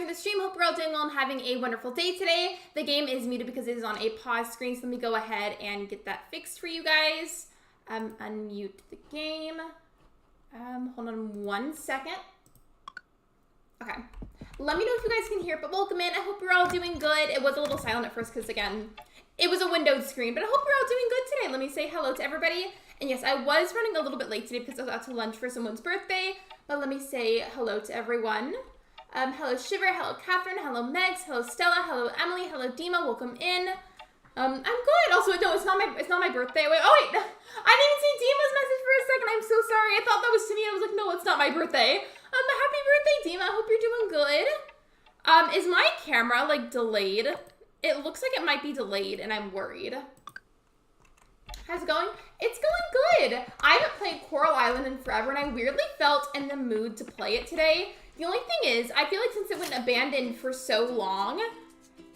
to the stream. Hope you're all doing well and having a wonderful day today. The game is muted because it is on a pause screen, so let me go ahead and get that fixed for you guys. Unmute the game. Hold on 1 second. Okay. Let me know if you guys can hear, but welcome in. I hope you're all doing good. It was a little silent at first because, again, it was a windowed screen, but I hope you're all doing good today. Let me say hello to everybody. And yes, I was running a little bit late today because I was out to lunch for someone's birthday, but let me say hello to everyone. Hello Shiver, hello Catherine, hello Megs, hello Stella, hello Emily, hello Dima, welcome in. I'm good. Also, no, it's not my birthday. Wait, oh wait, I didn't even see Dima's message for a second. I'm so sorry. I thought that was to me. I was like, no, it's not my birthday. Happy birthday, Dima. I hope you're doing good. Is my camera like delayed? It looks like it might be delayed, and I'm worried. How's it going? It's going good. I haven't played Coral Island in forever, and I weirdly felt in the mood to play it today. The only thing is, I feel like since it went abandoned for so long,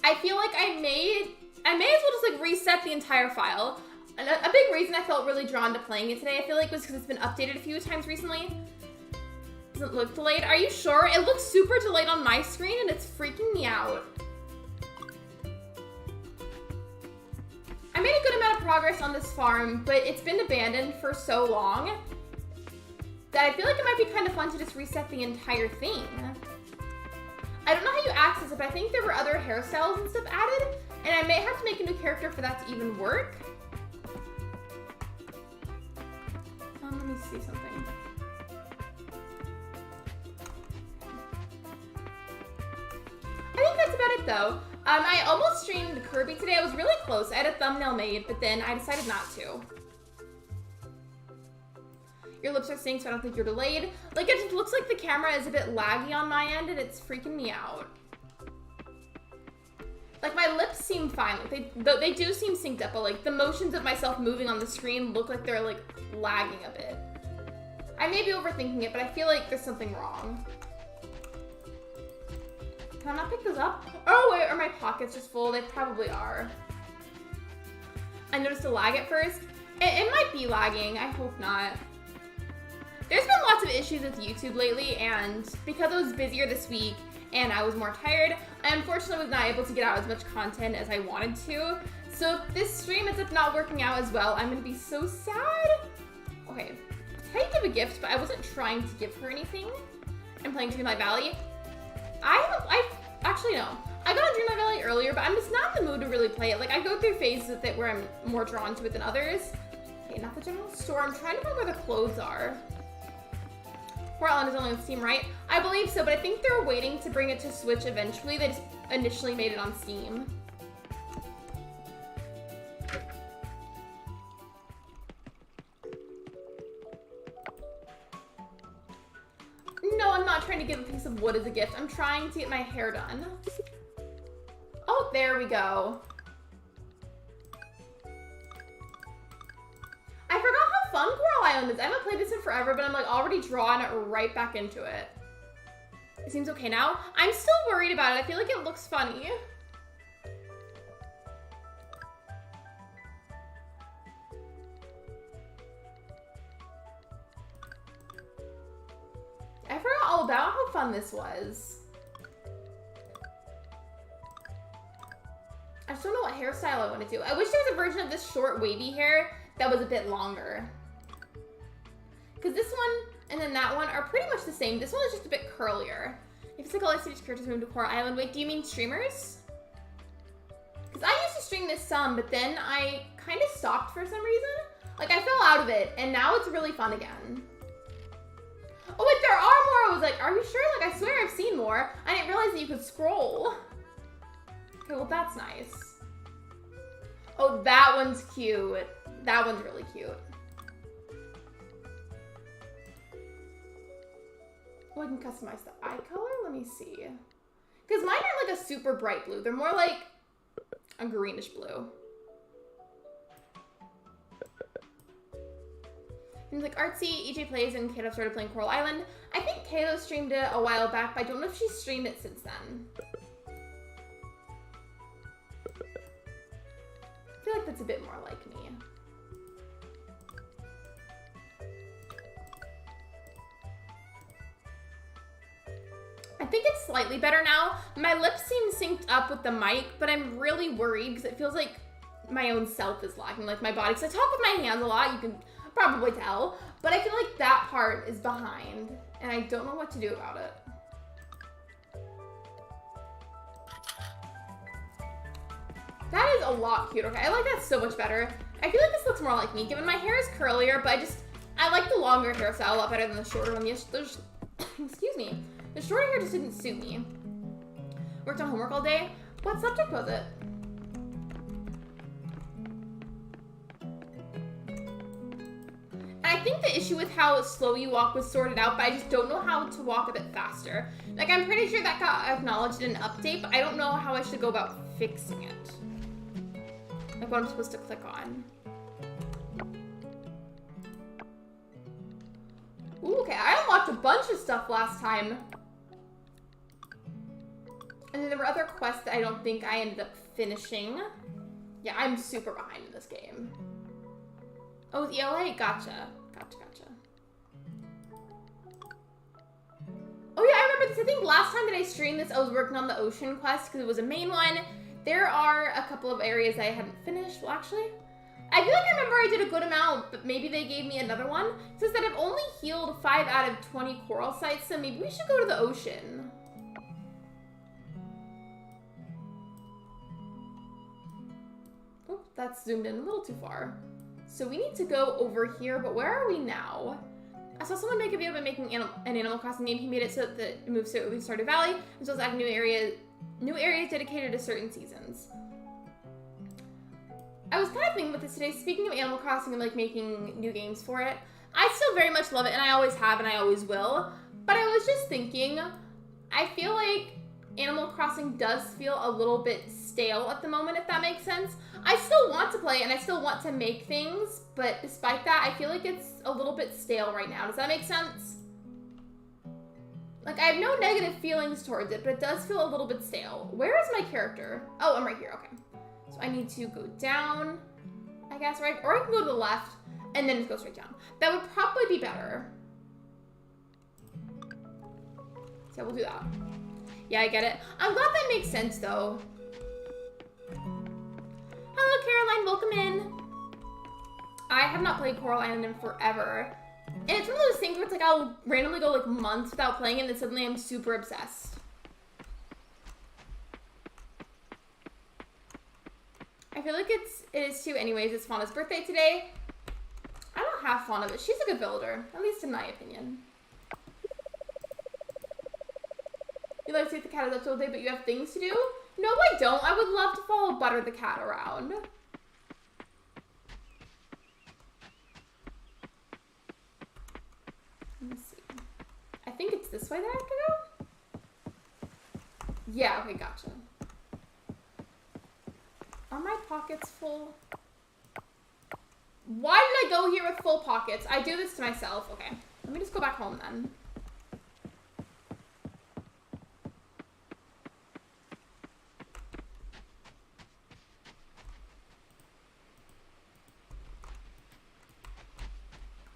I feel like I may as well just like reset the entire file. And a big reason I felt really drawn to playing it today, I feel like, was because it's been updated a few times recently. Doesn't look delayed. Are you sure? It looks super delayed on my screen, and it's freaking me out. I made a good amount of progress on this farm, but it's been abandoned for so long that I feel like it might be kind of fun to just reset the entire thing. I don't know how you access it, but I think there were other hairstyles and stuff added, and I may have to make a new character for that to even work. Let me see something. I think that's about it though. I almost streamed Kirby today. I was really close. I had a thumbnail made, but then I decided not to. Your lips are synced, so I don't think you're delayed. Like, it just looks like the camera is a bit laggy on my end, and it's freaking me out. Like, my lips seem fine. Like, they do seem synced up, but, like, the motions of myself moving on the screen look like they're, like, lagging a bit. I may be overthinking it, but I feel like there's something wrong. Can I not pick those up? Oh, wait, are my pockets just full? They probably are. I noticed a lag at first. It might be lagging. I hope not. There's been lots of issues with YouTube lately, and because I was busier this week and I was more tired, I unfortunately was not able to get out as much content as I wanted to. So if this stream ends up not working out as well, I'm gonna be so sad. Okay, I did give a gift, but I wasn't trying to give her anything. I'm playing Dreamlight Valley. Actually no. I got on Dreamlight Valley earlier, but I'm just not in the mood to really play it. Like, I go through phases with it where I'm more drawn to it than others. Okay, not the general store. I'm trying to find where the clothes are. Coral Island is only on Steam, right? I believe so, but I think they're waiting to bring it to Switch eventually. They just initially made it on Steam. No, I'm not trying to give a piece of wood as a gift. I'm trying to get my hair done. Oh, there we go. I forgot how fun Coral Island is. I haven't played this in forever, but I'm like already drawn right back into it. It seems okay now. I'm still worried about it. I feel like it looks funny. I forgot all about how fun this was. I just don't know what hairstyle I want to do. I wish there was a version of this short wavy hair that was a bit longer. Because this one and then that one are pretty much the same. This one is just a bit curlier. If it's like all I see each characters move to Coral Island. Wait, do you mean streamers? Because I used to stream this some, but then I kind of stopped for some reason. Like, I fell out of it, and now it's really fun again. Oh wait, there are more. I was like, are you sure? Like, I swear I've seen more. I didn't realize that you could scroll. Okay, well, that's nice. Oh, that one's cute. That one's really cute. Oh, I can customize the eye color? Let me see. Because mine are like a super bright blue. They're more like a greenish blue. Seems like artsy, EJ plays, and Kato started playing Coral Island. I think Kato streamed it a while back, but I don't know if she's streamed it since then. I feel like that's a bit more like me. I I think it's slightly better now. My lips seem synced up with the mic, but I'm really worried because it feels like my own self is lagging, like my body. Because I talk with my hands a lot, you can probably tell, but I feel like that part is behind, and I don't know what to do about it. That is a lot cuter. Okay, I like that so much better. I feel like this looks more like me, given my hair is curlier, but I like the longer hairstyle a lot better than the shorter one. Excuse me. The shorter hair just didn't suit me. Worked on homework all day. What subject was it? And I think the issue with how slow you walk was sorted out, but I just don't know how to walk a bit faster. Like, I'm pretty sure that got acknowledged in an update, but I don't know how I should go about fixing it. Like what I'm supposed to click on. Ooh, okay, I unlocked a bunch of stuff last time. And then there were other quests that I don't think I ended up finishing. Yeah, I'm super behind in this game. Oh, the ELA? Gotcha. Gotcha. Oh yeah, I remember this. I think last time that I streamed this, I was working on the ocean quest because it was a main one. There are a couple of areas I hadn't finished. Well, actually, I feel like I remember I did a good amount, but maybe they gave me another one. It says that I've only healed 5 out of 20 coral sites, so maybe we should go to the ocean. Oh, that's zoomed in a little too far. So we need to go over here, but where are we now? I saw someone make a video about making an Animal Crossing game. He made it so that it moves to Stardew Valley, as well as add new areas dedicated to certain seasons. I was kind of thinking about this today, speaking of Animal Crossing and like making new games for it. I still very much love it, and I always have and I always will. But I was just thinking, I feel like Animal Crossing does feel a little bit stale at the moment, if that makes sense. I still want to play and I still want to make things, but despite that, I feel like it's a little bit stale right now. Does that make sense? Like, I have no negative feelings towards it, but it does feel a little bit stale. Where is my character? Oh, I'm right here, okay. So I need to go down, I guess, right? Or I can go to the left and then just go straight down. That would probably be better. So we'll do that. Yeah, I get it. I'm glad that makes sense, though. Hello, Caroline. Welcome in. I have not played Coral Island in forever. And it's one of those things where it's like I'll randomly go like months without playing it, and then suddenly I'm super obsessed. I feel like it is too. Anyways, it's Fauna's birthday today. I don't have Fauna, but she's a good builder, at least in my opinion. You like to see the cat is up all day, but you have things to do? No, I don't. I would love to follow Butter the cat around. Let me see. I think it's this way that I have to go? Yeah, okay, gotcha. Are my pockets full? Why did I go here with full pockets? I do this to myself. Okay, let me just go back home then.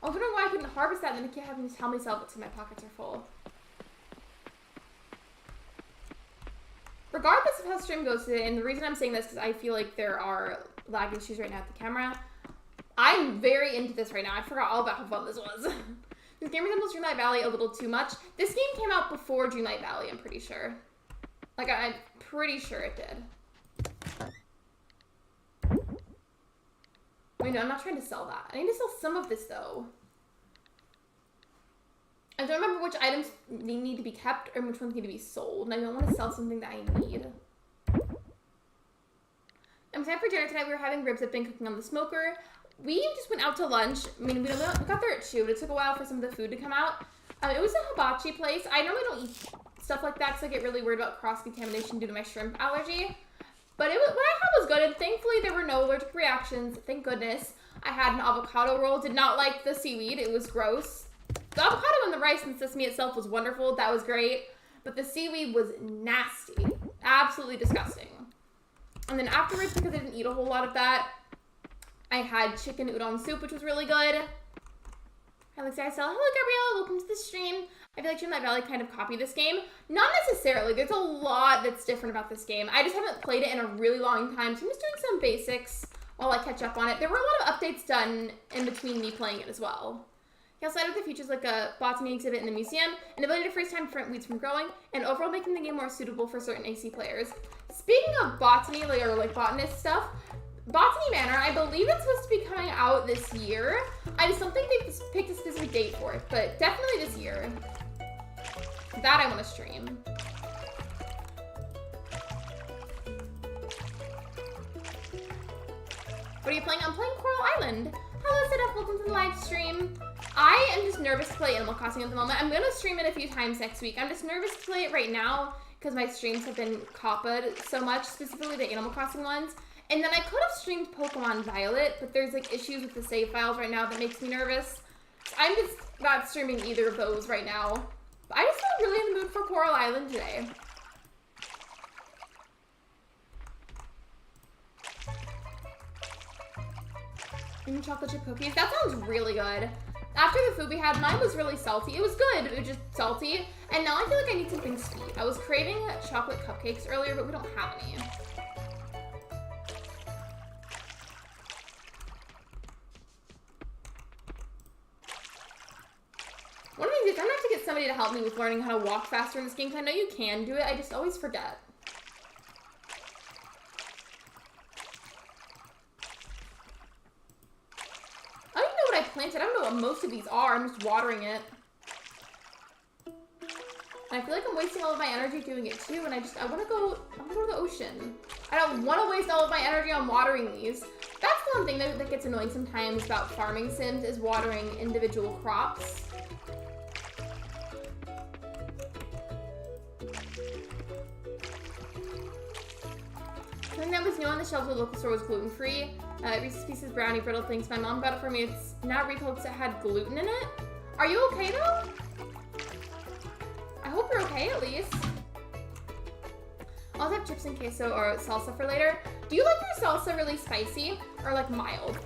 I was wondering why I couldn't harvest that and then I keep having to tell myself it's my pockets are full. Regardless of how stream goes today, and the reason I'm saying this is because I feel like there are lag issues right now at the camera. I'm very into this right now. I forgot all about how fun this was. This game resembles Dreamlight Valley a little too much. This game came out before Dreamlight Valley, I'm pretty sure. Like, I'm pretty sure it did. Wait, no, I'm not trying to sell that. I need to sell some of this, though. I don't remember which items need to be kept or which ones need to be sold, and I don't want to sell something that I need. I'm excited for dinner tonight. We were having ribs that have been cooking on the smoker. We just went out to lunch. I mean, we got there at 2, but it took a while for some of the food to come out. It was a hibachi place. I normally don't eat stuff like that because I get really worried about cross-contamination due to my shrimp allergy. But what I had was good, and thankfully there were no allergic reactions. Thank goodness. I had an avocado roll. Did not like the seaweed. It was gross. The avocado and the rice and sesame itself was wonderful. That was great. But the seaweed was nasty. Absolutely disgusting. And then afterwards, because I didn't eat a whole lot of that, I had chicken udon soup, which was really good. Lexi, I hello, Gabriella. Welcome to the stream. I feel like Streamlabs Valley kind of copied this game. Not necessarily. There's a lot that's different about this game. I just haven't played it in a really long time, so I'm just doing some basics while I catch up on it. There were a lot of updates done in between me playing it as well. He also added the features like a botany exhibit in the museum, an ability to freeze time to prevent weeds from growing, and overall making the game more suitable for certain AC players. Speaking of botany, or like botanist stuff, Botany Manor, I believe it's supposed to be coming out this year. I just don't think they've picked a specific date for it, but definitely this year. That I want to stream. What are you playing? I'm playing Coral Island. Hello, Sedef. Welcome to the live stream. I am just nervous to play Animal Crossing at the moment. I'm going to stream it a few times next week. I'm just nervous to play it right now because my streams have been copied so much, specifically the Animal Crossing ones. And then I could have streamed Pokemon Violet, but there's like issues with the save files right now that makes me nervous. So I'm just not streaming either of those right now. But I just feel really in the mood for Coral Island today. Even chocolate chip cookies. That sounds really good. After the food we had, mine was really salty. It was good, it was just salty. And now I feel like I need something sweet. I was craving chocolate cupcakes earlier, but we don't have any. One of these days, I'm gonna have to get somebody to help me with learning how to walk faster in this game, because I know you can do it, I just always forget. I don't even know what I planted. I don't know what most of these are. I'm just watering it. And I feel like I'm wasting all of my energy doing it too, and I wanna go to the ocean. I don't wanna waste all of my energy on watering these. That's the one thing that gets annoying sometimes about farming sims, is watering individual crops. Something that was new on the shelves at the local store was gluten-free. Reese's Pieces brownie brittle things. My mom got it for me. It's not recalled because it had gluten in it. Are you okay though? I hope you're okay at least. I'll have chips and queso or salsa for later. Do you like your salsa really spicy or like mild?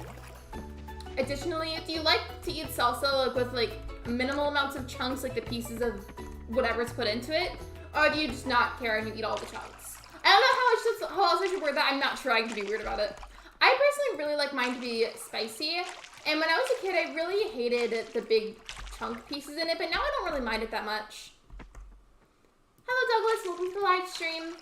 Additionally, do you like to eat salsa like with like minimal amounts of chunks, like the pieces of whatever's put into it? Or do you just not care and you eat all the chunks? I don't know how else I should word that. I'm not sure. I can be weird about it. I personally really like mine to be spicy. And when I was a kid, I really hated the big chunk pieces in it, but now I don't really mind it that much. Hello, Douglas. Welcome to the live stream.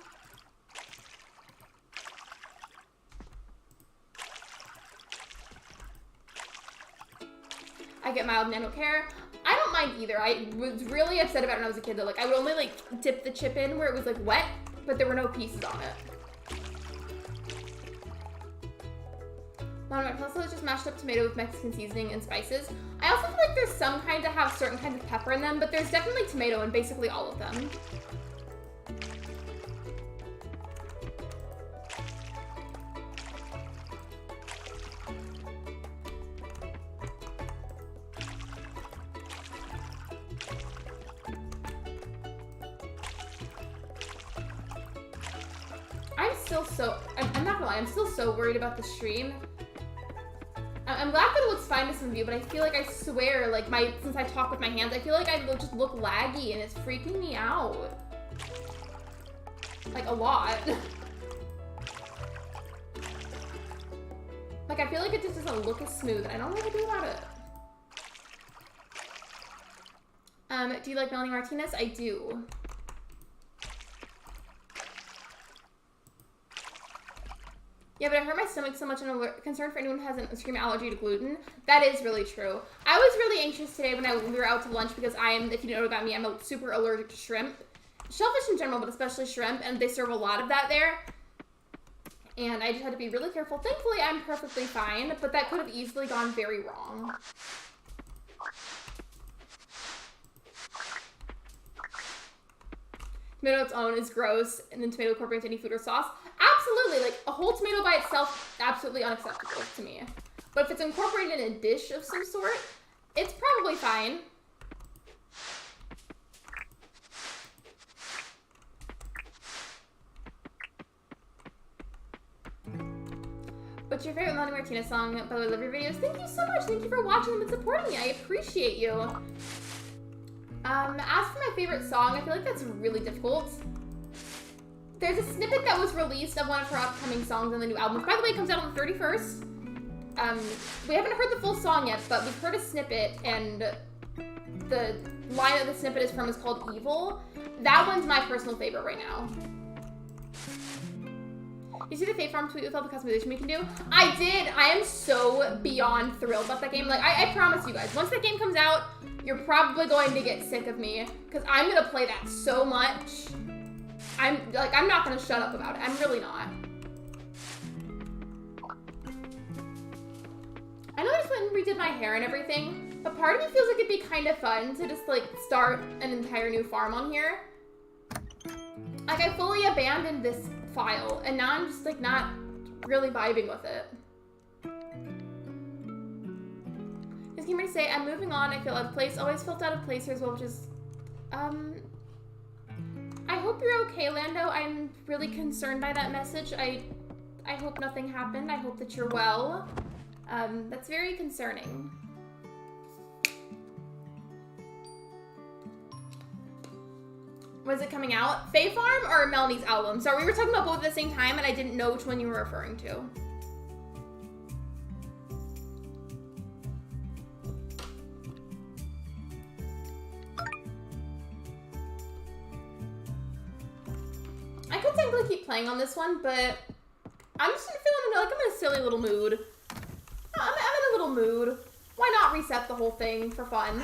I get mild nano care. I don't mind either. I was really upset about it when I was a kid, though. Like, I would only, like, dip the chip in where it was, like, wet, but there were no pieces on it. My pasta is just mashed up tomato with Mexican seasoning and spices. I also feel like there's some kinds that have certain kinds of pepper in them, but there's definitely tomato in basically all of them. I'm not gonna lie, I'm still so worried about the stream. I'm glad that it looks fine to some of you, but I feel like, I swear, like, since I talk with my hands, I feel like I just look laggy, and it's freaking me out. Like, a lot. Like, I feel like it just doesn't look as smooth, and I don't know what to do about it. Do you like Melanie Martinez? I do. Yeah, but it hurt my stomach so much, and I'm concerned for anyone who has an extreme allergy to gluten. That is really true. I was really anxious today when we were out to lunch because if you know about me, I'm super allergic to shrimp. Shellfish in general, but especially shrimp, and they serve a lot of that there. And I just had to be really careful. Thankfully, I'm perfectly fine, but that could have easily gone very wrong. Tomato its own is gross, and then tomato incorporates any food or sauce. Absolutely, like a whole tomato by itself, absolutely unacceptable to me. But if it's incorporated in a dish of some sort, it's probably fine. But What's your favorite Melanie Martinez song? By the way, I love your videos. Thank you so much. Thank you for watching them and supporting me. I appreciate you. As for my favorite song, I feel like that's really difficult. There's a snippet that was released of one of her upcoming songs on the new album, which, by the way, comes out on the 31st. We haven't heard the full song yet, but we've heard a snippet, and the line that the snippet is from is called Evil. That one's my personal favorite right now. You see the Fate Farm tweet with all the customization we can do? I did! I am so beyond thrilled about that game. Like, I promise you guys, once that game comes out, you're probably going to get sick of me, because I'm gonna play that so much. I'm not gonna shut up about it. I'm really not. I know I just went and redid my hair and everything, but part of me feels like it'd be kind of fun to just, like, start an entire new farm on here. Like, I fully abandoned this file, and now I'm just, like, not really vibing with it. Just came here to say, I'm moving on, I feel out of place. Always felt out of place here as well, which is, I hope you're okay, Lando. I'm really concerned by that message. I hope nothing happened. I hope that you're well. That's very concerning. Was it coming out? Fae Farm or Melanie's album? Sorry, we were talking about both at the same time and I didn't know which one you were referring to. I could technically keep playing on this one, but I'm just feeling like I'm in a silly little mood. I'm in a little mood. Why not reset the whole thing for fun?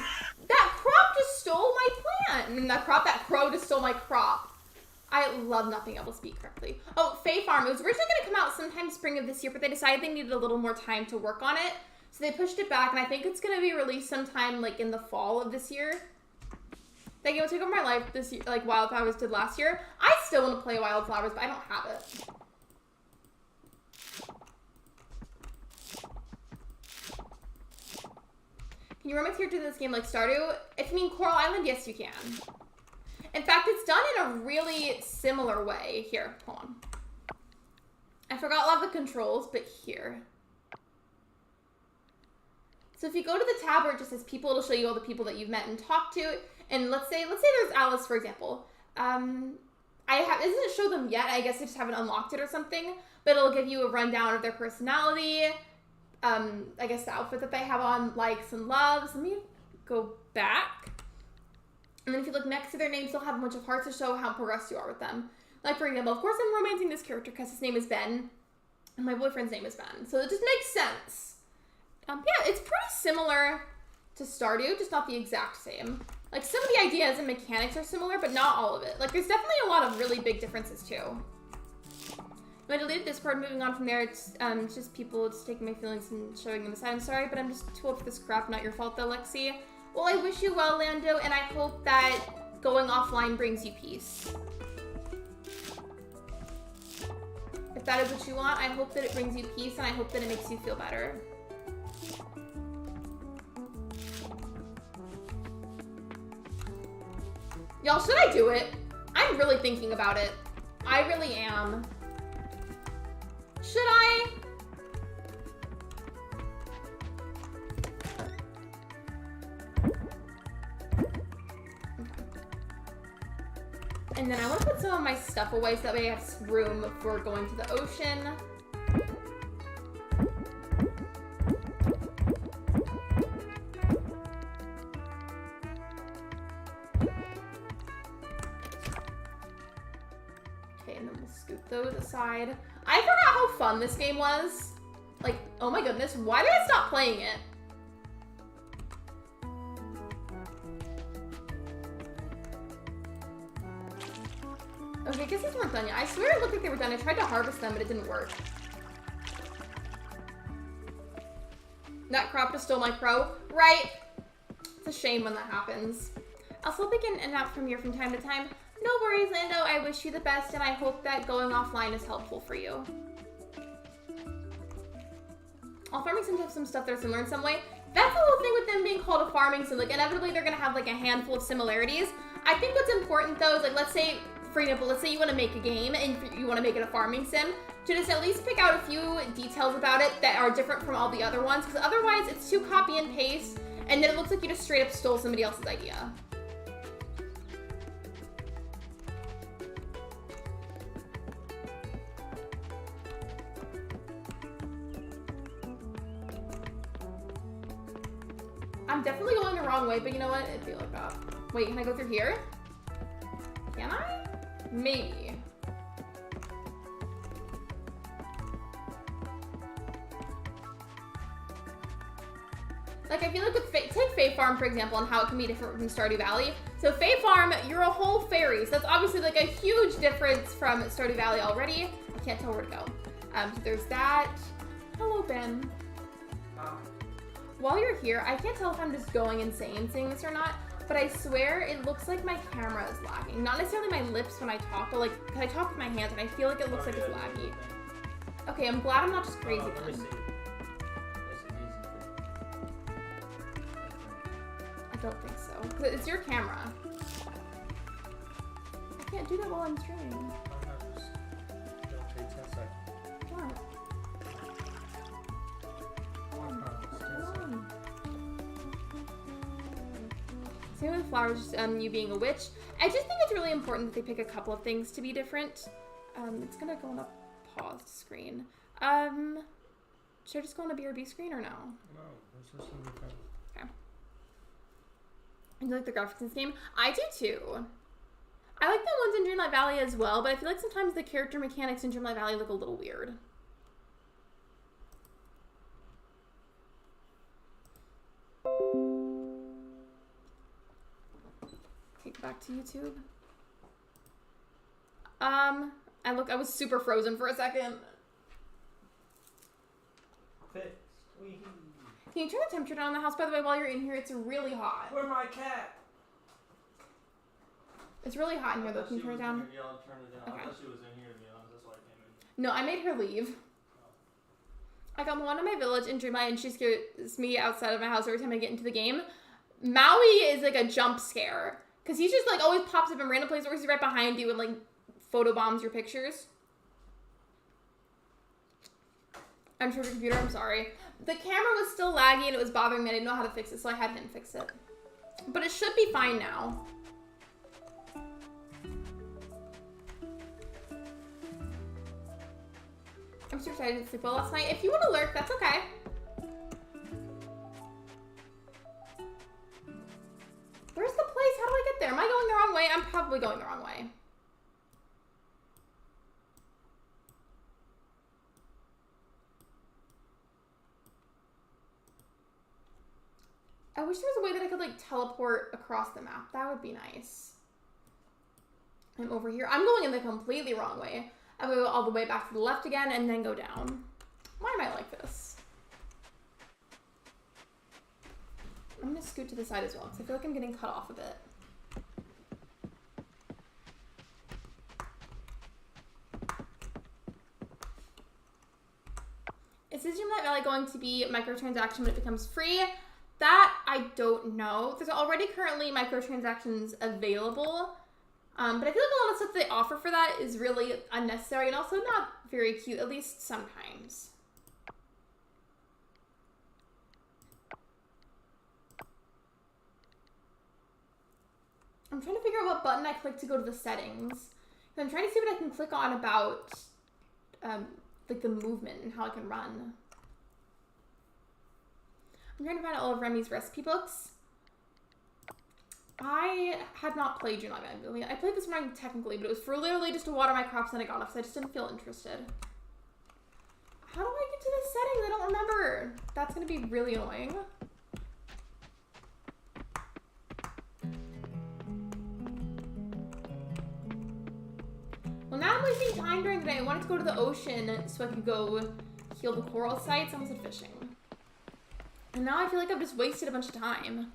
That crop just stole my plant. I mean, that crow just stole my crop. I love not being able to speak correctly. Oh, Fae Farm. It was originally going to come out sometime spring of this year, but they decided they needed a little more time to work on it. So they pushed it back, and I think it's going to be released sometime, like, in the fall of this year. That game will take over my life this year, like Wildflowers did last year. I still want to play Wildflowers, but I don't have it. Can you run my character in this game like Stardew? If you mean Coral Island, yes you can. In fact, it's done in a really similar way. Here, hold on. I forgot a lot of the controls, but here. So if you go to the tab where it just says people, it'll show you all the people that you've met and talked to. And let's say there's Alice, for example. It doesn't show them yet. I guess I just haven't unlocked it or something. But it'll give you a rundown of their personality. I guess the outfit that they have on, likes and loves. Let me go back. And then if you look next to their names, they'll have a bunch of hearts to show how progressed you are with them. Like, for example, of course I'm romancing this character because his name is Ben. And my boyfriend's name is Ben. So it just makes sense. Yeah, it's pretty similar to Stardew, just not the exact same. Like, some of the ideas and mechanics are similar, but not all of it. Like, there's definitely a lot of really big differences, too. When I deleted Discord, moving on from there, it's just people just taking my feelings and showing them aside. I'm sorry, but I'm just too old for this crap. Not your fault, though, Lexi. Well, I wish you well, Lando, and I hope that going offline brings you peace. If that is what you want, I hope that it brings you peace, and I hope that it makes you feel better. Y'all, should I do it? I'm really thinking about it. I really am. Should I? And then I want to put some of my stuff away so that way I have room for going to the ocean. Okay, and then we'll scoop those aside. I forgot how fun this game was. Like, oh my goodness, why did I stop playing it? Okay, I guess these weren't done yet. I swear it looked like they were done. I tried to harvest them, but it didn't work. That crop just stole my crow. Right? It's a shame when that happens. I'll still be getting in and out from here from time to time. No worries, Lando. I wish you the best, and I hope that going offline is helpful for you. All farming sims have some stuff that are similar in some way. That's the whole thing with them being called a farming sim. Like, inevitably, they're going to have, like, a handful of similarities. I think what's important, though, is, like, let's say, for example, let's say you want to make a game and you want to make it a farming sim. to just at least pick out a few details about it that are different from all the other ones, because otherwise it's too copy and paste, and then it looks like you just straight up stole somebody else's idea. I'm definitely going the wrong way, but you know what? It'd feel like that. Wait, can I go through here? Can I? Maybe. Like, I feel like with take Fae Farm, for example, and how it can be different from Stardew Valley. So Fae Farm, you're a whole fairy. So that's obviously like a huge difference from Stardew Valley already. I can't tell where to go. So there's that. Hello, Ben. While you're here, I can't tell if I'm just going insane saying this or not, but I swear it looks like my camera is lagging. Not necessarily my lips when I talk, but like, cause I talk with my hands and I feel like it looks like it's laggy. Okay, I'm glad I'm not just crazy then. I don't think so. Cause it's your camera. I can't do that while I'm streaming. What? Same with flowers, you being a witch. I just think it's really important that they pick a couple of things to be different. It's gonna go on a paused screen. Should I just go on a BRB screen or no? No, it's just gonna be fun. Okay. And you like the graphics in this game? I do too. I like the ones in Dreamlight Valley as well, but I feel like sometimes the character mechanics in Dreamlight Valley look a little weird. Take it back to YouTube. I was super frozen for a second. Fixed. Can you turn the temperature down in the house, by the way, while you're in here? It's really hot. Where's my cat? It's really hot in here, though. Can you turn it down? Yeah, I'll turn it down. Okay. I thought she was in here, to be honest. That's why I came in. No, I made her leave. I got one in my village in Dreamlight, and she scares me outside of my house every time I get into the game. Maui is like a jump scare. Because he's just like always pops up in random places, or he's right behind you and like photobombs your pictures. I'm sure the computer, I'm sorry. The camera was still laggy and it was bothering me. I didn't know how to fix it, so I had him fix it. But it should be fine now. I'm super excited to sleep well last night. If you want to lurk, that's okay. Where's the place? How do I get there? Am I going the wrong way? I'm probably going the wrong way. I wish there was a way that I could like teleport across the map. That would be nice. I'm over here. I'm going in the completely wrong way. I'm gonna go all the way back to the left again and then go down. Why am I like this? I'm gonna scoot to the side as well because I feel like I'm getting cut off a bit. Is Dreamlight Valley going to be microtransaction when it becomes free? That I don't know. There's already currently microtransactions available. But I feel like a lot of stuff they offer for that is really unnecessary and also not very cute, at least sometimes. I'm trying to figure out what button I click to go to the settings. I'm trying to see what I can click on about like the movement and how I can run. I'm trying to find all of Remy's recipe books. I had not played Dreamlight Valley. I played this morning technically, but it was for literally just to water my crops and I got off, so I just didn't feel interested. How do I get to this setting? I don't remember. That's going to be really annoying. Well, now I'm wasting time during the day. I wanted to go to the ocean so I could go heal the coral sites. I almost said fishing. And now I feel like I've just wasted a bunch of time.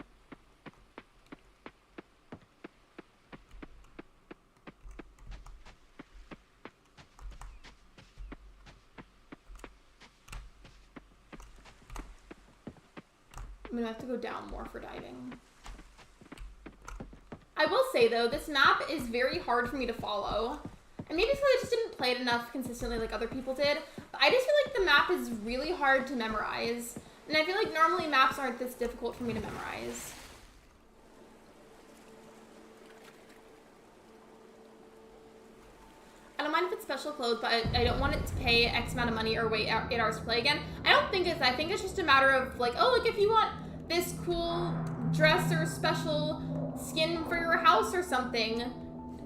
I'm gonna have to go down more for diving. I will say though, this map is very hard for me to follow. And maybe it's because I just didn't play it enough consistently like other people did. But I just feel like the map is really hard to memorize. And I feel like normally maps aren't this difficult for me to memorize. I don't mind if it's special clothes, but I don't want it to pay X amount of money or wait 8 hours to play again. I don't think it's that. I think it's just a matter of like, oh, like if you want this cool dress or special skin for your house or something,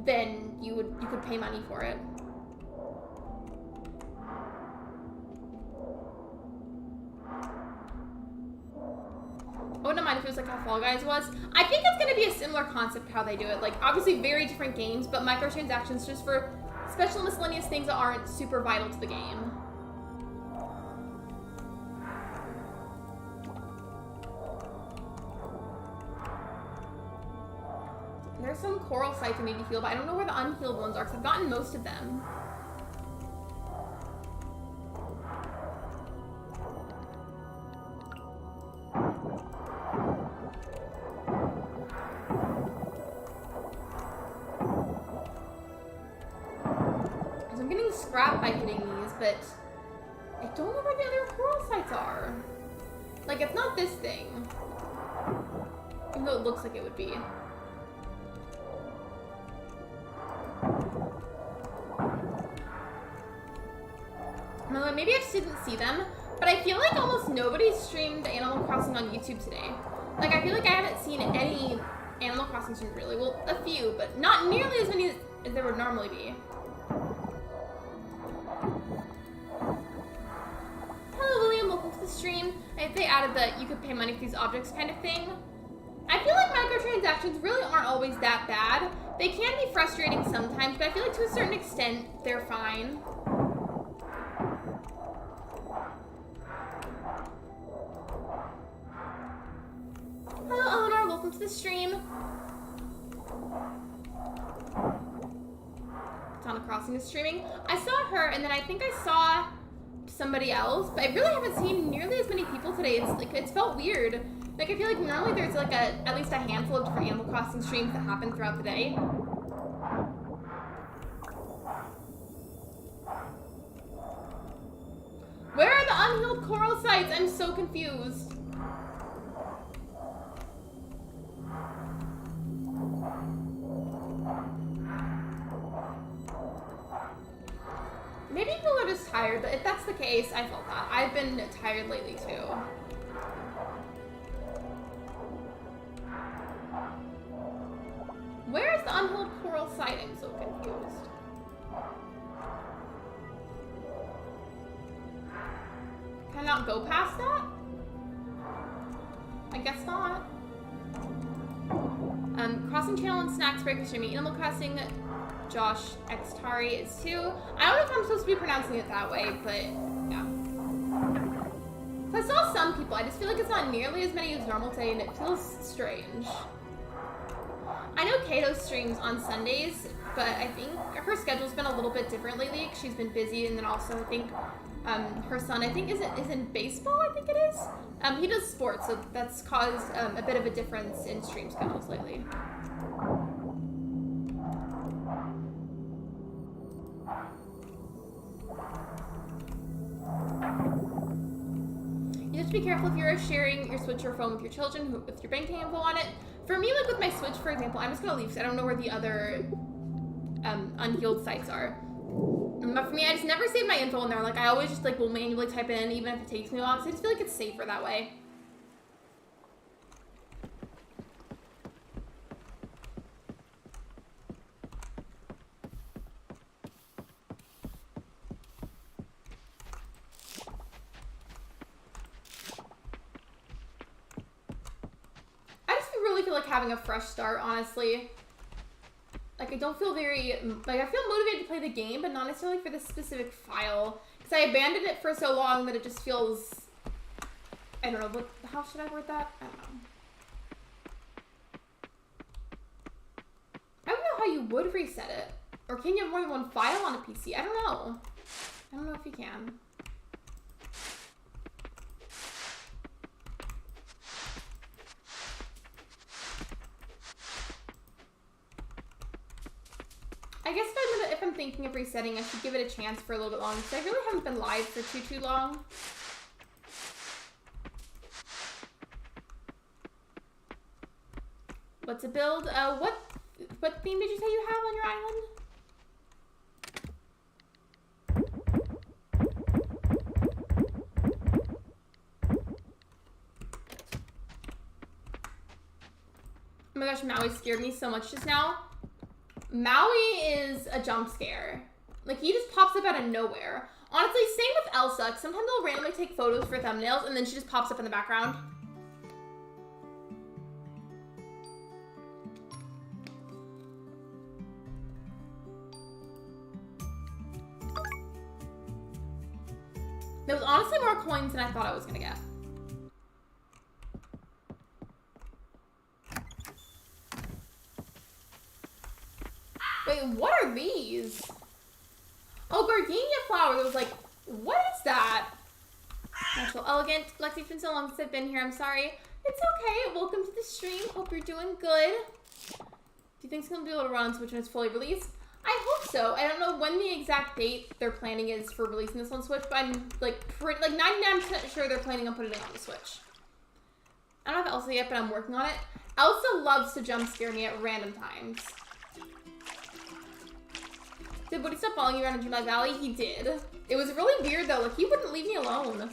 then you could pay money for it. I wouldn't mind if it was like how Fall Guys was. I think it's going to be a similar concept how they do it. Like, obviously very different games, but microtransactions just for special miscellaneous things that aren't super vital to the game. There's some coral sites that made me heal, but I don't know where the unhealed ones are because I've gotten most of them. I'm getting scrapped by hitting these, but I don't know where the other coral sites are. Like, it's not this thing. Even though it looks like it would be. No, maybe I just didn't see them, but I feel like almost nobody streamed Animal Crossing on YouTube today. Like, I feel like I haven't seen any Animal Crossing streams really. Well, a few, but not nearly as many as there would normally be. Hello, William. Welcome to the stream. I think they added that you could pay money for these objects kind of thing. I feel like microtransactions really aren't always that bad. They can be frustrating sometimes, but I feel like to a certain extent, they're fine. Hello, Eleanor. Welcome to the stream. Donna Crossing is streaming. I saw her, and then I think I saw somebody else, but I really haven't seen nearly as many people today. It's like, it's felt weird. Like, I feel like normally there's like at least a handful of different Animal Crossing streams that happen throughout the day. Where are the unhealed coral sites? I'm so confused. Maybe people are just tired, but if that's the case, I felt that. I've been tired lately too. Where is the unhealed coral site? I'm so confused. Can I not go past that? I guess not. Crossing Channel and Snacks Break is streaming Animal Crossing. Josh Xtari is too. I don't know if I'm supposed to be pronouncing it that way, but yeah. So I saw some people. I just feel like it's not nearly as many as normal today, and it feels strange. I know Kato streams on Sundays, but I think her schedule's been a little bit different lately. She's been busy, and then also I think her son, I think, is in baseball, I think it is. He does sports, so that's caused a bit of a difference in stream schedules lately. You have to be careful if you're sharing your Switch or phone with your children, with your banking info on it. For me, like with my Switch, for example, I'm just gonna leave because I don't know where the other unhealed sites are. But for me, I just never save my info in there. Like, I always just like will manually type it in, even if it takes me a while, because I just feel like it's safer that way. I just really feel like having a fresh start, honestly. Like, I don't feel very, like, I feel motivated to play the game, but not necessarily for this specific file. Because I abandoned it for so long that it just feels, I don't know, how should I word that? I don't know. I don't know how you would reset it. Or can you have more than one file on a PC? I don't know. I don't know if you can. I guess if I'm thinking of resetting, I should give it a chance for a little bit longer because I really haven't been live for too long. What's a build? What theme did you say you have on your island? Oh my gosh, Maui scared me so much just now. Maui is a jump scare. Like, he just pops up out of nowhere. Honestly, same with Elsa. Sometimes they'll randomly take photos for thumbnails and then she just pops up in the background. There was honestly more coins than I thought I was gonna get. Wait, what are these? Oh, gardenia flowers. I was like, what is that? Natural elegant. Lexi, it's been so long since I've been here. I'm sorry. It's okay. Welcome to the stream. Hope you're doing good. Do you think it's gonna be able to run on Switch when it's fully released? I hope so. I don't know when the exact date they're planning is for releasing this on Switch, but I'm like 99% sure they're planning on putting it on the Switch. I don't have Elsa yet, but I'm working on it. Elsa loves to jump scare me at random times. Did Woody stop following you around in Streamlabs Valley? He did. It was really weird though. Like, he wouldn't leave me alone.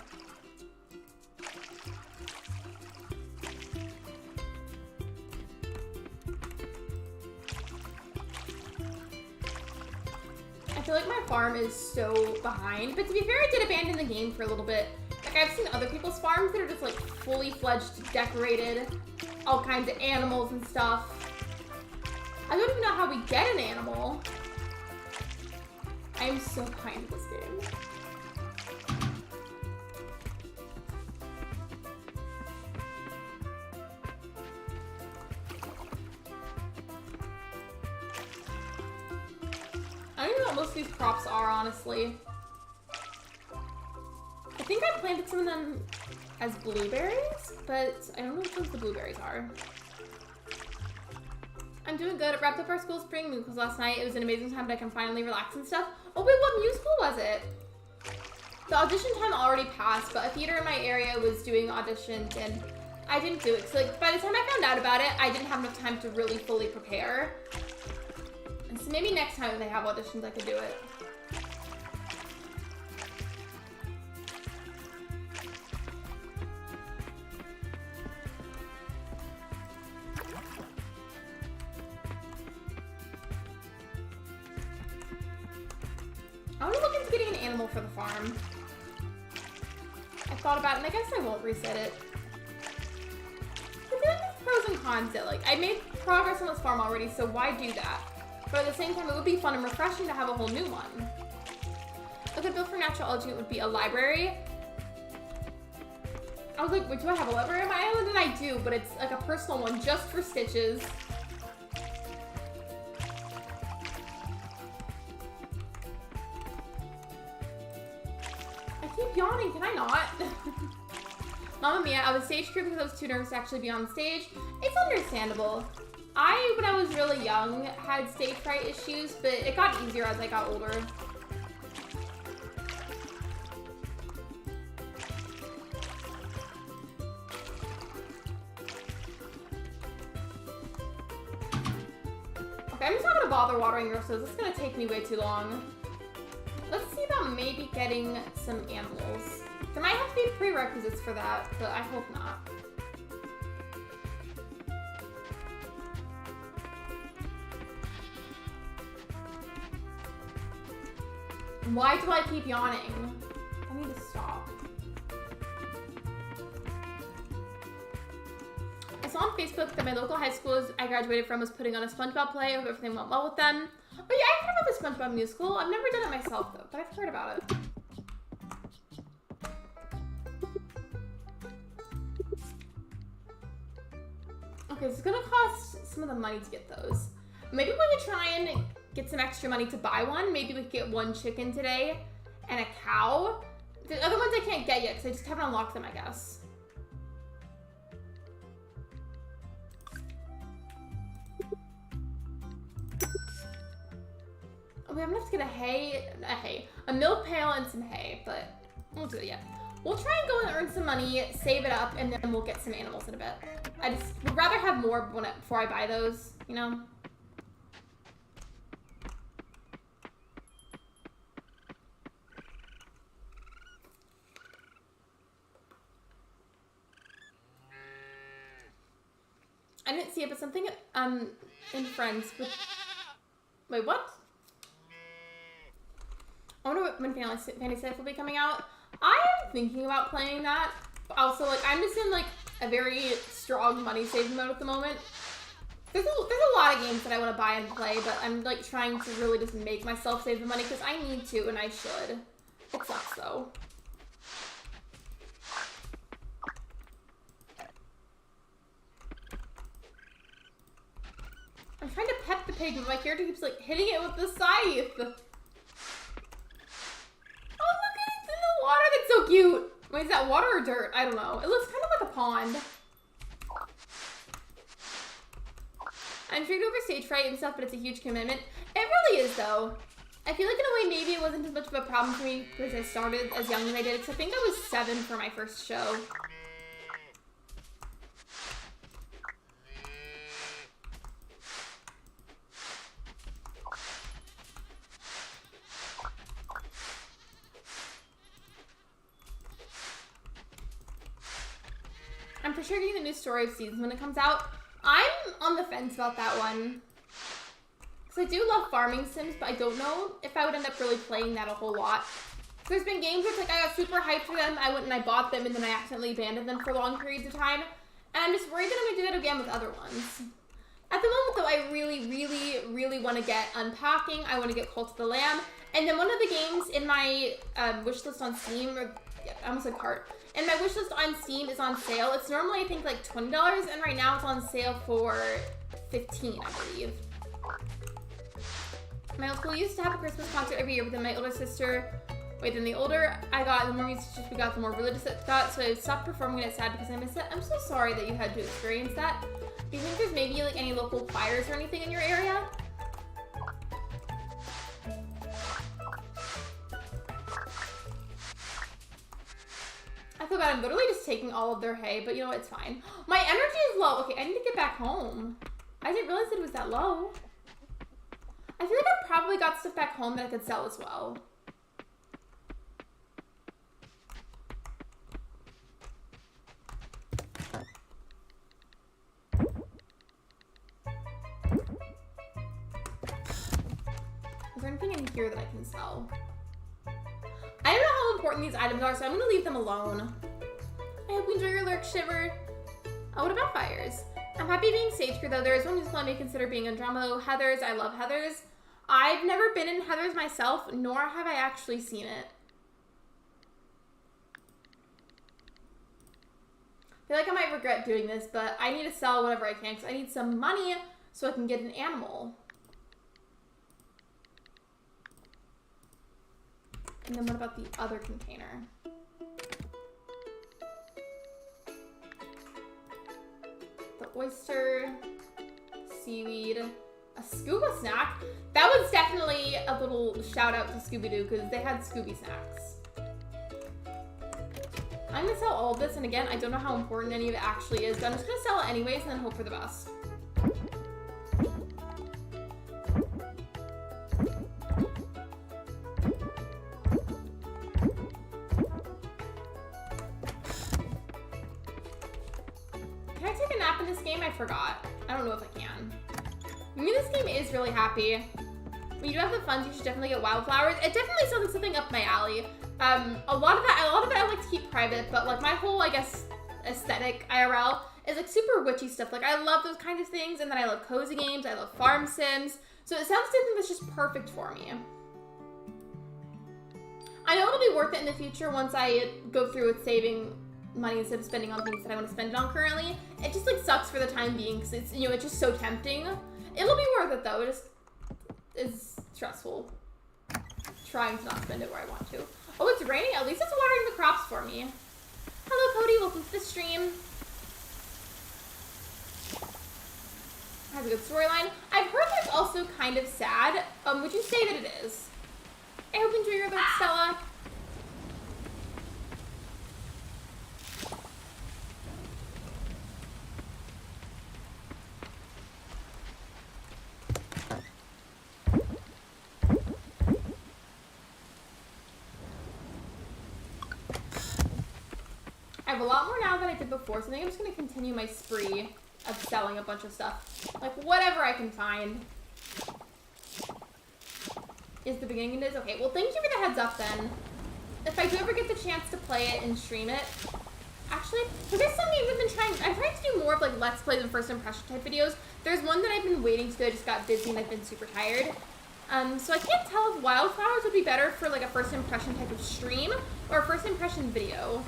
I feel like my farm is so behind, but to be fair, I did abandon the game for a little bit. Like, I've seen other people's farms that are just like fully fledged, decorated, all kinds of animals and stuff. I don't even know how we get an animal. I am so behind this game. I don't even know what most of these crops are, honestly. I think I planted some of them as blueberries, but I don't know which ones the blueberries are. I'm doing good. I wrapped up our school spring musicals last night. It was an amazing time, but I can finally relax and stuff. Oh wait, what musical was it? The audition time already passed, but a theater in my area was doing auditions and I didn't do it. So like, by the time I found out about it, I didn't have enough time to really fully prepare. And so maybe next time if they have auditions, I could do it. I want to look into getting an animal for the farm. I thought about it, and I guess I won't reset it. I feel like there's pros and cons to it. Like, I made progress on this farm already, so why do that? But at the same time, it would be fun and refreshing to have a whole new one. A good build for natural elegant would be a library. I was like, wait, do I have a library on my island? And I do, but it's like a personal one just for stitches. Yawning, can I not? Mamma mia, I was stage crew because I was too nervous to actually be on stage. It's understandable. When I was really young, had stage fright issues, but it got easier as I got older. Okay, I'm just not gonna bother watering your roses. This is gonna take me way too long. Let's see about maybe getting some animals. There might have to be prerequisites for that, but I hope not. Why do I keep yawning? I need to stop. I saw on Facebook that my local high school I graduated from was putting on a SpongeBob play. I hope everything went well with them. Oh yeah, I've heard about the SpongeBob musical. I've never done it myself though, but I've heard about it. Okay, it's gonna cost some of the money to get those. Maybe we could try and get some extra money to buy one. Maybe we could get one chicken today and a cow. The other ones I can't get yet because I just haven't unlocked them, I guess. I'm gonna have to get a milk pail and some hay, but I won't do it yet. We'll try and go and earn some money, save it up, and then we'll get some animals in a bit. I just would rather have more before I buy those, you know? I didn't see it, but something in Friends with... Wait, what? I wonder when Fantasy Life will be coming out. I am thinking about playing that. Also, like, I'm just in, like, a very strong money-saving mode at the moment. There's a lot of games that I want to buy and play, but I'm, like, trying to really just make myself save the money because I need to, and I should. It sucks, though. I'm trying to pet the pig, but my character keeps, like, hitting it with the scythe. Oh, look at it in the water. That's so cute. Wait, is that water or dirt? I don't know. It looks kind of like a pond. I'm sure to over stage fright and stuff, but it's a huge commitment. It really is, though. I feel like in a way, maybe it wasn't as much of a problem for me because I started as young as I did, because I think I was 7 for my first show. I'm for sure getting the new Story of Seasons when it comes out. I'm on the fence about that one. Because I do love farming sims, but I don't know if I would end up really playing that a whole lot. There's been games where it's like I got super hyped for them, I went and I bought them, and then I accidentally abandoned them for long periods of time. And I'm just worried that I'm going to do that again with other ones. At the moment, though, I really, really, really want to get Unpacking. I want to get Cult of the Lamb. And then one of the games in my wish list on Steam, or yeah, I almost said cart. And my wish list on Steam is on sale. It's normally, I think, like $20, and right now it's on sale for $15, I believe. My old school used to have a Christmas concert every year, but then my older sister, then the older I got, the more musicians we got, the more religious it got, so I stopped performing and it's sad because I miss it. I'm so sorry that you had to experience that. Do you think there's maybe like any local choirs or anything in your area? I forgot, I'm literally just taking all of their hay, but you know what, it's fine. My energy is low. Okay, I need to get back home. I didn't realize it was that low. I feel like I probably got stuff back home that I could sell as well. Is there anything in here that I can sell? I don't know how important these items are, so I'm gonna leave them alone. I hope you enjoy your Lurk shiver. Oh, what about fires? I'm happy being stage crew, though. There is one who's let me consider being Andromeda. Heathers, I love Heathers. I've never been in Heathers myself, nor have I actually seen it. I feel like I might regret doing this, but I need to sell whatever I can, because I need some money so I can get an animal. And then what about the other container? The oyster, seaweed, a scuba snack. That was definitely a little shout out to Scooby-Doo because they had Scooby snacks. I'm gonna sell all of this, and again, I don't know how important any of it actually is, but I'm just gonna sell it anyways and then hope for the best. Can I take a nap in this game? I forgot. I don't know if I can. I mean, this game is really happy. When you do have the funds, you should definitely get wildflowers. It definitely sounds like something up my alley. A lot of it I like to keep private, but like my whole, I guess, aesthetic IRL is like super witchy stuff. Like I love those kinds of things, and then I love cozy games. I love farm sims. So it sounds like something that's just perfect for me. I know it'll be worth it in the future once I go through with saving money instead of spending on things that I want to spend it on currently. It just like sucks for the time being because it's, you know, it's just so tempting. It'll be worth it though. It just is stressful trying to not spend it where I want to. Oh, it's raining. At least it's watering the crops for me. Hello, Cody. Welcome to the stream. Has a good storyline. I've heard there's also also kind of sad. Would you say that it is? I hope you enjoy your Lurk, Stella. I have a lot more now than I did before, so I think I'm just going to continue my spree of selling a bunch of stuff. Like, whatever I can find. Is the beginning it is? Okay, well, thank you for the heads up, then. If I do ever get the chance to play it and stream it... Actually, for this some games I've been trying... I'm trying to do more of, like, Let's Play than First Impression type videos. There's one that I've been waiting to do. I just got busy and I've been super tired. So I can't tell if Wildflowers would be better for, like, a First Impression type of stream or a First Impression video.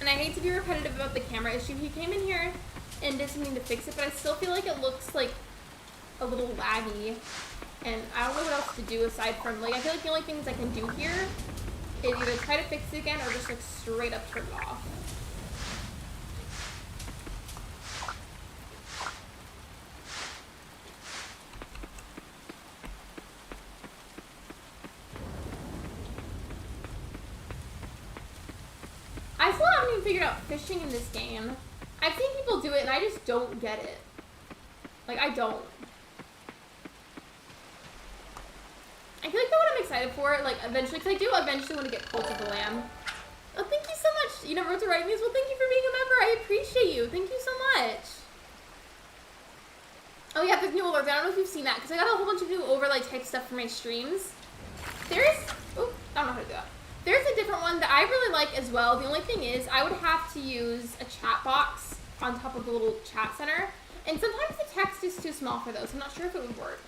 And I hate to be repetitive about the camera issue. He came in here and did something to fix it, but I still feel like it looks like a little laggy. And I don't know what else to do aside from, like, I feel like the only things I can do here is either try to fix it again or just, like, straight up turn it off. I still haven't even figured out fishing in this game. I've seen people do it and I just don't get it. Like, I don't. I feel like that's what I'm excited for, like, eventually, because I do eventually want to get Cult of the Lamb. Oh, thank you so much. You never wrote to write me as well. Thank you for being a member. I appreciate you. Thank you so much. Oh, yeah, there's new alerts. I don't know if you've seen that, because I got a whole bunch of new overlay type stuff for my streams. There's, oh, I don't know how to do that. There's a different one that I really like as well. The only thing is, I would have to use a chat box on top of the little chat center. And sometimes the text is too small for those. I'm not sure if it would work.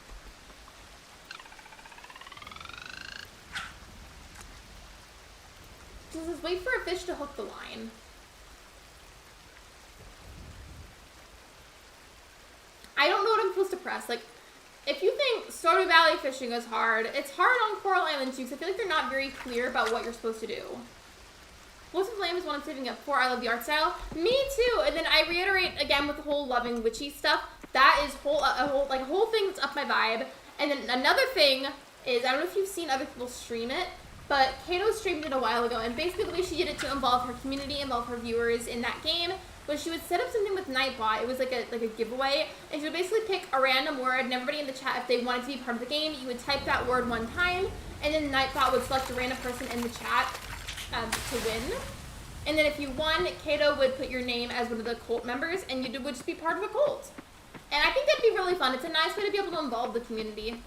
This is wait for a fish to hook the line. I don't know what I'm supposed to press. Like, if you think Stardew Valley fishing is hard, it's hard on Coral Island too, because I feel like they're not very clear about what you're supposed to do. Most of the Lamb is one I'm saving up for. I love the art style. Me too. And then I reiterate again with the whole loving witchy stuff. That is a whole thing that's up my vibe. And then another thing is, I don't know if you've seen other people stream it, but Kato streamed it a while ago, and basically the way she did it to involve her community, involve her viewers in that game, was she would set up something with Nightbot. It was like a giveaway, and she would basically pick a random word, and everybody in the chat, if they wanted to be part of the game, you would type that word one time, and then Nightbot would select a random person in the chat to win. And then if you won, Kato would put your name as one of the cult members, and you would just be part of a cult. And I think that'd be really fun. It's a nice way to be able to involve the community.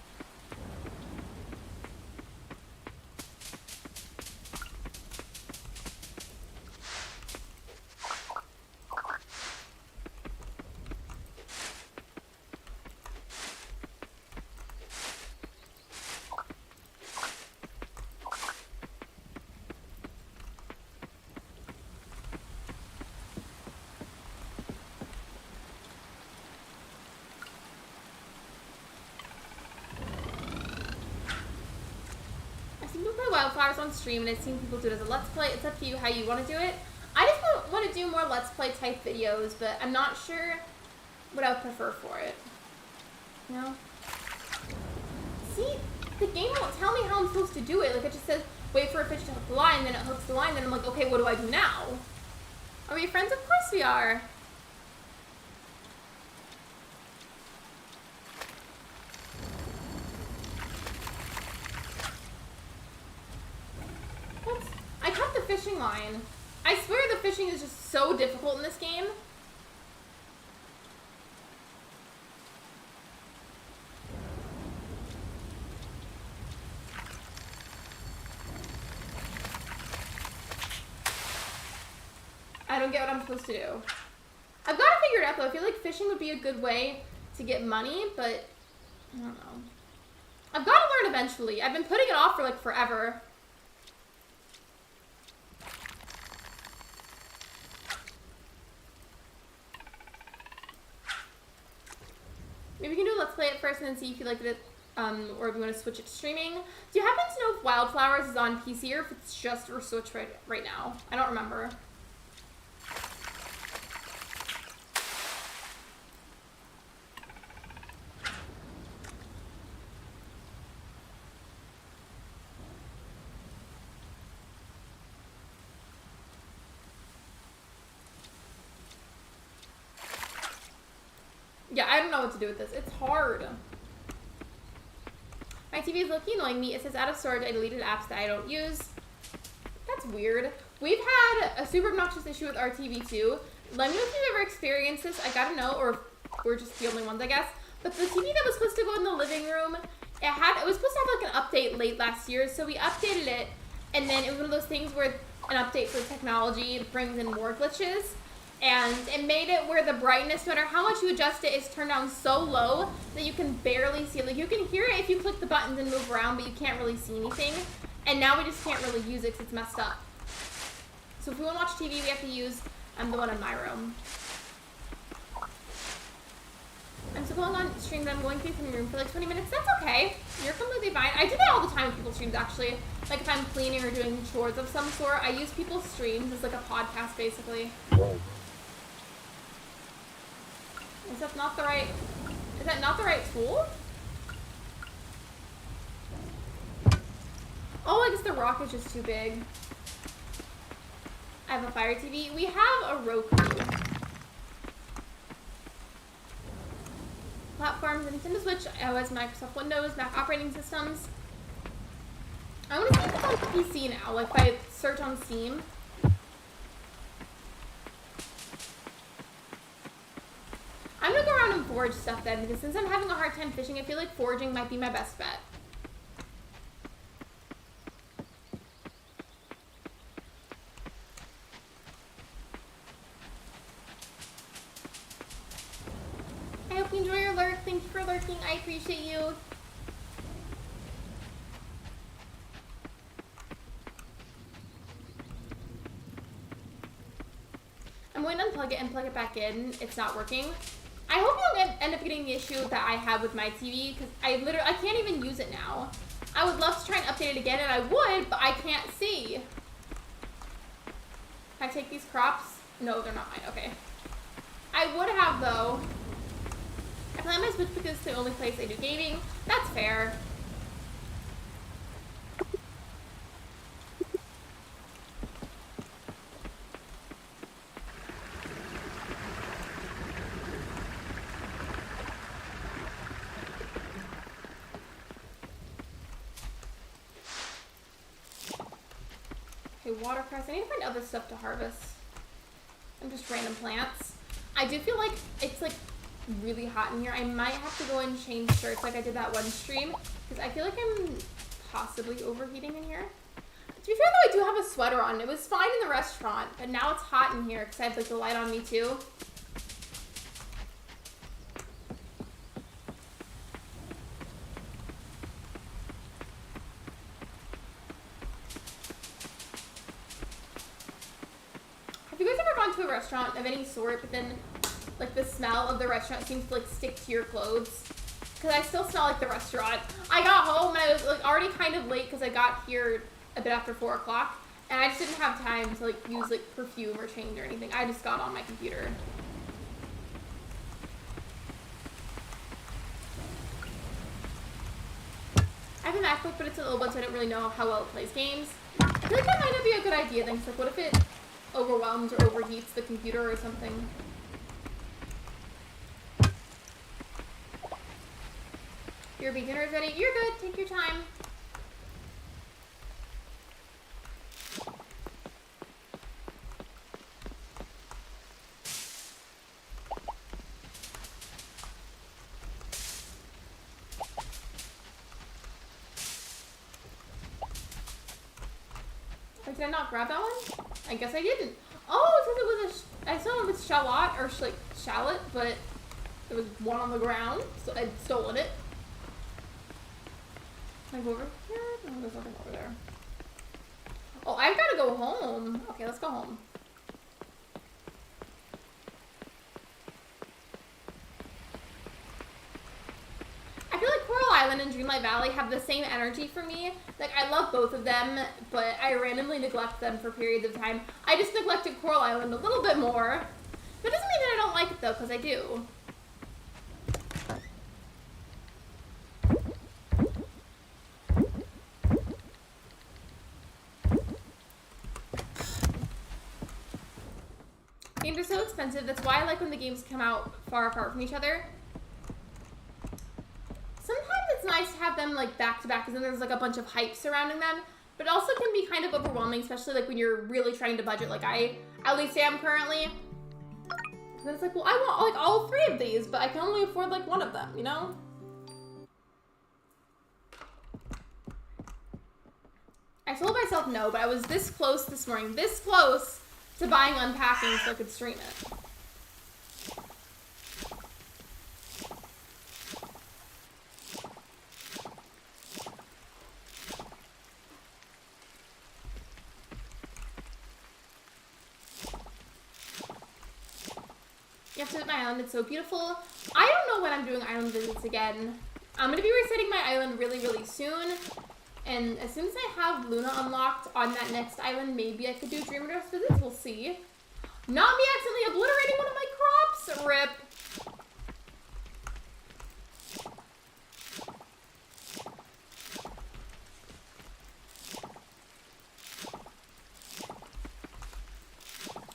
Wildflowers on stream, and I've seen people do it as a Let's Play. It's up to you how you want to do it. I just want to do more Let's Play type videos, but I'm not sure what I would prefer for it. You know? See? The game won't tell me how I'm supposed to do it. Like, it just says, wait for a fish to hook the line, then it hooks the line, then I'm like, okay, what do I do now? Are we friends? Of course we are. I cut the fishing line. I swear the fishing is just so difficult in this game. I don't get what I'm supposed to do. I've got to figure it out though. I feel like fishing would be a good way to get money, but I don't know. I've got to learn eventually. I've been putting it off for like forever. Maybe we can do Let's Play it first and then see if you like it, or if you want to switch it to streaming. Do you happen to know if Wildflowers is on PC or if it's just for Switch right now? I don't remember. Yeah, I don't know what to do with this. It's hard. My TV is looking annoying me. It says out of storage. I deleted apps that I don't use. That's weird. We've had a super obnoxious issue with our TV too. Let me know if you've ever experienced this. I gotta know, or we're just the only ones, I guess. But the TV that was supposed to go in the living room, it was supposed to have like an update late last year, so we updated it, and then it was one of those things where an update for technology brings in more glitches, and it made it where the brightness, no matter how much you adjust it, is turned down so low that you can barely see it. Like, you can hear it if you click the buttons and move around, but you can't really see anything. And now we just can't really use it because it's messed up. So if we want to watch TV, we have to use the one in my room. I'm still going on stream, but I'm going through some room for like 20 minutes. That's okay. You're completely fine. I do that all the time with people's streams, actually. Like if I'm cleaning or doing chores of some sort, I use people's streams as like a podcast, basically. Is that not the right tool? Oh, I guess the rock is just too big. I have a Fire TV. We have a Roku. Platforms, Nintendo Switch, iOS, Microsoft Windows, Mac operating systems. I want to see if it's on PC now, like if I search on Steam. I'm gonna go around and forage stuff then, because since I'm having a hard time fishing, I feel like foraging might be my best bet. I hope you enjoy your lurk. Thank you for lurking. I appreciate you. I'm going to unplug it and plug it back in. It's not working. I hope you don't end up getting the issue that I have with my TV, because I can't even use it now. I would love to try and update it again, and I would, but I can't see. Can I take these crops? No, they're not mine. Okay. I would have, though. I play on my Switch because it's the only place I do gaming. That's fair. Okay, watercress. I need to find other stuff to harvest. And just random plants. I do feel like it's like really hot in here. I might have to go and change shirts like I did that one stream, because I feel like I'm possibly overheating in here. To be fair though, I do have a sweater on. It was fine in the restaurant, but now it's hot in here because I have like the light on me too. Have you guys ever gone to a restaurant of any sort, but then like the smell of the restaurant seems to like stick to your clothes? Because I still smell like the restaurant. I got home and I was like already kind of late because I got here a bit after 4 o'clock, and I just didn't have time to like use like perfume or change or anything. I just got on my computer. I have a MacBook, but it's an old one, so I don't really know how well it plays games. I feel like that might not be a good idea then, because like what if it overwhelms or overheats the computer or something? Your dinner's ready. You're good. Take your time. Wait, did I not grab that one? I guess I didn't. Oh, it says it was I saw it was shallot or like shallot, but there was one on the ground, so I'd stolen it. Can I go over here? No, there's nothing over there. Oh, I've got to go home. Okay, let's go home. I feel like Coral Island and Dreamlight Valley have the same energy for me. Like, I love both of them, but I randomly neglect them for periods of time. I just neglected Coral Island a little bit more. That doesn't mean that I don't like it, though, because I do. Games are so expensive. That's why I like when the games come out far apart from each other. it's nice to have them like back to back because then there's like a bunch of hype surrounding them. But it also can be kind of overwhelming, especially like when you're really trying to budget like I at least am currently. And it's like, well, I want like all 3 of these, but I can only afford like 1 of them, you know? I told myself no, but I was this close this morning, this close to buying Unpacking so I could stream it. You have to visit my island, it's so beautiful. I don't know when I'm doing island visits again. I'm gonna be resetting my island really, really soon. And as soon as I have Luna unlocked on that next island, maybe I could do Dream Dress visits, we'll see. Not me accidentally obliterating one of my crops, rip.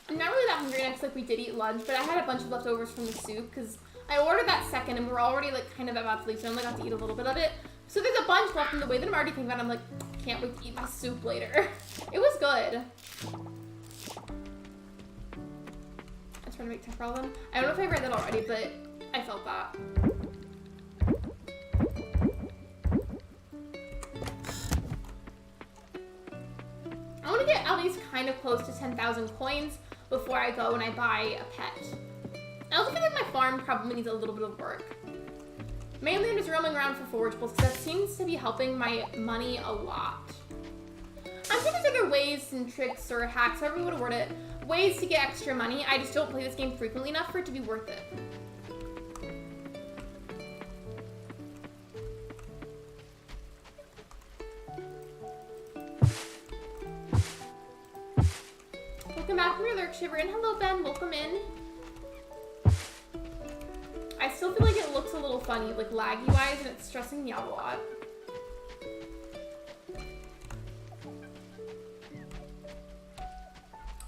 I'm not really that hungry next, like we did eat lunch, but I had a bunch of leftovers from the soup because I ordered that second and we're already like kind of about to leave, so I only got to eat a little bit of it. So there's a bunch left in the way that I'm already thinking about. I'm like, can't wait to eat my soup later. It was good. I'm trying to make temporal them. I don't know if I read that already, but I felt that. I want to get at least kind of close to 10,000 coins before I go and I buy a pet. I also feel like my farm probably needs a little bit of work. Mainly I'm just roaming around for forageables because that seems to be helping my money a lot. I'm sure there's other ways and tricks or hacks, however you want to word it, ways to get extra money. I just don't play this game frequently enough for it to be worth it. Welcome back from your lurk, Shiver, and hello Ben, welcome in. I still feel like it looks a little funny, like laggy-wise, and it's stressing me out a lot.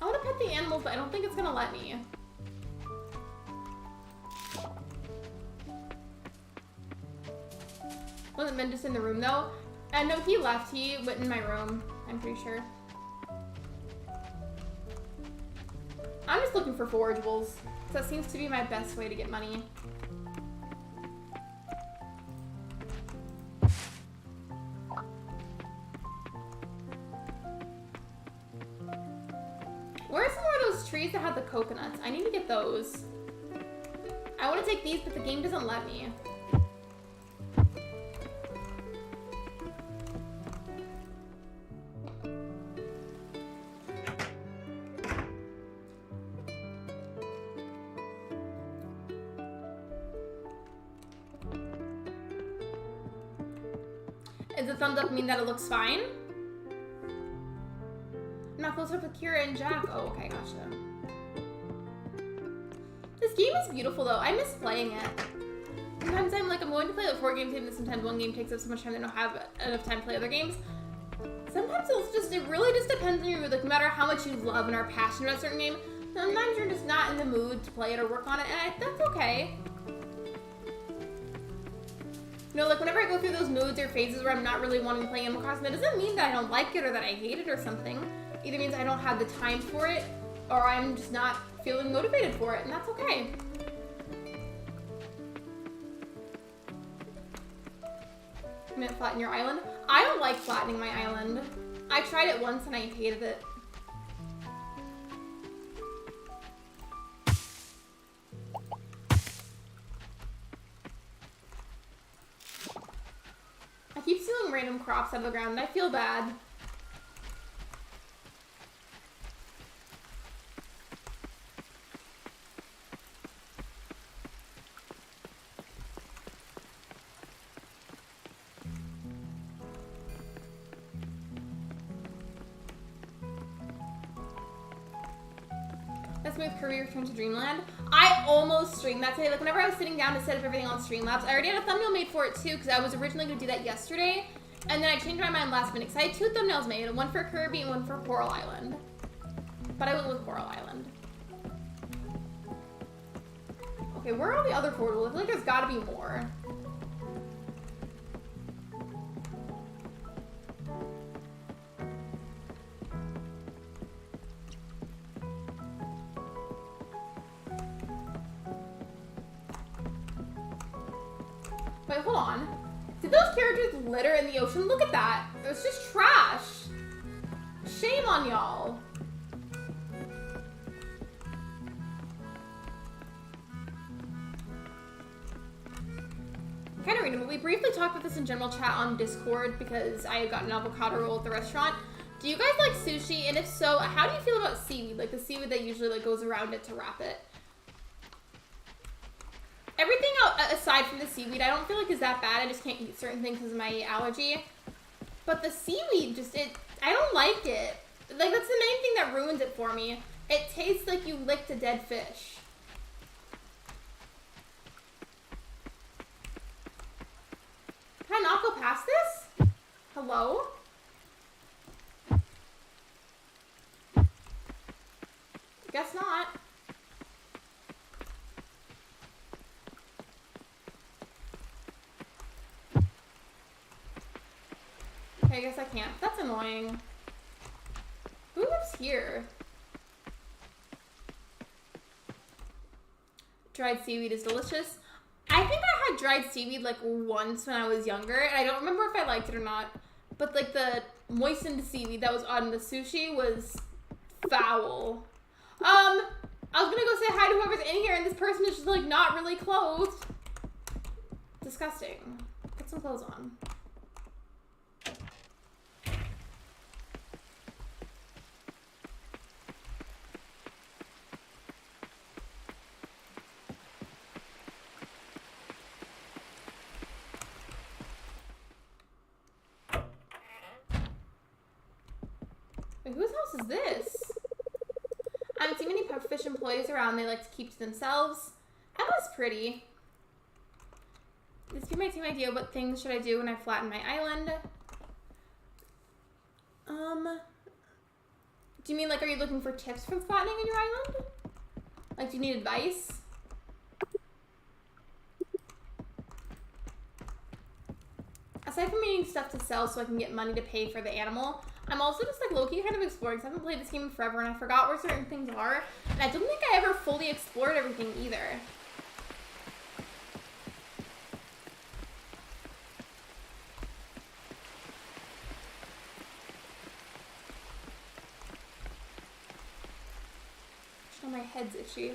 I want to pet the animals, but I don't think it's gonna let me. Wasn't Ben just in the room though? No, he left. He went in my room, I'm pretty sure. I'm just looking for forageables. That seems to be my best way to get money. Where are some more of those trees that have the coconuts? I need to get those. I want to take these, but the game doesn't let me. Does the thumbs up mean that it looks fine? I'm not close up with Kira and Jack. Oh, okay, gotcha. This game is beautiful though. I miss playing it. Sometimes I'm like, I'm going to play the 4 games, and sometimes one game takes up so much time that I don't have enough time to play other games. Sometimes it really just depends on you, like no matter how much you love and are passionate about a certain game, sometimes you're just not in the mood to play it or work on it, and that's okay. You know, like whenever I go through those moods or phases where I'm not really wanting to play Animal Crossing, that doesn't mean that I don't like it or that I hate it or something. It either means I don't have the time for it or I'm just not feeling motivated for it, and that's okay. I'm gonna flatten your island. I don't like flattening my island. I tried it once and I hated it. I keep stealing random crops out of the ground and I feel bad. Let's move career return to Dreamland. I almost streamed that today. Like whenever I was sitting down to set up everything on Streamlabs, I already had a thumbnail made for it too because I was originally going to do that yesterday. And then I changed my mind last minute because I had 2 thumbnails made, one for Kirby and one for Coral Island. But I went with Coral Island. Okay, where are all the other portals? I feel like there's got to be more. Wait, hold on. Did those characters litter in the ocean? Look at that. It was just trash. Shame on y'all. Kind of random, but we briefly talked about this in general chat on Discord because I had gotten an avocado roll at the restaurant. Do you guys like sushi? And if so, how do you feel about seaweed? Like the seaweed that usually like goes around it to wrap it. Everything aside from the seaweed, I don't feel like is that bad. I just can't eat certain things because of my allergy. But the seaweed, I don't like it. Like that's the main thing that ruins it for me. It tastes like you licked a dead fish. Can I not go past this? Hello? Guess not. Okay, I guess I can't. That's annoying. Who lives here? Dried seaweed is delicious. I think I had dried seaweed like once when I was younger, and I don't remember if I liked it or not. But like the moistened seaweed that was on the sushi was foul. I was gonna go say hi to whoever's in here, and this person is just like not really clothed. Disgusting. Put some clothes on. Wait, whose house is this? I haven't seen many pufferfish employees around. They like to keep to themselves. Emma's pretty. This give my team idea. What things should I do when I flatten my island? Do you mean like, are you looking for tips for flattening on your island? Like, do you need advice? Aside from needing stuff to sell so I can get money to pay for the animal, I'm also just like low-key kind of exploring because I haven't played this game in forever and I forgot where certain things are. And I don't think I ever fully explored everything either. Oh, my head's itchy.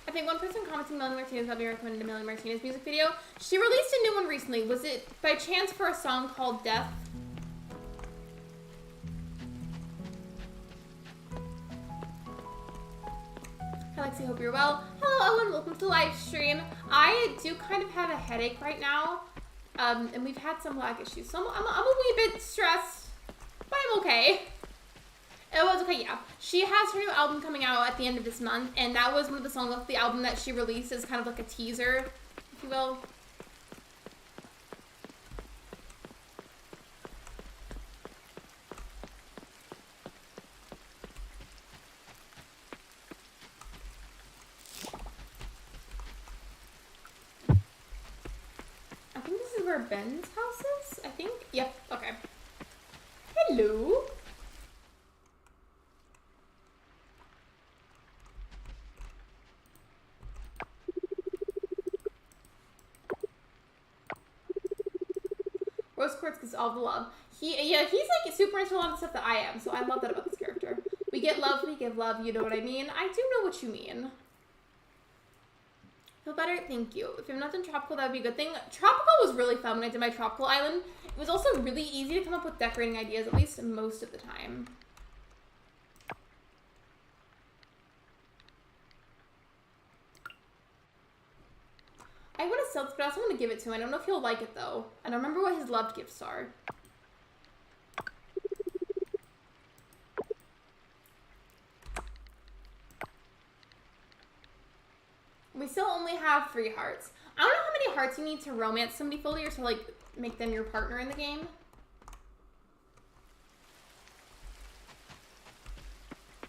I think one person commenting Melanie Martinez helped me recommend a Melanie Martinez music video. She released a new one recently. Was it by chance for a song called Death? Hi Lexi, hope you're well. Hello Ellen, welcome to the live stream. I do kind of have a headache right now. And we've had some lag issues, so I'm a wee bit stressed, but I'm okay. It was okay, yeah. She has her new album coming out at the end of this month, and that was one of the songs off the album that she released as kind of like a teaser, if you will. I think this is where Ben's house is, I think. Yep, okay. Hello. Rose Quartz gets all the love. He's like super into a lot of stuff that I am, so I love that about this character. We get love, we give love, you know what I mean? I do know what you mean. Feel better? Thank you. If you've not done Tropical, that would be a good thing. Tropical was really fun when I did my Tropical Island. It was also really easy to come up with decorating ideas, at least most of the time. I want to sell this, but I also want to give it to him. I don't know if he'll like it, though. I don't remember what his loved gifts are. We still only have 3 hearts. I don't know how many hearts you need to romance somebody fully or to, like, make them your partner in the game.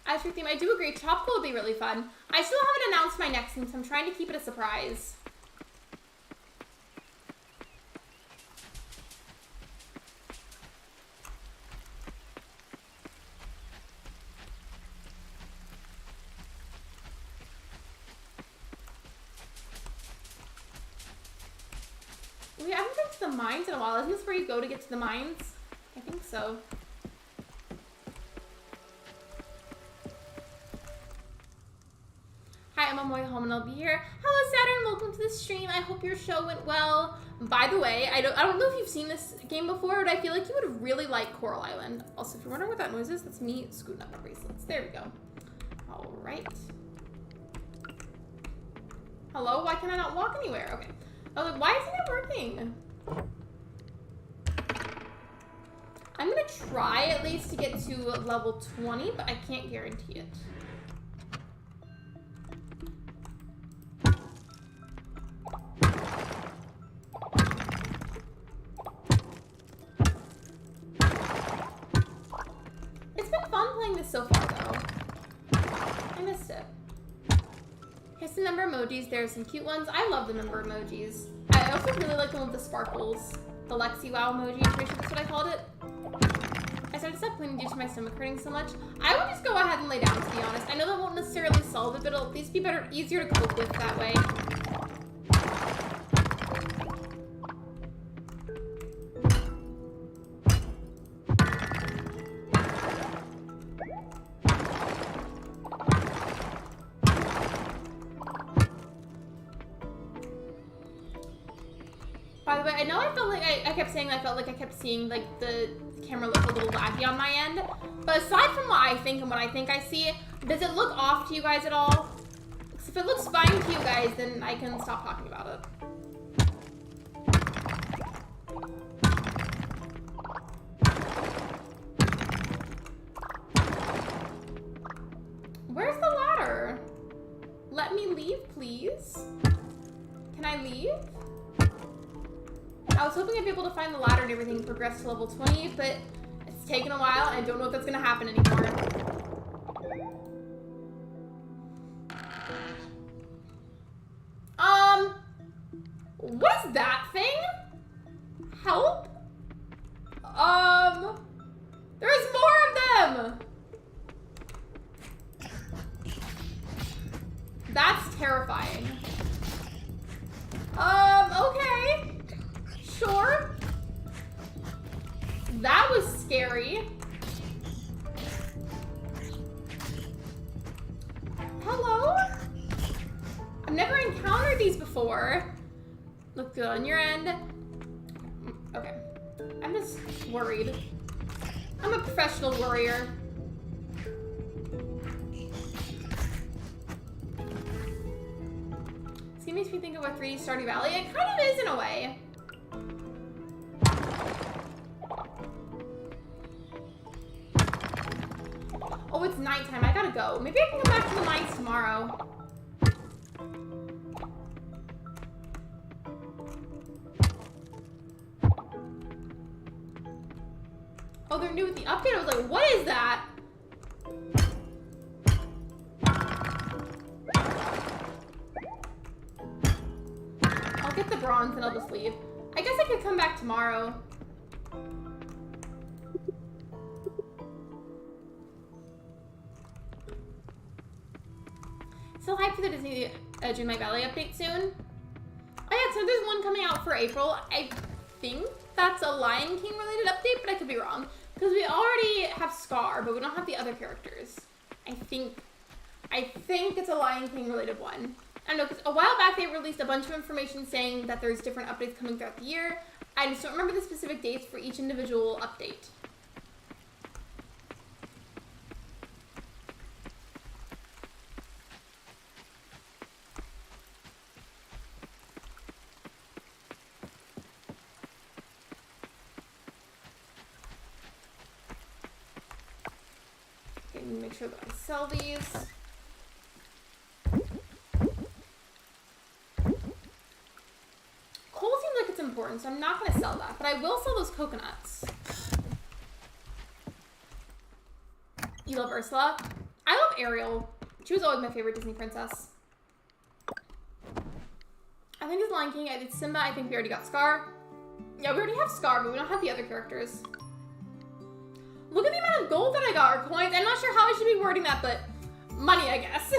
As for theme, I do agree. Tropical would be really fun. I still haven't announced my next theme, so I'm trying to keep it a surprise. We haven't been to the mines in a while. Isn't this where you go to get to the mines? I think so. Hi, I'm Amoy Home and I'll be here. Hello Saturn, welcome to the stream. I hope your show went well. By the way, I don't know if you've seen this game before, but I feel like you would really like Coral Island. Also, if you're wondering what that noise is, that's me scooting up my bracelets. There we go. All right. Hello, why can I not walk anywhere? Okay. I was like, why isn't it working? I'm gonna try at least to get to level 20, but I can't guarantee it. It's been fun playing this so far, though. I missed it. Here's some number emojis. There are some cute ones. I love the number emojis. I also really like the one with the sparkles. The Lexi wow emoji. I'm pretty sure that's what I called it. I started to stop cleaning due to my stomach hurting so much. I would just go ahead and lay down, to be honest. I know that won't necessarily solve it, but it'll at least be better, easier to cope with that way. By the way, I know I felt like I kept saying I felt like I kept seeing like the camera look a little laggy on my end. But aside from what I think and what I think I see, does it look off to you guys at all? Because if it looks fine to you guys, then I can stop talking about it. Where's the ladder? Let me leave, please. Can I leave? I was hoping I'd be able to find the ladder and everything and progress to level 20, but it's taken a while and I don't know if that's gonna happen anymore. What is that thing? Help? There's more of them! That's terrifying. Okay. Sure. That was scary. Hello? I've never encountered these before. Look good on your end. Okay. I'm just worried. I'm a professional worrier. This game makes me think of what 3D Stardew Valley. It kind of is in a way. Oh, it's nighttime. I gotta go. Maybe I can come back to the mines tomorrow. Oh, they're new with the update. I was like, what is that? I'll get the bronze and I'll just leave. I guess I could come back tomorrow. Still hyped for the Disney Dreamlight Valley update soon. Oh yeah, so there's one coming out for April. I think that's a Lion King related update, but I could be wrong. Because we already have Scar, but we don't have the other characters. I think it's a Lion King related one. I don't know, because a while back they released a bunch of information saying that there's different updates coming throughout the year. I just don't remember the specific dates for each individual update. Okay, make sure that I sell these. Coal seems like it's important, so I'm not going to sell that, but I will sell those coconuts. You love Ursula? I love Ariel. She was always my favorite Disney princess. I think it's Lion King. I did Simba. I think we already got Scar. Yeah, we already have Scar, but we don't have the other characters. Look at the amount of gold that I got, or coins. I'm not sure how I should be wording that, but money, I guess.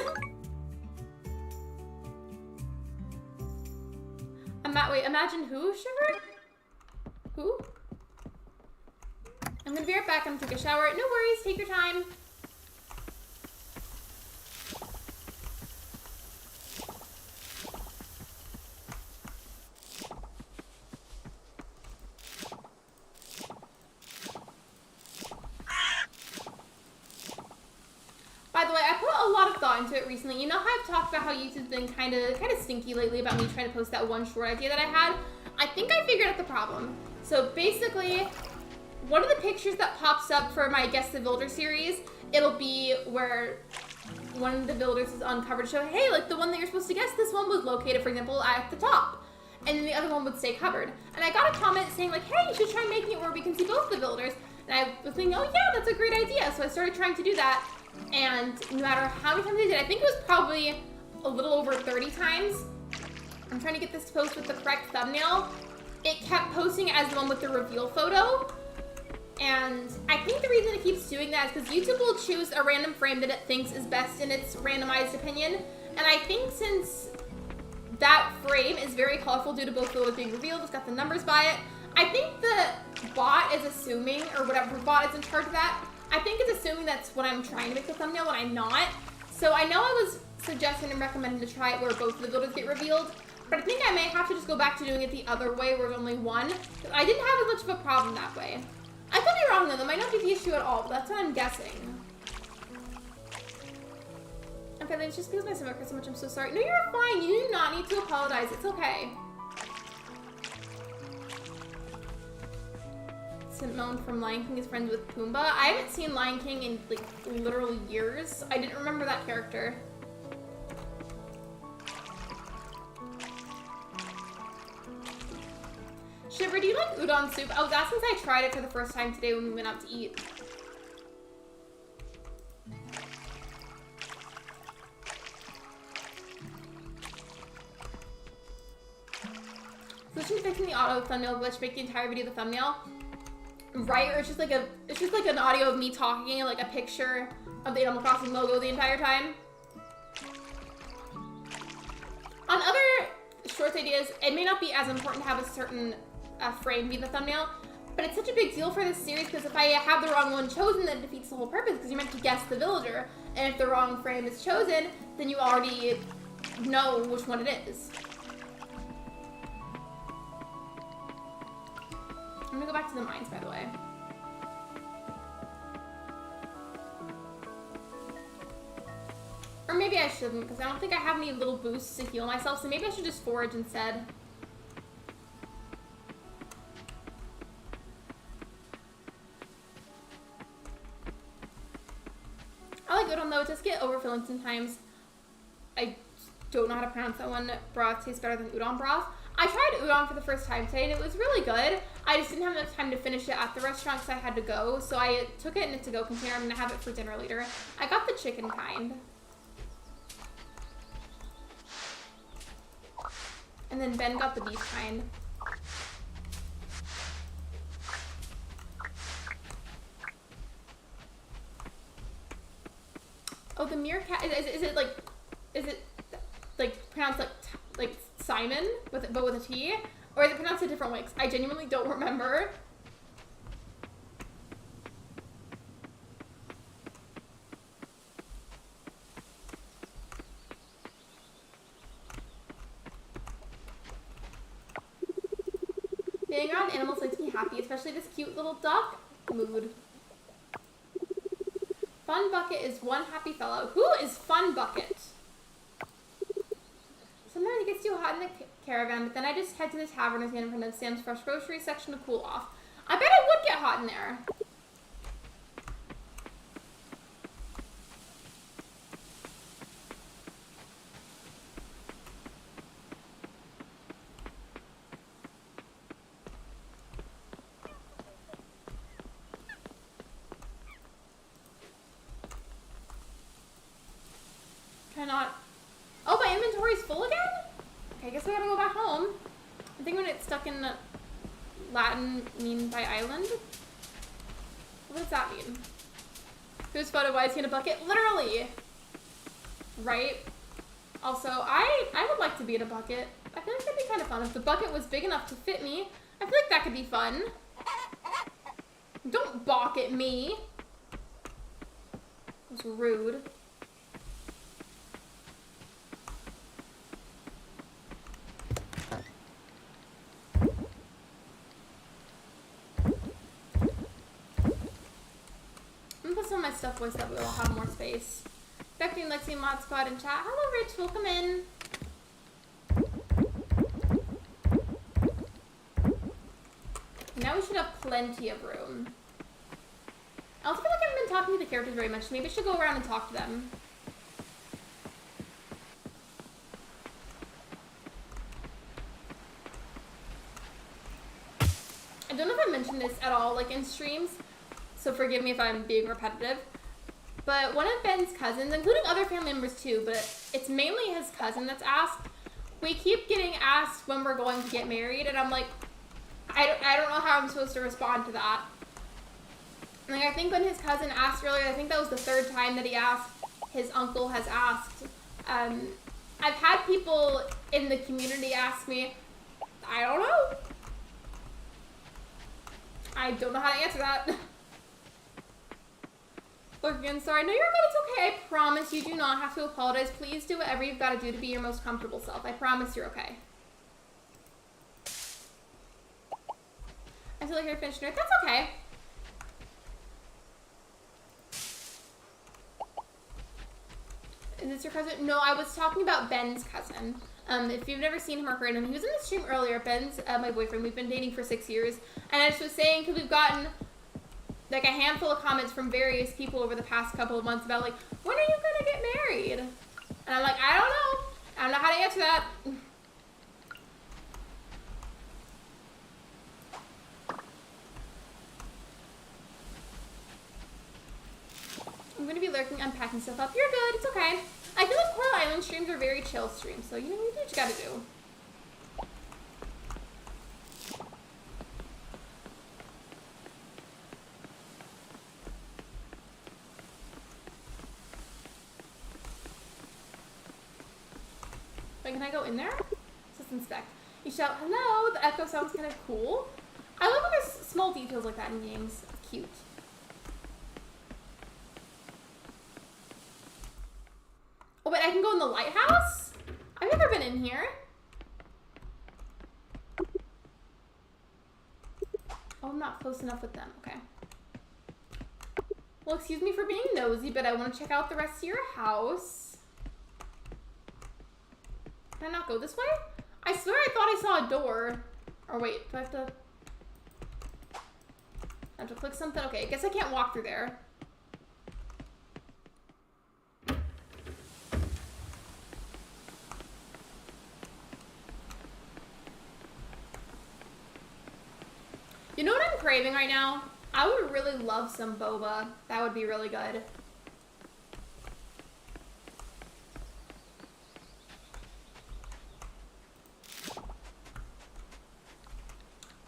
Wait, imagine who, Shiver? Who? I'm gonna be right back. I'm gonna take a shower. No worries, take your time. By the way, I put a lot of thought into it recently. You know how I've talked about how YouTube's been kind of stinky lately about me trying to post that one short idea that I had? I think I figured out the problem. So basically, one of the pictures that pops up for my Guess the Builder series, it'll be where one of the builders is uncovered to show, hey, like the one that you're supposed to guess, this one was located, for example, at the top. And then the other one would stay covered. And I got a comment saying like, hey, you should try making it where we can see both the builders. And I was thinking, oh yeah, that's a great idea. So I started trying to do that. And no matter how many times I did, I think it was probably a little over 30 times. I'm trying to get this to post with the correct thumbnail. It kept posting as the one with the reveal photo. And I think the reason it keeps doing that is because YouTube will choose a random frame that it thinks is best in its randomized opinion. And I think since that frame is very colorful due to both photos being revealed, it's got the numbers by it, I think the bot is assuming, or whatever bot is in charge of that, I think it's assuming that's what I'm trying to make the thumbnail when I'm not. So I know I was suggesting and recommending to try it where both of the builders get revealed, but I think I may have to just go back to doing it the other way where there's only one. I didn't have as much of a problem that way. I could be wrong though, that might not be the issue at all, but that's what I'm guessing. Okay, then it's just because my stomach hurts so much, I'm so sorry. No, you're fine, you do not need to apologize, it's okay. Simone from Lion King is friends with Pumbaa. I haven't seen Lion King in like literally years. I didn't remember that character. Shiver, do you like udon soup? Oh, that's since I tried it for the first time today when we went out to eat. Solution to fixing the auto thumbnail glitch, make the entire video the thumbnail. Right, or it's just like an audio of me talking and like a picture of the Animal Crossing logo the entire time. On other shorts ideas, it may not be as important to have a certain frame be the thumbnail, but it's such a big deal for this series because if I have the wrong one chosen, then it defeats the whole purpose because you're meant to guess the villager, and if the wrong frame is chosen, then you already know which one it is. I'm gonna go back to the mines, by the way. Or maybe I shouldn't, because I don't think I have any little boosts to heal myself, so maybe I should just forage instead. I like udon though, it does get overfilling sometimes. I don't know how to pronounce that one. Broth tastes better than udon broth. I tried udon for the first time today and it was really good. I just didn't have enough time to finish it at the restaurant because I had to go. So I took it in a to-go container. I'm going to have it for dinner later. I got the chicken kind. And then Ben got the beef kind. Oh, the meerkat, is it like pronounced like Simon, but with a T? Or is it pronounced a different way? 'Cause I genuinely don't remember. Being around animals makes me happy, especially this cute little duck. Mood. Fun Bucket is one happy fellow. Who is Fun Bucket? Sometimes it gets too hot in the caravan, but then I just head to the tavern and stand in front of Sam's Fresh Groceries section to cool off. I bet it would get hot in there. Cannot. Oh, my inventory's full again? Okay, I guess I gotta go back home. I think when it's stuck in Latin mean by island. What does that mean? Whose photo? Why is he in a bucket? Literally! Right? Also, I would like to be in a bucket. I feel like that'd be kind of fun. If the bucket was big enough to fit me, I feel like that could be fun. Don't balk at me. That was rude. I'm gonna put some of my stuff away so that we'll have more space. Expecting Lexi Mod Squad in chat. Hello, Rich. Welcome in. Now we should have plenty of room. I also feel like I haven't been talking to the characters very much, so maybe I should go around and talk to them. I don't know if I mentioned this at all, like in streams, so forgive me if I'm being repetitive. But one of Ben's cousins, including other family members too, but it's mainly his cousin that's asked. We keep getting asked when we're going to get married, and I'm like, I don't know how I'm supposed to respond to that. Like, I think when his cousin asked earlier, I think that was the 3rd time that he asked, his uncle has asked. I've had people in the community ask me, I don't know. I don't know how to answer that. Look again, sorry. No, you're good. It's okay. I promise you do not have to apologize. Please do whatever you've got to do to be your most comfortable self. I promise you're okay. I feel like you're finished. That's okay. Is this your cousin? No, I was talking about Ben's cousin. If you've never seen him or heard him, he was in the stream earlier. Ben's my boyfriend. We've been dating for 6 years. And I just was saying, because we've gotten like a handful of comments from various people over the past couple of months about like, when are you gonna get married? And I'm like, I don't know. I don't know how to answer that. I'm gonna be lurking, unpacking stuff up. You're good, it's okay. I feel like Coral Island streams are very chill streams, so you know, you do what you gotta do. Wait, can I go in there? Let's inspect. You shout, hello, the echo sounds kind of cool. I love when there's small details like that in games. It's cute. Oh, wait, I can go in the lighthouse? I've never been in here. Oh, I'm not close enough with them. Okay. Well, excuse me for being nosy, but I want to check out the rest of your house. Can I not go this way? I swear I thought I saw a door. Or wait, do I have to click something? Okay, I guess I can't walk through there. You know what I'm craving right now? I would really love some boba. That would be really good.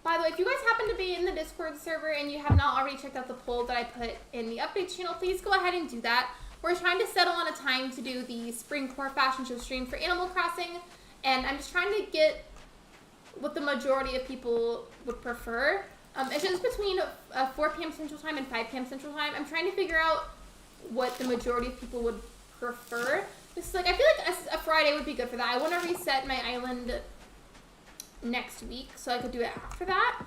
By the way, if you guys happen to be in the Discord server and you have not already checked out the poll that I put in the update channel, please go ahead and do that. We're trying to settle on a time to do the Spring Core Fashion Show stream for Animal Crossing, and I'm just trying to get what the majority of people would prefer. It's just between 4 p.m. Central Time and 5 p.m. Central Time. I'm trying to figure out what the majority of people would prefer. Just like, I feel like a Friday would be good for that. I want to reset my island next week, so I could do it after that.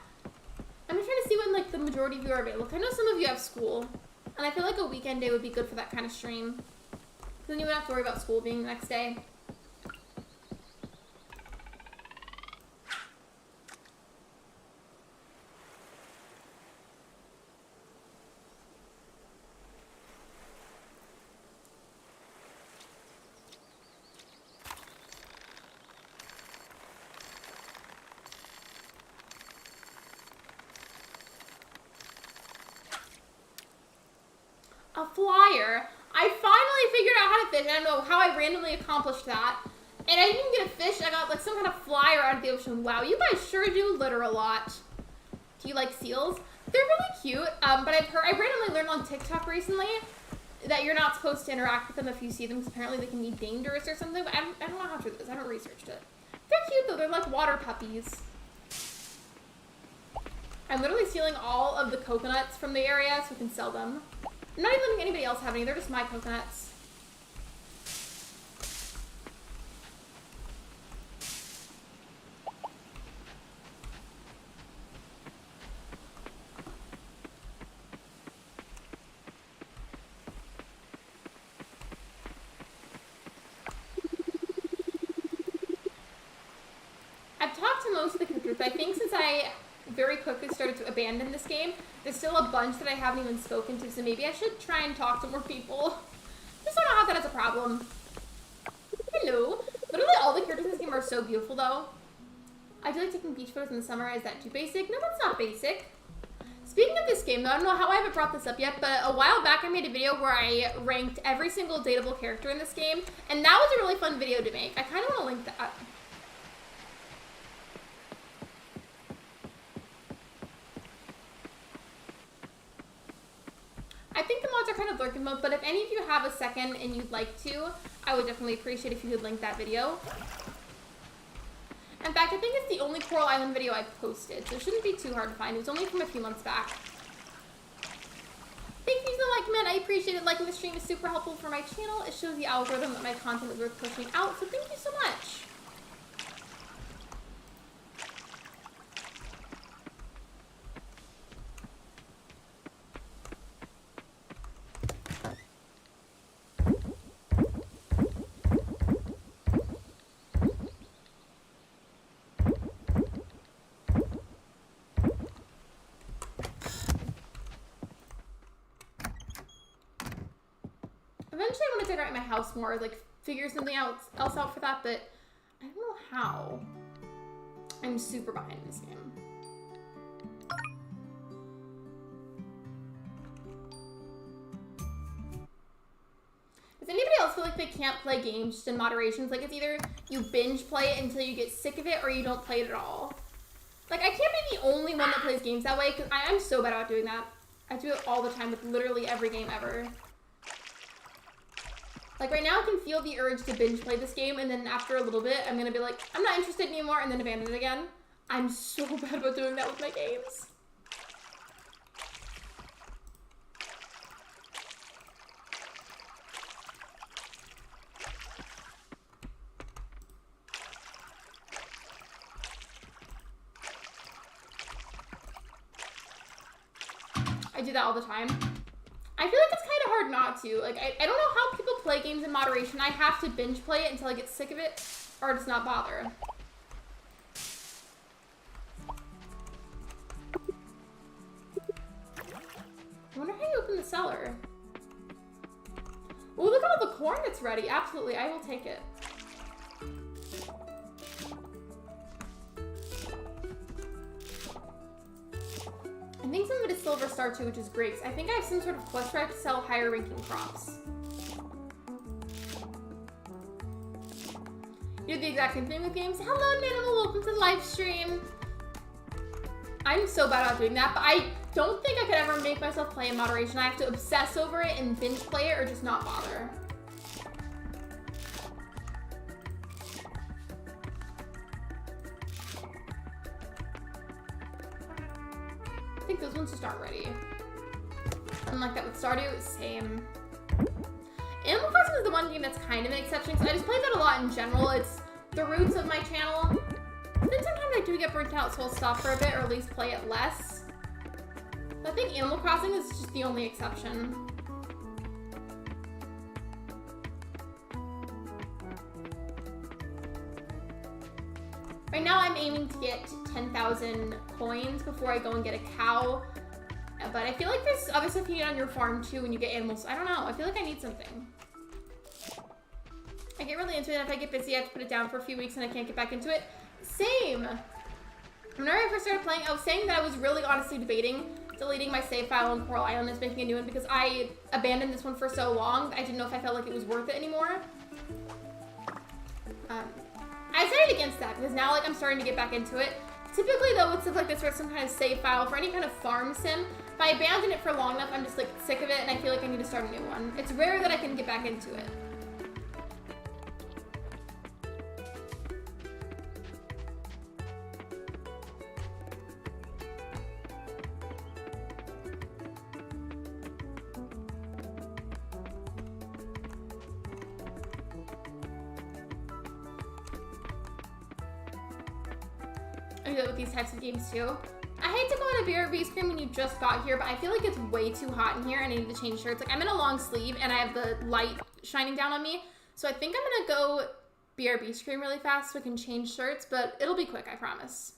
I'm just trying to see when like the majority of you are available. I know some of you have school, and I feel like a weekend day would be good for that kind of stream. Then you wouldn't have to worry about school being the next day. A flyer. I finally figured out how to fish. I don't know how I randomly accomplished that. And I didn't get a fish. I got like some kind of flyer out of the ocean. Wow, you guys sure do litter a lot. Do you like seals? They're really cute. But I randomly learned on TikTok recently that you're not supposed to interact with them if you see them, because apparently they can be dangerous or something, but I don't know how true this is. I haven't researched it. They're cute though, they're like water puppies. I'm literally stealing all of the coconuts from the area so we can sell them. I'm not even letting anybody else have any, they're just my coconuts. I've talked to most of the characters, but I think since I very quickly started to abandon this game, there's still a bunch that I haven't even spoken to, so maybe I should try and talk to more people. Just don't know how that is a problem. Hello. Literally all the characters in this game are so beautiful though. I do like taking beach photos in the summer. Is that too basic? No, that's not basic. Speaking of this game though, I don't know how I haven't brought this up yet, but a while back I made a video where I ranked every single dateable character in this game, and that was a really fun video to make. I kind of want to link that. I think the mods are kind of lurking mode, but if any of you have a second and you'd like to, I would definitely appreciate if you could link that video. In fact, I think it's the only Coral Island video I've posted, so it shouldn't be too hard to find. It was only from a few months back. Thank you for the like, man. I appreciate it. Liking the stream is super helpful for my channel. It shows the algorithm that my content is worth pushing out, so thank you so much. Eventually I want to decorate my house more, like figure something else out for that, but I don't know how. I'm super behind this game. Does anybody else feel like they can't play games just in moderations? Like it's either you binge play it until you get sick of it or you don't play it at all. Like I can't be the only one that plays games that way, because I'm so bad about doing that. I do it all the time with literally every game ever. Like right now I can feel the urge to binge play this game, and then after a little bit I'm gonna be like, I'm not interested anymore, and then abandon it again. I'm so bad about doing that with my games. I do that all the time. I feel like it's kind of hard not to. Like, I don't know how people play games in moderation. I have to binge play it until I get sick of it, or just not bother. I wonder how you open the cellar. Oh, look at all the corn that's ready. Absolutely, I will take it. I think some of it is silver star too, which is great. I think I have some sort of quest where I have to sell higher ranking crops. You do the exact same thing with games. Hello, Natal, welcome to the live stream. I'm so bad at doing that, but I don't think I could ever make myself play in moderation. I have to obsess over it and binge play it or just not bother. I think those ones just aren't ready. Unlike that with Stardew, same. Animal Crossing is the one game that's kind of an exception, because I just play that a lot in general. It's the roots of my channel. But then sometimes I do get burnt out, so I'll stop for a bit, or at least play it less. But I think Animal Crossing is just the only exception. Right now I'm aiming to get 10,000 coins before I go and get a cow. But I feel like there's other stuff you get on your farm too when you get animals. I don't know. I feel like I need something. I get really into it. If I get busy, I have to put it down for a few weeks and I can't get back into it. Same. Whenever I first started playing, I was saying that I was really honestly debating deleting my save file on Coral Island and making a new one, because I abandoned this one for so long. I didn't know if I felt like it was worth it anymore. I decided against that, because now like I'm starting to get back into it. Typically though, with stuff like this where it's some kind of save file for any kind of farm sim, if I abandon it for long enough, I'm just like sick of it and I feel like I need to start a new one. It's rare that I can get back into it. I do that with these types of games too. I hate to go on a BRB screen when you just got here, but I feel like it's way too hot in here and I need to change shirts. Like I'm in a long sleeve and I have the light shining down on me. So I think I'm gonna go BRB screen really fast so I can change shirts, but it'll be quick, I promise.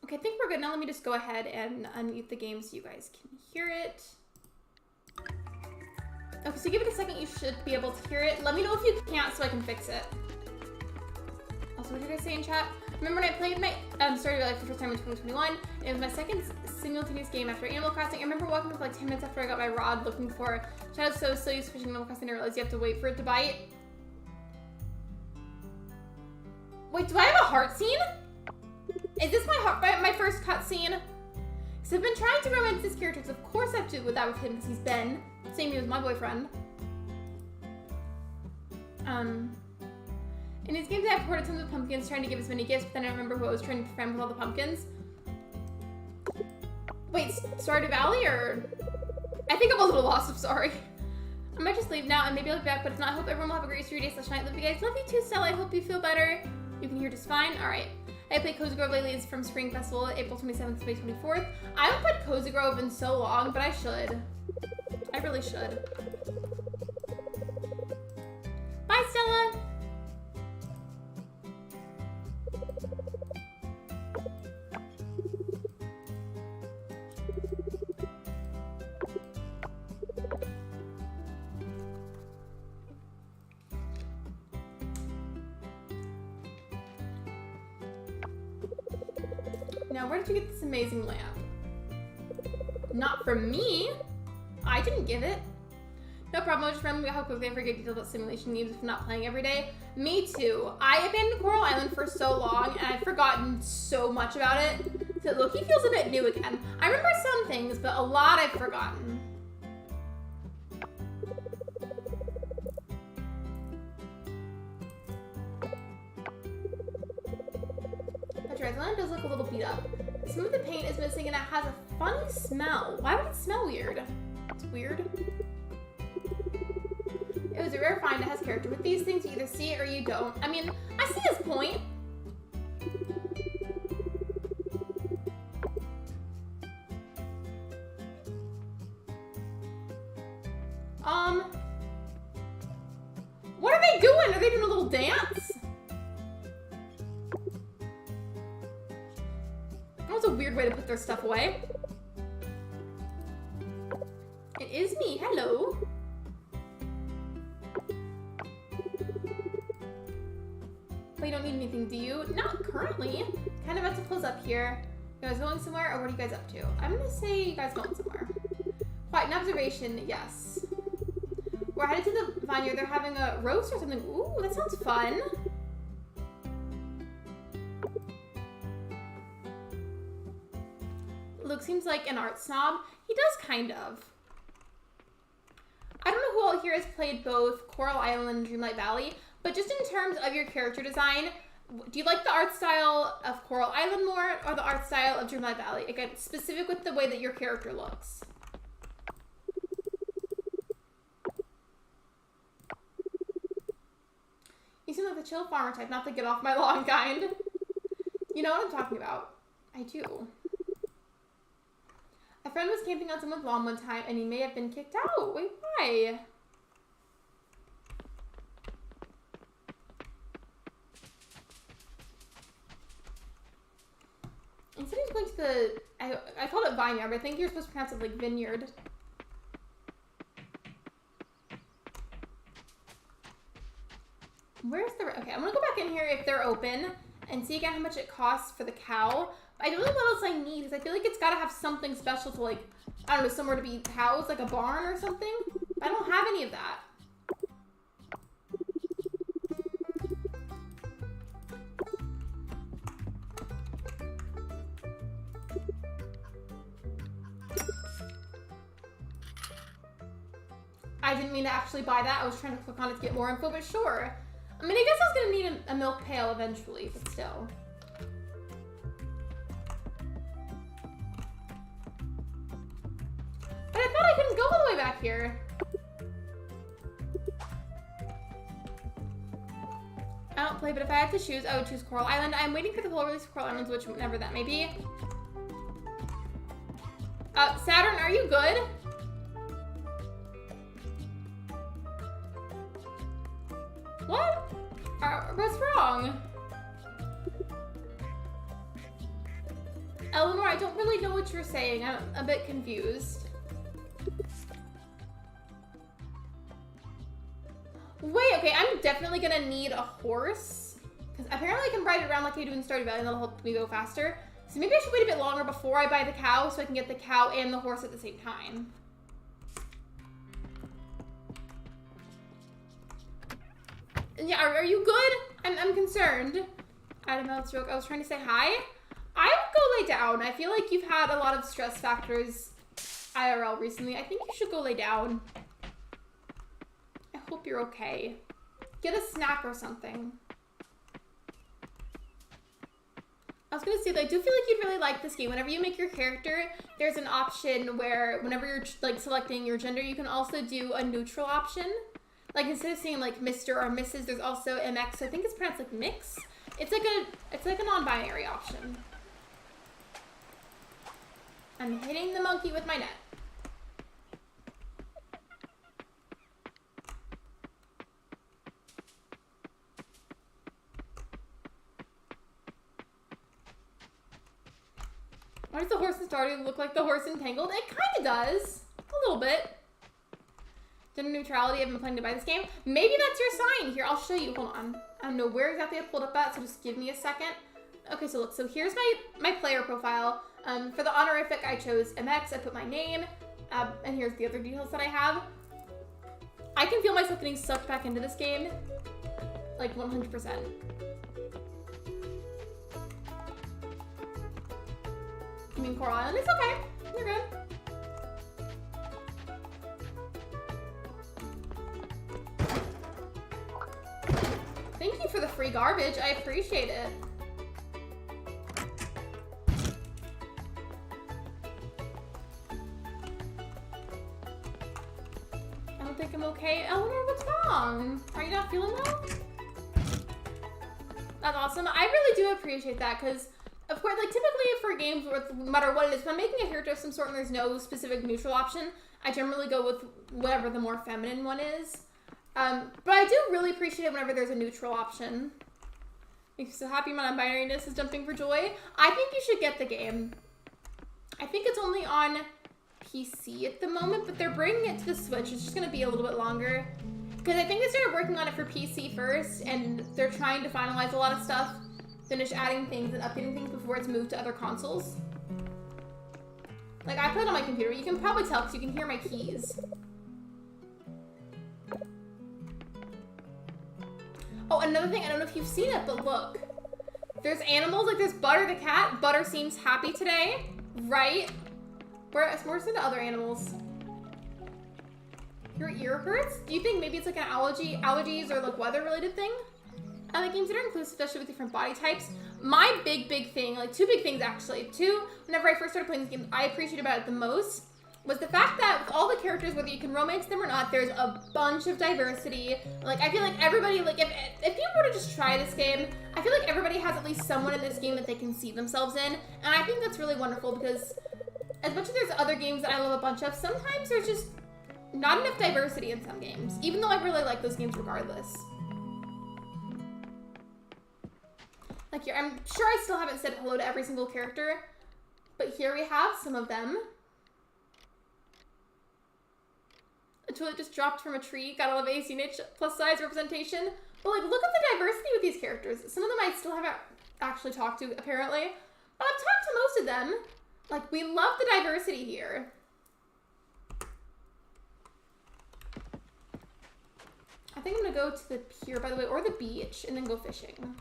Okay, I think we're good. Now let me just go ahead and unmute the game so you guys can hear it. Okay, so give it a second. You should be able to hear it. Let me know if you can't so I can fix it. Also, what did I say in chat? Remember when I played my Stardew Valley for the first time in 2021? It was my second simultaneous game after Animal Crossing. I remember walking for like 10 minutes after I got my rod looking for Shadow, so still used to fishing Animal Crossing. I realized you have to wait for it to bite. Wait, do I have a heart scene? Is this my first cutscene? Because I've been trying to romance this character, because of course I have to do that with him, because he's Ben. Same as my boyfriend. In these games I've hoarded tons of pumpkins trying to give as many gifts, but then I remember who I was trying to friend with all the pumpkins. Wait, Stardew Valley or? I think I'm a little lost, I'm sorry. I might just leave now and maybe I'll be back, but if not, I hope everyone will have a great 3 days / night. Love you guys. Love you too, Stella. I hope you feel better. You can hear just fine. All right. I played Cozy Grove lately. It's from Spring Festival, April 27th to May 24th. I haven't played Cozy Grove in so long, but I should. I really should. Bye, Stella. Now, where did you get this amazing lamp? Not from me. I didn't give it. No problem. I'll just remember how quickly I forget details about simulation games if I'm not playing every day. Me too. I abandoned Coral Island for so long, and I've forgotten so much about it. So Loki feels a bit new again. I remember some things, but a lot I've forgotten. Island does look a little beat up. Some of the paint is missing and it has a funny smell. Why would it smell weird? It's weird. It was a rare find that has character. With these things, you either see it or you don't. I mean, I see his point. What are they doing? Are they doing a little dance? That was a weird way to put their stuff away. It is me. Hello. But you don't need anything, do you? Not currently. Kind of about to close up here. You guys going somewhere, or what are you guys up to? I'm gonna say you guys going somewhere. Quite an observation, yes. We're headed to the vineyard. They're having a roast or something. Ooh, that sounds fun. Luke seems like an art snob. He does kind of. I don't know who all here has played both Coral Island and Dreamlight Valley, but just in terms of your character design, do you like the art style of Coral Island more or the art style of Dreamlight Valley? Again, specific with the way that your character looks. You seem like the chill farmer type, not the get off my lawn kind. You know what I'm talking about. I do. A friend was camping on someone's lawn one time and he may have been kicked out. Wait, why? Instead he's going to the, I called it vineyard, but I think you're supposed to pronounce it like vineyard. Where's the, okay, I'm gonna go back in here if they're open and see again how much it costs for the cow. I don't know what else I need because I feel like it's gotta have something special to like, I don't know, somewhere to be housed, like a barn or something. I don't have any of that. I didn't mean to actually buy that. I was trying to click on it to get more info, but sure. I mean, I guess I was gonna need a milk pail eventually, but still. But I thought I couldn't go all the way back here. I don't play, but if I had to choose, I would choose Coral Island. I'm waiting for the full release of Coral Islands, which whenever that may be. Saturn, are you good? What? What's wrong? Eleanor, I don't really know what you're saying. I'm a bit confused. Wait, okay, I'm definitely gonna need a horse. Because apparently I can ride it around like I do in Stardew Valley and that'll help me go faster. So maybe I should wait a bit longer before I buy the cow so I can get the cow and the horse at the same time. Yeah, are you good? I'm concerned. Adam's joke. I was trying to say hi. I would go lay down. I feel like you've had a lot of stress factors IRL recently. I think you should go lay down. I hope you're okay. Get a snack or something. I was gonna say that I do feel like you'd really like this game. Whenever you make your character, there's an option where whenever you're like selecting your gender, you can also do a neutral option. Like instead of saying like Mr. or Mrs., there's also MX. So I think it's pronounced like mix. It's like a non-binary option. I'm hitting the monkey with my net. Why does the horse in Stardew look like the horse in Tangled? It kind of does. A little bit. Gender neutrality, I've been planning to buy this game. Maybe that's your sign. Here, I'll show you. Hold on. I don't know where exactly I pulled up at, so just give me a second. Okay, so look. So here's my player profile. For the honorific, I chose MX. I put my name. And here's the other details that I have. I can feel myself getting sucked back into this game. Like 100%. You mean Coral Island? It's okay. You're good. Thank you for the free garbage. I appreciate it. I don't think I'm okay. Eleanor, what's wrong? Are you not feeling well? That's awesome. I really do appreciate that because, of course, like typically for games, no matter what it is, if I'm making a character of some sort and there's no specific neutral option, I generally go with whatever the more feminine one is. But I do really appreciate it whenever there's a neutral option. Makes me so happy my non-binariness is jumping for joy. I think you should get the game. I think it's only on PC at the moment, but they're bringing it to the Switch. It's just going to be a little bit longer. Because I think they started working on it for PC first, and they're trying to finalize a lot of stuff, finish adding things and updating things before it's moved to other consoles. Like, I put it on my computer. You can probably tell because you can hear my keys. Oh, another thing, I don't know if you've seen it, but look. There's animals, like there's Butter the cat. Butter seems happy today, right? Where's the other animals? Your ear hurts? Do you think maybe it's like an allergies or like weather related thing? I like games that are inclusive, especially with different body types. My big thing, like two big things actually. Two, whenever I first started playing this game, I appreciated about it the most was the fact that with all the characters, whether you can romance them or not, there's a bunch of diversity. Like, I feel like everybody, like, if people were to just try this game, I feel like everybody has at least someone in this game that they can see themselves in. And I think that's really wonderful because as much as there's other games that I love a bunch of, sometimes there's just not enough diversity in some games, even though I really like those games regardless. Like here, I'm sure I still haven't said hello to every single character, but here we have some of them. A toilet just dropped from a tree. Gotta love AC niche plus size representation. But like, look at the diversity with these characters. Some of them I still haven't actually talked to, apparently. But I've talked to most of them. Like, we love the diversity here. I think I'm gonna go to the pier, by the way, or the beach, and then go fishing.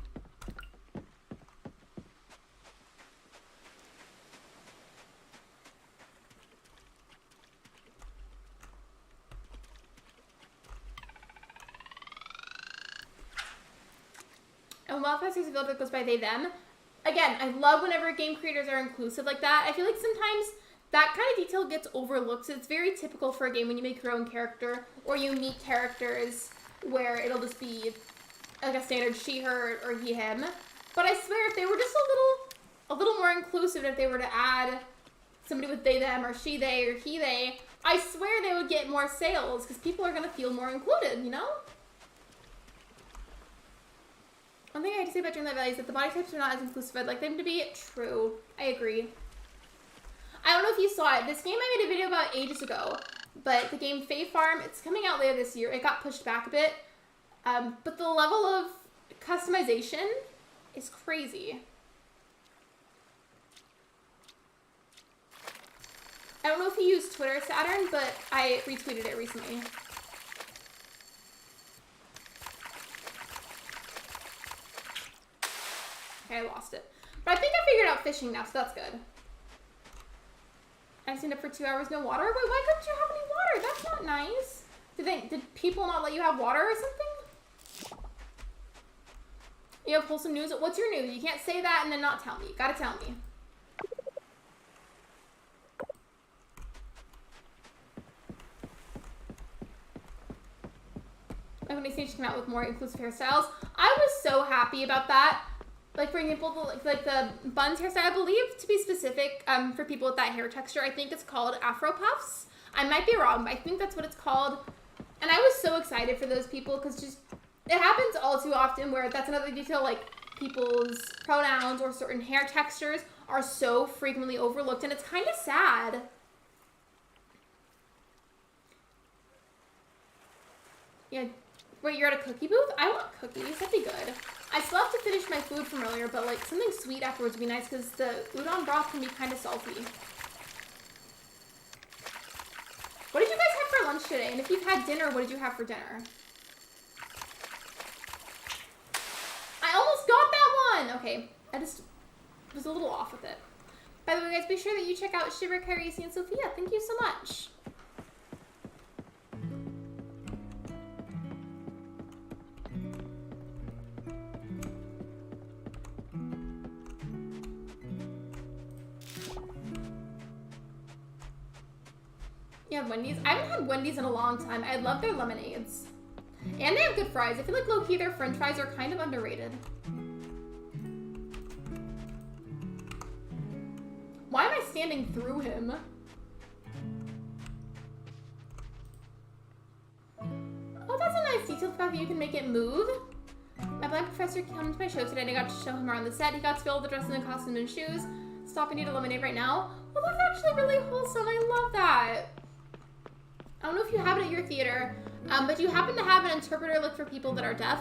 And while Festivus Village goes by they, them. Again, I love whenever game creators are inclusive like that. I feel like sometimes that kind of detail gets overlooked. So it's very typical for a game when you make your own character or you meet characters where it'll just be like a standard she, her, or he, him. But I swear if they were just a little more inclusive, if they were to add somebody with they, them, or she, they, or he, they, I swear they would get more sales because people are going to feel more included, you know? One thing I have to say about Dreamlight Valley is that the body types are not as inclusive as I'd like them to be. True. I agree. I don't know if you saw it. This game I made a video about ages ago, but the game Fae Farm, it's coming out later this year. It got pushed back a bit, but the level of customization is crazy. I don't know if you use Twitter, Saturn, but I retweeted it recently. Okay, I lost it. But I think I figured out fishing now, so that's good. I stayed up for 2 hours, no water? Wait, why couldn't you have any water? That's not nice. Did people not let you have water or something? You have wholesome news? What's your news? You can't say that and then not tell me. You gotta tell me. Like when they came out with more inclusive hairstyles. I was so happy about that. Like, for example, like the buns hairstyle, I believe, to be specific, for people with that hair texture, I think it's called Afro Puffs. I might be wrong, but I think that's what it's called. And I was so excited for those people, because just, it happens all too often where that's another detail, like, people's pronouns or certain hair textures are so frequently overlooked, and it's kind of sad. Yeah. Wait, you're at a cookie booth? I want cookies. That'd be good. I still have to finish my food from earlier, but like something sweet afterwards would be nice because the udon broth can be kind of salty. What did you guys have for lunch today? And if you've had dinner, what did you have for dinner? I just was a little off with it. By the way, guys, be sure that you check out Shiver, Carisi, and Sophia. Thank you so much. Yeah, Wendy's. I haven't had Wendy's in a long time. I love their lemonades. And they have good fries. I feel like low-key their french fries are kind of underrated. Why am I standing through him? Oh, that's a nice detail, the fact that you can make it move. My blind professor came to my show today and I got to show him around the set. He got to feel all the dress and the costume and shoes. Stop and eat a lemonade right now. Well, that's actually really wholesome. I love that. I don't know if you have it at your theater, but do you happen to have an interpreter look for people that are deaf?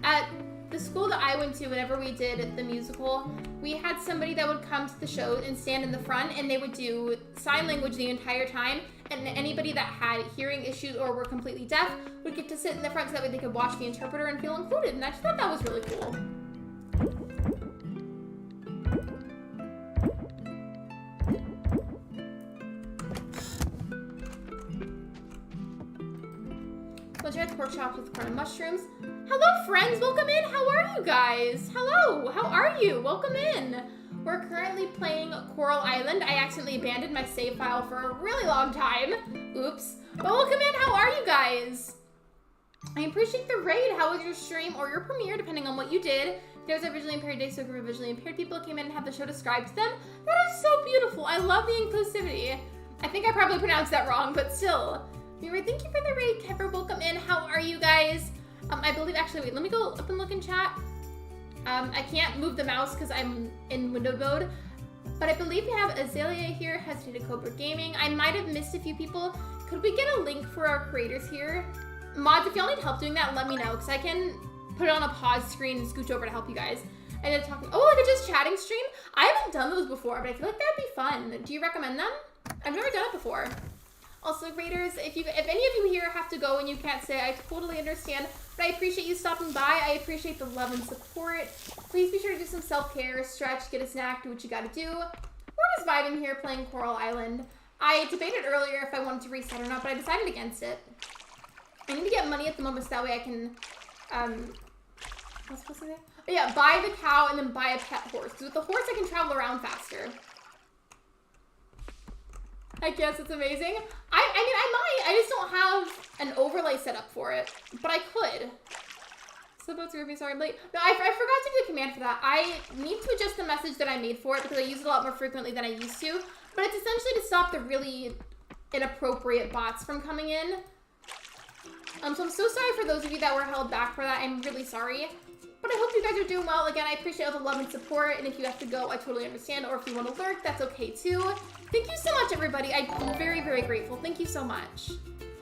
At the school that I went to, whenever we did the musical, we had somebody that would come to the show and stand in the front, and they would do sign language the entire time, and anybody that had hearing issues or were completely deaf would get to sit in the front so that way they could watch the interpreter and feel included, and I just thought that was really cool. Legit pork chops with corn and mushrooms. Hello, friends. Welcome in. How are you guys? Hello. How are you? Welcome in. We're currently playing Coral Island. I accidentally abandoned my save file for a really long time. Oops. But welcome in. How are you guys? I appreciate the raid. How was your stream or your premiere, depending on what you did? There's a visually impaired day, so a group of visually impaired people came in and had the show described to them. That is so beautiful. I love the inclusivity. I think I probably pronounced that wrong, but still. Thank you for the raid, Kevin. Welcome in. How are you guys? I believe, actually, wait, let me go up and look in chat. I can't move the mouse because I'm in window mode, but I believe we have Azalea here, Hesitated Cobra Gaming. I might have missed a few people. Could we get a link for our creators here? Mods, if y'all need help doing that, let me know, because I can put it on a pause screen and scooch over to help you guys. And then talking, oh, like a just chatting stream? I haven't done those before, but I feel like that'd be fun. Do you recommend them? I've never done it before. Also, Raiders, if any of you here have to go and you can't stay, I totally understand, but I appreciate you stopping by. I appreciate the love and support. Please be sure to do some self-care, stretch, get a snack, do what you gotta do. We're just vibing here playing Coral Island. I debated earlier if I wanted to reset or not, but I decided against it. I need to get money at the moment so that way I can, what's supposed to say? Oh, yeah, buy the cow and then buy a pet horse. Because with the horse, I can travel around faster. I guess it's amazing. I mean, I might. I just don't have an overlay set up for it, but I could. So boats are sorry I'm late. No, I forgot to do the command for that. I need to adjust the message that I made for it because I use it a lot more frequently than I used to. But it's essentially to stop the really inappropriate bots from coming in. So I'm so sorry for those of you that were held back for that. I'm really sorry. But I hope you guys are doing well. Again, I appreciate all the love and support. And if you have to go, I totally understand. Or if you want to lurk, that's okay too. Thank you so much, everybody. I'm very, very grateful. Thank you so much.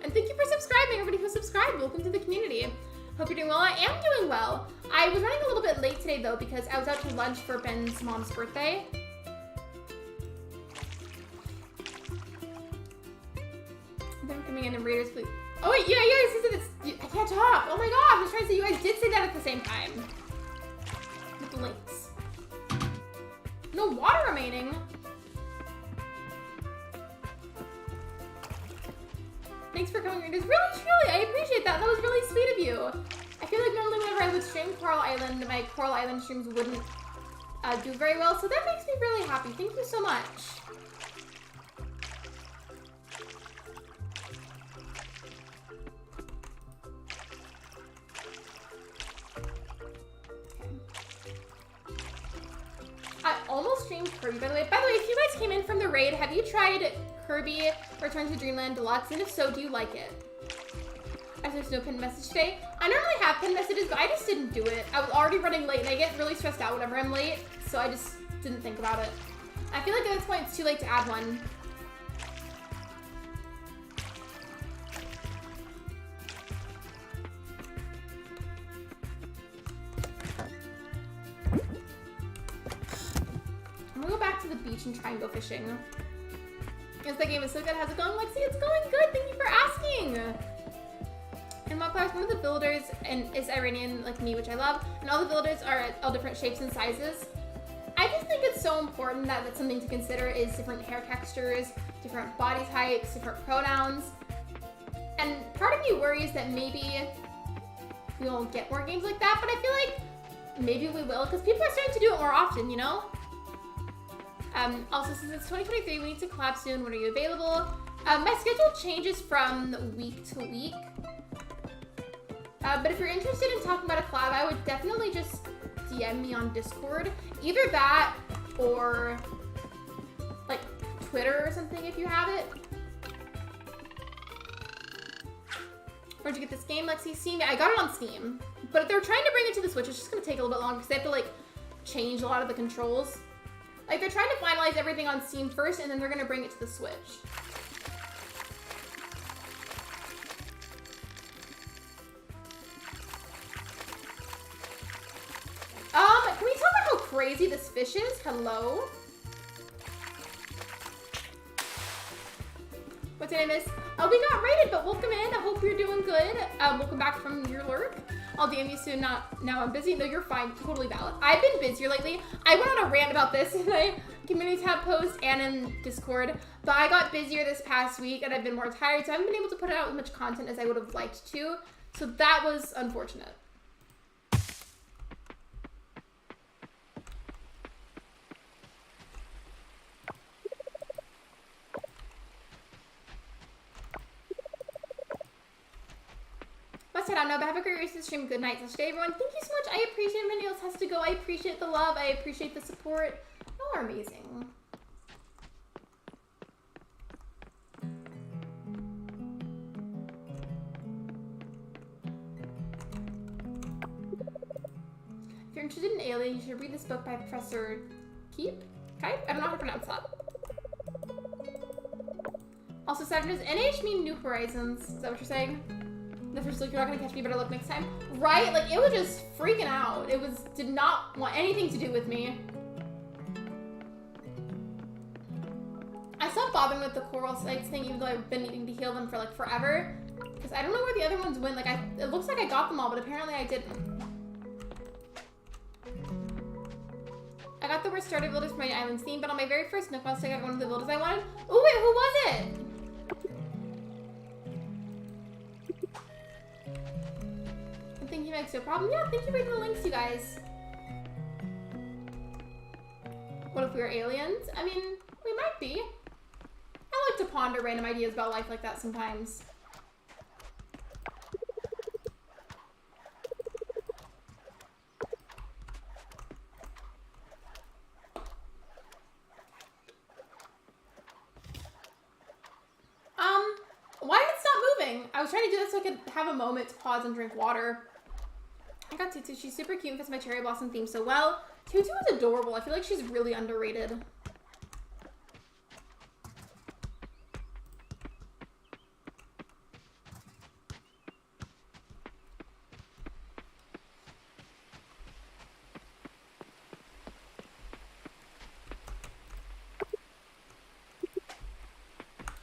And thank you for subscribing, everybody who subscribed. Welcome to the community. Hope you're doing well. I am doing well. I was running a little bit late today, though, because I was out to lunch for Ben's mom's birthday. They're coming in and Raiders, please. Oh, wait, yeah, I can't talk. Oh my gosh, I was trying to say you guys did say that at the same time. With the links. No water remaining. Thanks for coming, Raiders. Really, truly, I appreciate that. That was really sweet of you. I feel like normally whenever I would stream Coral Island, my Coral Island streams wouldn't do very well, so that makes me really happy. Thank you so much. I almost streamed Kirby, by the way. By the way, if you guys came in from the raid, have you tried Kirby Return to Dreamland Deluxe? And if so, do you like it? As there's no pinned message today. I normally have pinned messages, but I just didn't do it. I was already running late, and I get really stressed out whenever I'm late, so I just didn't think about it. I feel like at this point, it's too late to add one. I'm gonna go back to the beach and try and go fishing. Yes, that game is so good. How's it going, Lexi? It's going good. Thank you for asking. And Moplar's one of the builders and is Iranian like me, which I love. And all the builders are all different shapes and sizes. so important that that's something to consider is different hair textures, different body types, different pronouns. And part of me worries that maybe we won't get more games like that, but I feel like maybe we will because people are starting to do it more often, you know? Also, since it's 2023, we need to collab soon. When are you available? My schedule changes from week to week. But if you're interested in talking about a collab, I would definitely just DM me on Discord. Either that or like Twitter or something if you have it. Where'd you get this game, Lexi? Steam? I got it on Steam. But if they're trying to bring it to the Switch, it's just gonna take a little bit longer because they have to like change a lot of the controls. Like they're trying to finalize everything on Steam first and then they're gonna bring it to the Switch. Can we talk about how crazy this fish is? Hello? What did I miss? Oh, we got rated, but welcome in. I hope you're doing good. Welcome back from your lurk. I'll DM you soon. Now I'm busy. No, you're fine. Totally valid. I've been busier lately. I went on a rant about this in my community tab post and in Discord, but I got busier this past week and I've been more tired, so I haven't been able to put out as much content as I would have liked to. So that was unfortunate. I don't know, but have a great rest of the stream. Good night. Stay, everyone. Thank you so much. I appreciate it. Everybody else has to go. I appreciate the love. I appreciate the support. You are amazing. If you're interested in Alien, you should read this book by Professor Keep? I don't know how to pronounce that. Also, Saturn, does NH mean New Horizons? Is that what you're saying? The first look, you're not gonna catch me, better look next time. Right? Like, it was just freaking out. It did not want anything to do with me. I stopped bothering with the coral sites thing, even though I've been needing to heal them for like forever. Because I don't know where the other ones went. Like, it looks like I got them all, but apparently I didn't. I got the worst Stardew Villagers for my island's theme, but on my very first Nook quest, I got one of the builders I wanted. Oh wait, who was it? Thank you, Max. No problem. Yeah, thank you for reading the links, you guys. What if we were aliens? I mean, we might be. I like to ponder random ideas about life like that sometimes. Why did it stop moving? I was trying to do that so I could have a moment to pause and drink water. I got Tutu. She's super cute and fits my cherry blossom theme so well. Tutu is adorable. I feel like she's really underrated.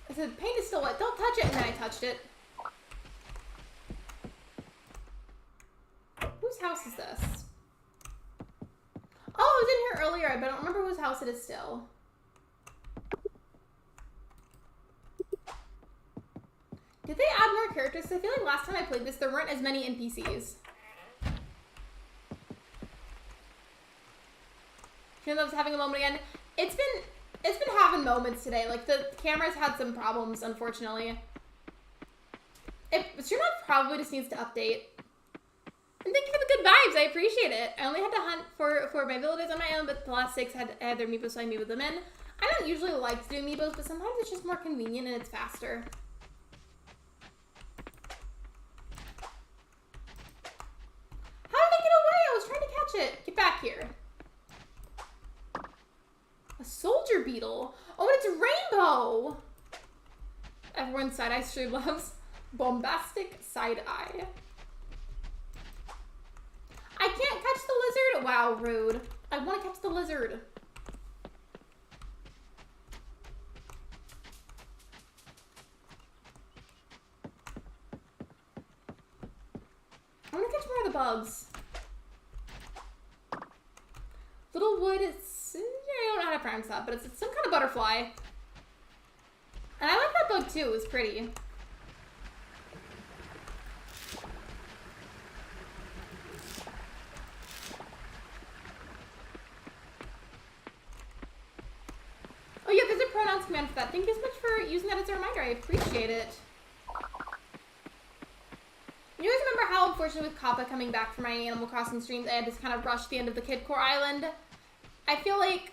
I said, paint is still wet. Don't touch it. And then I touched it. Whose house is this? Oh, it was in here earlier, but I don't remember whose house it is still. Did they add more characters? I feel like last time I played this, there weren't as many NPCs. She loves having a moment again. It's been having moments today. Like, the camera's had some problems, unfortunately. Streamlabs probably just needs to update. And thank you for the good vibes. I appreciate it. I only had to hunt for my villages on my own, but the last 6 had their amiibos, so I amiiboed them in. I don't usually like to do amiibos, but sometimes it's just more convenient and it's faster. How did it get away? I was trying to catch it. Get back here. A soldier beetle. Oh, and it's rainbow. Everyone's side-eye Streamlabs. Bombastic side-eye. I can't catch the lizard? Wow, rude. I want to catch the lizard. I want to catch more of the bugs. Little wood, it's, I don't know how to pronounce that, but it's some kind of butterfly. And I like that bug too, it's pretty. Oh yeah, there's a pronouns command for that. Thank you so much for using that as a reminder. I appreciate it. You guys remember how, unfortunately, with Kappa coming back from my Animal Crossing streams, I had to kind of rush the end of the Kid Core Island? I feel like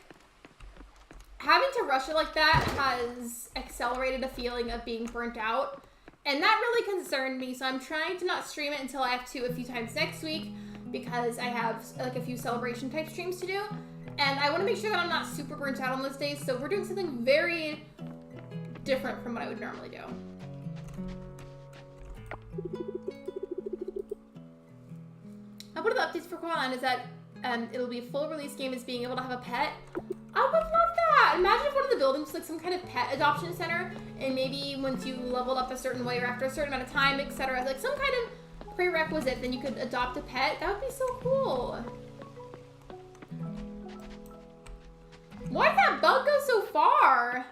having to rush it like that has accelerated a feeling of being burnt out. And that really concerned me, so I'm trying to not stream it until I have to a few times next week because I have like a few celebration type streams to do. And I want to make sure that I'm not super burnt out on those days, so we're doing something very different from what I would normally do. One of the updates for Coralisland is that it'll be a full release game as being able to have a pet. I would love that! Imagine if one of the buildings was like some kind of pet adoption center, and maybe once you leveled up a certain way or after a certain amount of time, etc., like some kind of prerequisite, then you could adopt a pet. That would be so cool. Why did that bug go so far?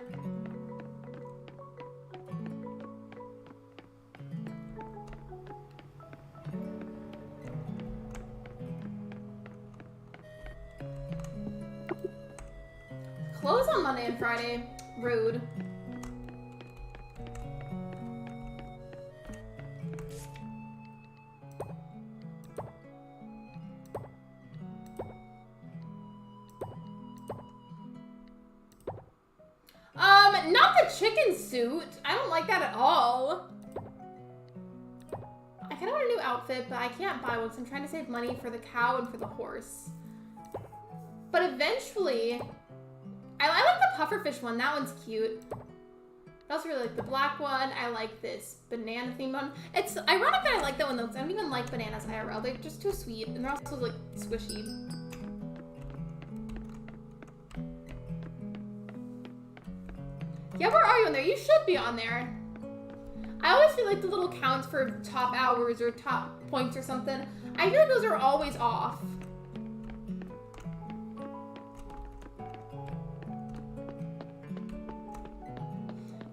Close on Monday and Friday. Rude. Not the chicken suit. I don't like that at all. I kind of want a new outfit, but I can't buy one, so I'm trying to save money for the cow and for the horse. But eventually, I like the pufferfish one. That one's cute. I also really like the black one. I like this banana themed one. It's ironic that I like that one though, because I don't even like bananas IRL. They're just too sweet, and they're also like squishy. Yeah, where are you on there? You should be on there. I always feel like the little counts for top hours or top points or something, I feel like those are always off.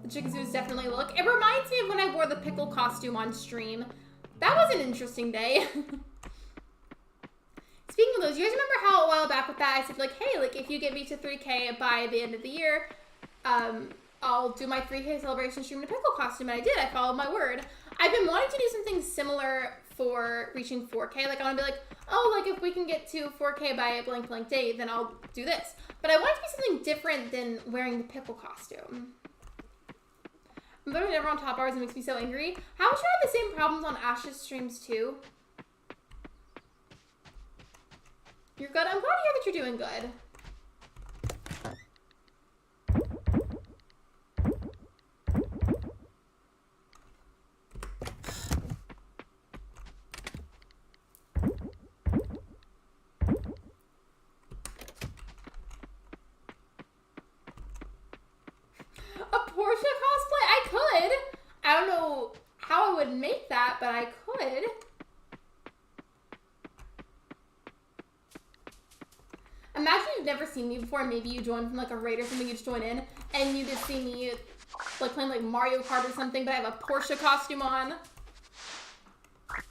The chicken suit is definitely a look. It reminds me of when I wore the pickle costume on stream. That was an interesting day. Speaking of those, you guys remember how a while back with that I said like, hey, like if you get me to 3K by the end of the year, I'll do my 3K celebration stream in a pickle costume, and I did. I followed my word. I've been wanting to do something similar for reaching 4K. Like, I want to be like, oh, like, if we can get to 4K by a blank, blank date, then I'll do this. But I want it to be something different than wearing the pickle costume. I'm literally never on top hours. It makes me so angry. How should I have the same problems on Ash's streams, too? You're good? I'm glad to hear that you're doing good. Make that, but I could. Imagine you've never seen me before, maybe you joined from like a raid or something, you just join in, and you just see me like playing like Mario Kart or something, but I have a Porsche costume on. I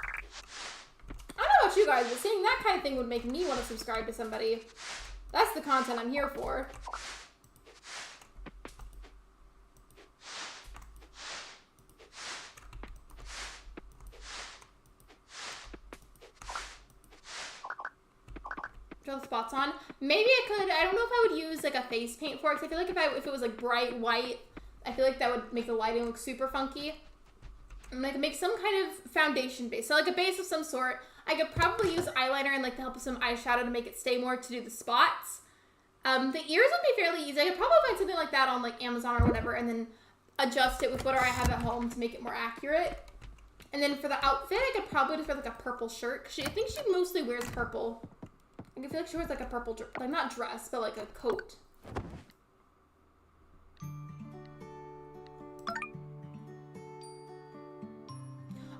don't know about you guys, but seeing that kind of thing would make me want to subscribe to somebody. That's the content I'm here for. The spots on. Maybe I could, I don't know if I would use like a face paint for it, because I feel like if it was like bright white, I feel like that would make the lighting look super funky. And like make some kind of foundation base. So like a base of some sort. I could probably use eyeliner and like the help of some eyeshadow to make it stay more to do the spots. The ears would be fairly easy. I could probably find something like that on like Amazon or whatever and then adjust it with whatever I have at home to make it more accurate. And then for the outfit, I could probably just wear like a purple shirt. Cause I think she mostly wears purple. I feel like she wears like a purple, like not dress, but like a coat.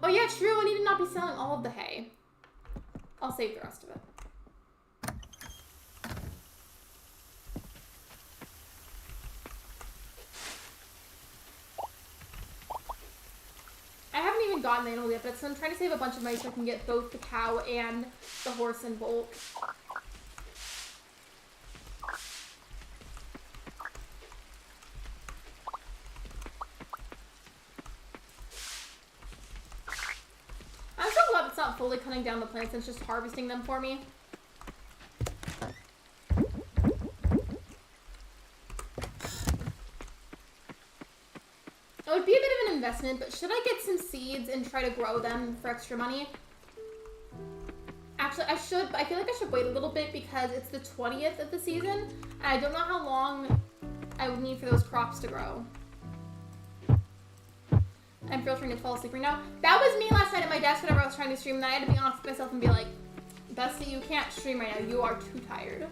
Oh yeah, true, I need to not be selling all of the hay. I'll save the rest of it. even gotten the animal yet, but I'm trying to save a bunch of money so I can get both the cow and the horse in bulk. I'm so glad it's not fully cutting down the plants, it's just harvesting them for me. It would be a bit of an investment, but should I get some seeds and try to grow them for extra money? Actually, I should, but I feel like I should wait a little bit because it's the 20th of the season, and I don't know how long I would need for those crops to grow. I'm filtering to fall asleep right now. That was me last night at my desk whenever I was trying to stream, and then I had to be honest with myself and be like, Bestie, you can't stream right now. You are too tired.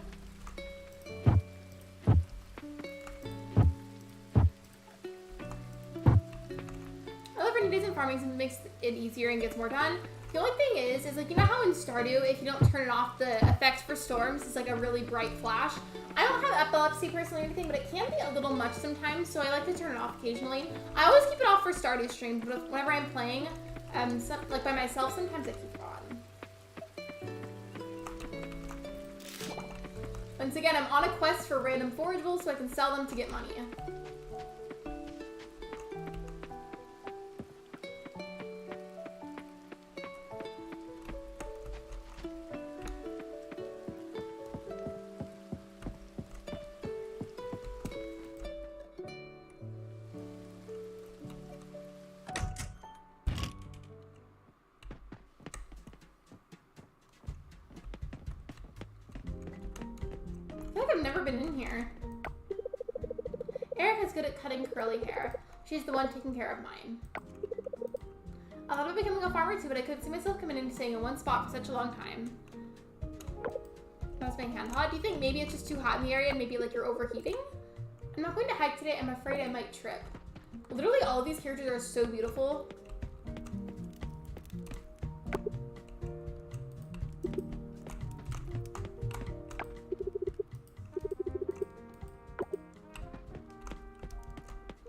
I love rainy days in farming since it makes it easier and gets more done. The only thing is like, you know how in Stardew, if you don't turn it off, the effect for storms is like a really bright flash? I don't have epilepsy personally or anything, but it can be a little much sometimes, so I like to turn it off occasionally. I always keep it off for Stardew stream, but whenever I'm playing, like by myself, sometimes I keep it on. Once again, I'm on a quest for random forageables so I can sell them to get money. I've never been in here. Erica's good at cutting curly hair. She's the one taking care of mine. I thought about becoming a farmer too, but I couldn't see myself committing to staying in one spot for such a long time. I was being hand hot. Do you think maybe it's just too hot in the area and maybe like you're overheating? I'm not going to hike today. I'm afraid I might trip. Literally all of these characters are so beautiful.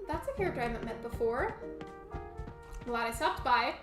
That's a character I haven't met before. Glad I stopped by.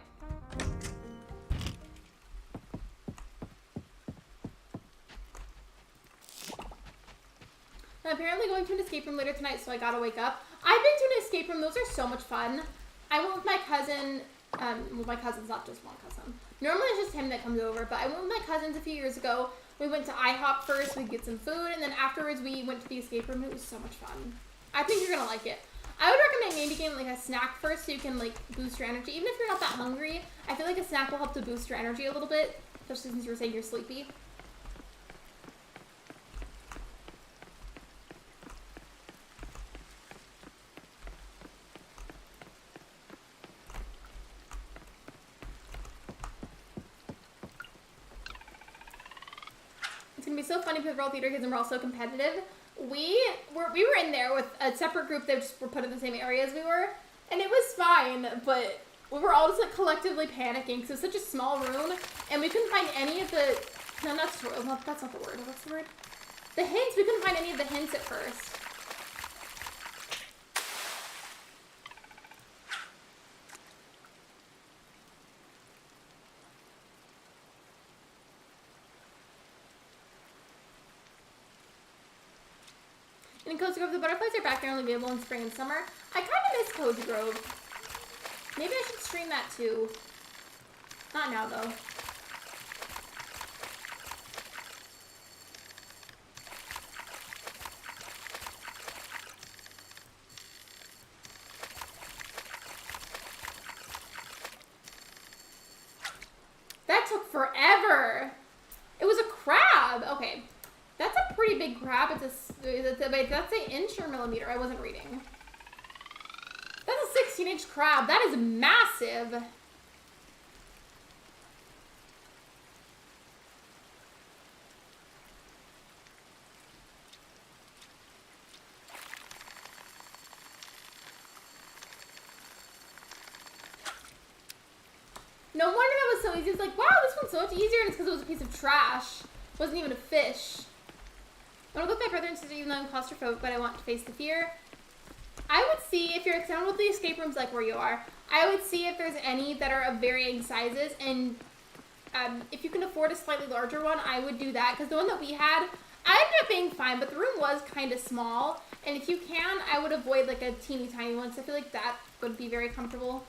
I'm apparently going to an escape room later tonight, so I gotta wake up. I've been to an escape room. Those are so much fun. I went with my cousin. Well, my cousin's not just one cousin. Normally it's just him that comes over, but I went with my cousins a few years ago. We went to IHOP first. We'd get some food, and then afterwards we went to the escape room. It was so much fun. I think you're gonna like it. I would recommend maybe getting like a snack first so you can like boost your energy. Even if you're not that hungry, I feel like a snack will help to boost your energy a little bit, especially since you were saying you're sleepy. It's gonna be so funny because we're all theater kids and we're all so competitive. We were in there with a separate group that just were put in the same area as we were, and it was fine, but we were all just like collectively panicking because it was such a small room, and we couldn't find any of the, no, that's not the word, what's the word? The hints, we couldn't find any of the hints at first. And in Cozy Grove, the butterflies are back there only available in spring and summer. I kind of miss Cozy Grove. Maybe I should stream that too. Not now though. That took forever. It was a crab. Okay. That's a pretty big crab. Wait, that's an inch or millimeter? I wasn't reading. That's a 16-inch crab. That is massive. No wonder that was so easy. It's like, wow, this one's so much easier, and it's because it was a piece of trash. It wasn't even a fish. I want to go with my brother and sister even though I'm claustrophobic, but I want to face the fear. I would see if you're excited with the escape rooms like where you are. I would see if there's any that are of varying sizes, and if you can afford a slightly larger one, I would do that, because the one that we had, I ended up being fine, but the room was kind of small, and if you can, I would avoid like a teeny tiny one, because I feel like that would be very comfortable.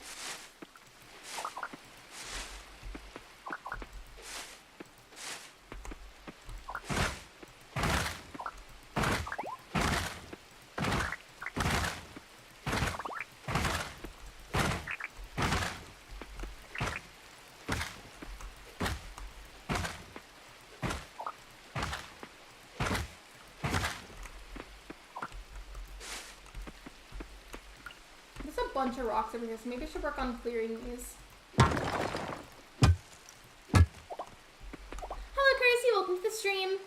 Bunch of rocks over here, so maybe I should work on clearing these. Hello, Crazy, welcome to the stream.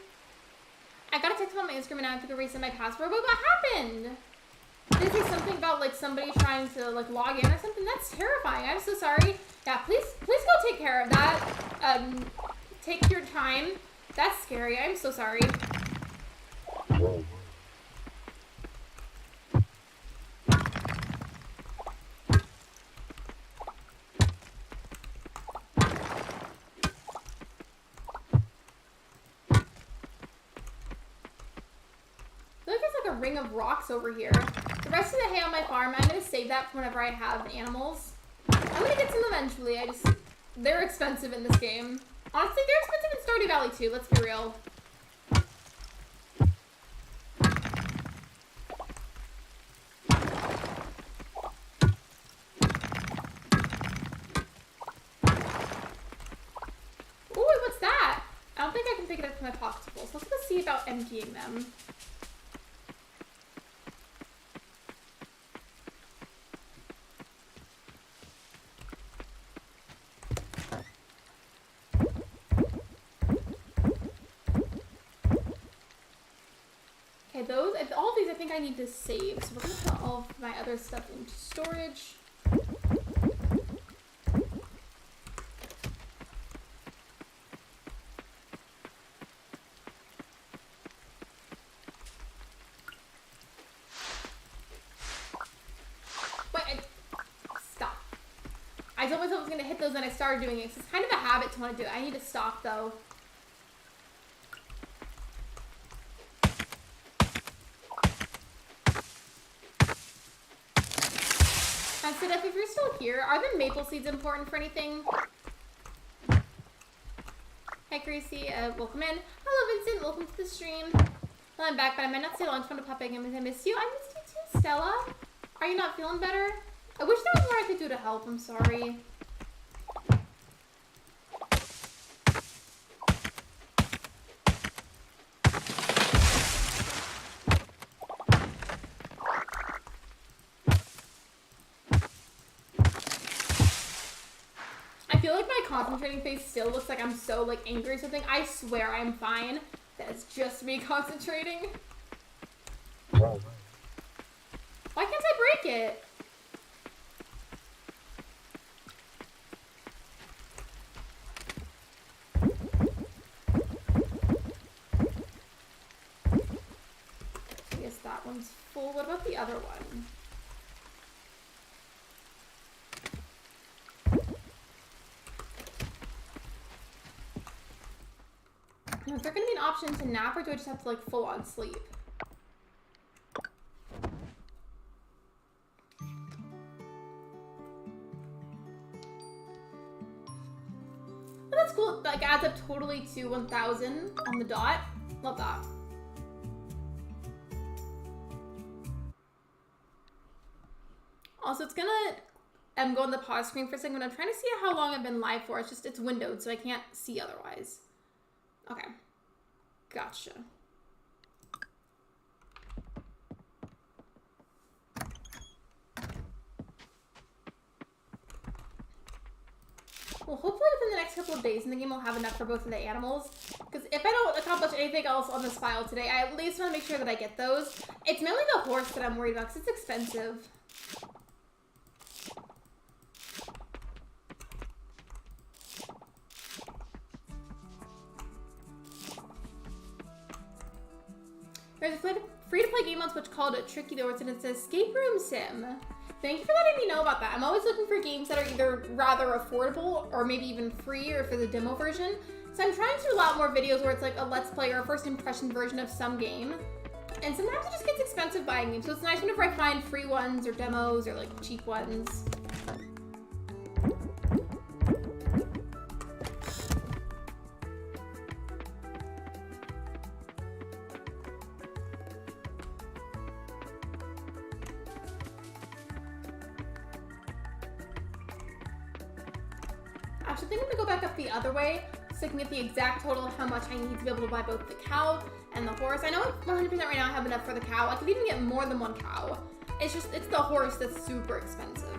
I got a text on my Instagram and I have to go reset my password, but what happened? Did it say something about like somebody trying to like log in or something? That's terrifying. I'm so sorry. Yeah, please go take care of that. Take your time. That's scary. I'm so sorry. Ring of rocks over here. The rest of the hay on my farm, I'm gonna save that for whenever I have animals. I'm gonna get some eventually. They're expensive in this game. Honestly, they're expensive in Stardew Valley too, let's be real. Ooh, what's that? I don't think I can pick it up from my popsicles. Let's go see about emptying them. All these I think I need to save, so we're gonna put all of my other stuff into storage. Wait, stop. I told myself I was gonna hit those and I started doing it, so it's kind of a habit to want to do it. I need to stop though. If you're still here, are the maple seeds important for anything? Hi, Gracie. Welcome in. Hello, Vincent. Welcome to the stream. Well, I'm back, but I might not stay long. Just want to pop in and I miss you. I missed you too, Stella. Are you not feeling better? I wish there was more I could do to help. I'm sorry. Concentrating face still looks like I'm so like angry or something. I swear I'm fine. That's just me concentrating. Why can't I break it? I guess that one's full. What about the other one? Is there going to be an option to nap, or do I just have to, like, full-on sleep? Oh, that's cool. It, like, adds up totally to 1,000 on the dot. Love that. Also, it's going to go on the pause screen for a second, but I'm trying to see how long I've been live for. It's windowed, so I can't see otherwise. Okay. Gotcha. Well, hopefully within the next couple of days in the game, we'll have enough for both of the animals. Because if I don't accomplish anything else on this file today, I at least want to make sure that I get those. It's mainly the horse that I'm worried about because it's expensive. There's a free-to-play game on Twitch called Tricky Doors, and it says Escape Room Sim. Thank you for letting me know about that. I'm always looking for games that are either rather affordable or maybe even free, or for the demo version. So I'm trying to do a lot more videos where it's like a let's play or a first impression version of some game. And sometimes it just gets expensive buying them, so it's nice whenever I find free ones or demos or like cheap ones. Actually, I think I'm gonna go back up the other way so I can get the exact total of how much I need to be able to buy both the cow and the horse. I know 100% right now I have enough for the cow. I could even get more than one cow. It's the horse that's super expensive.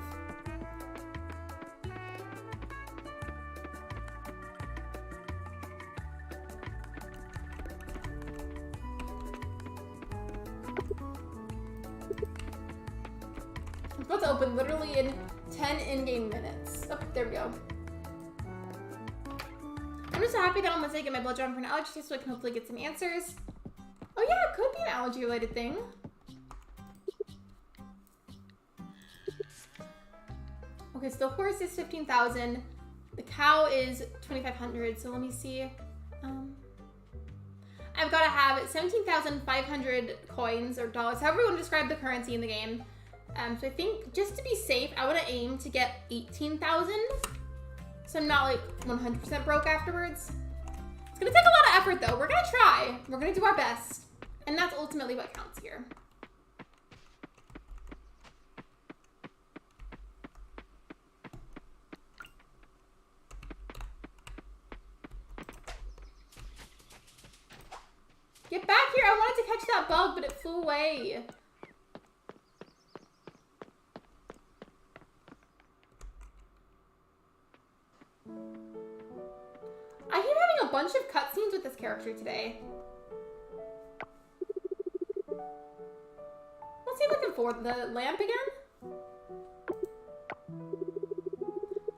It's about to open literally in 10 in-game minutes. Oh, there we go. I'm just so happy that I'm gonna get my blood drawn for an allergy test so I can hopefully get some answers. Oh yeah, it could be an allergy related thing. Okay, so the horse is 15,000. The cow is 2,500. So let me see. I've got to have 17,500 coins or dollars, however you want to describe the currency in the game. So I think just to be safe, I want to aim to get 18,000. So I'm not like 100% broke afterwards. It's gonna take a lot of effort though. We're gonna try. We're gonna do our best. And that's ultimately what counts here. Get back here! I wanted to catch that bug, but it flew away. I keep having a bunch of cutscenes with this character today. What's he looking for? The lamp again?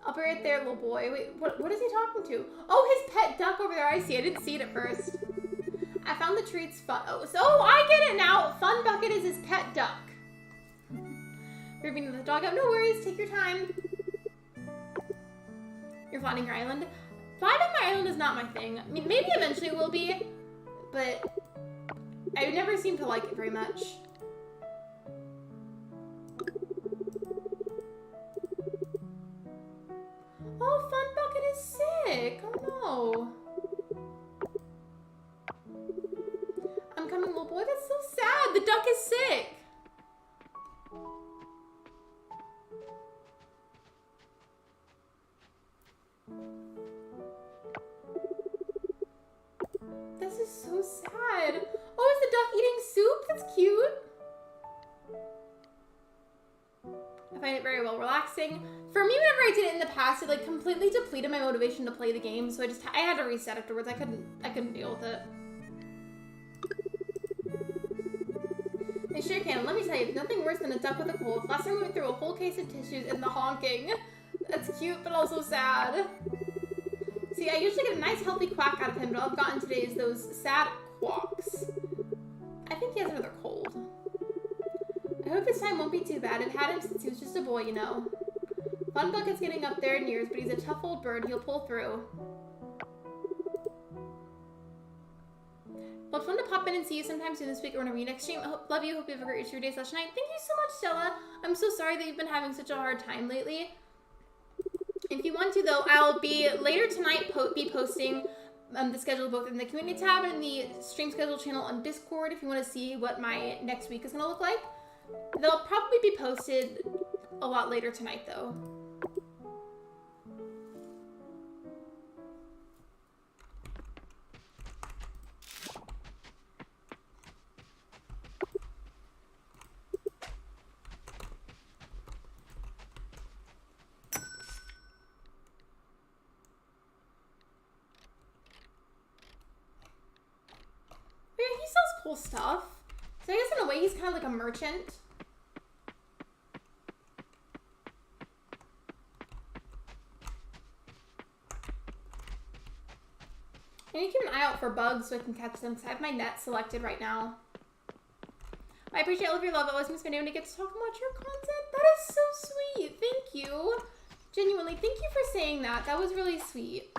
I'll be right there, little boy. Wait, what is he talking to? Oh, his pet duck over there. I see. I didn't see it at first. I found the treats fun. Oh, so I get it now. Fun Bucket is his pet duck. You're beating the dog out. No worries. Take your time. You're finding your island. Finding my island is not my thing. I mean, maybe eventually it will be, but I never seem to like it very much. Oh, Fun Bucket is sick. Oh no. I'm coming, little boy. That's so sad. The duck is sick. This is so sad. Oh, is the duck eating soup? That's cute. I find it very well relaxing. For me, whenever I did it in the past, it like completely depleted my motivation to play the game. So I had to reset afterwards. I couldn't deal with it. They sure can. Let me tell you, there's nothing worse than a duck with a cold. Last time we went through a whole case of tissues and the honking. That's cute, but also sad. See, I usually get a nice healthy quack out of him, but all I've gotten today is those sad quacks. I think he has another cold. I hope this time won't be too bad. I've had him since he was just a boy, you know. Fun Bucket's getting up there in years, but he's a tough old bird. He'll pull through. Well, it's fun to pop in and see you sometime soon this week or whenever you next stream. Love you. Hope you have a great rest of your day / night. Thank you so much, Stella. I'm so sorry that you've been having such a hard time lately. If you want to, though, I'll be later tonight be posting the schedule both in the community tab and in the stream schedule channel on Discord if you want to see what my next week is going to look like. They'll probably be posted a lot later tonight, though. He sells cool stuff. So I guess in a way he's kind of like a merchant. I need to keep an eye out for bugs so I can catch them because I have my net selected right now. I appreciate all of your love. I always miss my name to get to talk about your content. That is so sweet. Thank you. Genuinely, thank you for saying that. That was really sweet.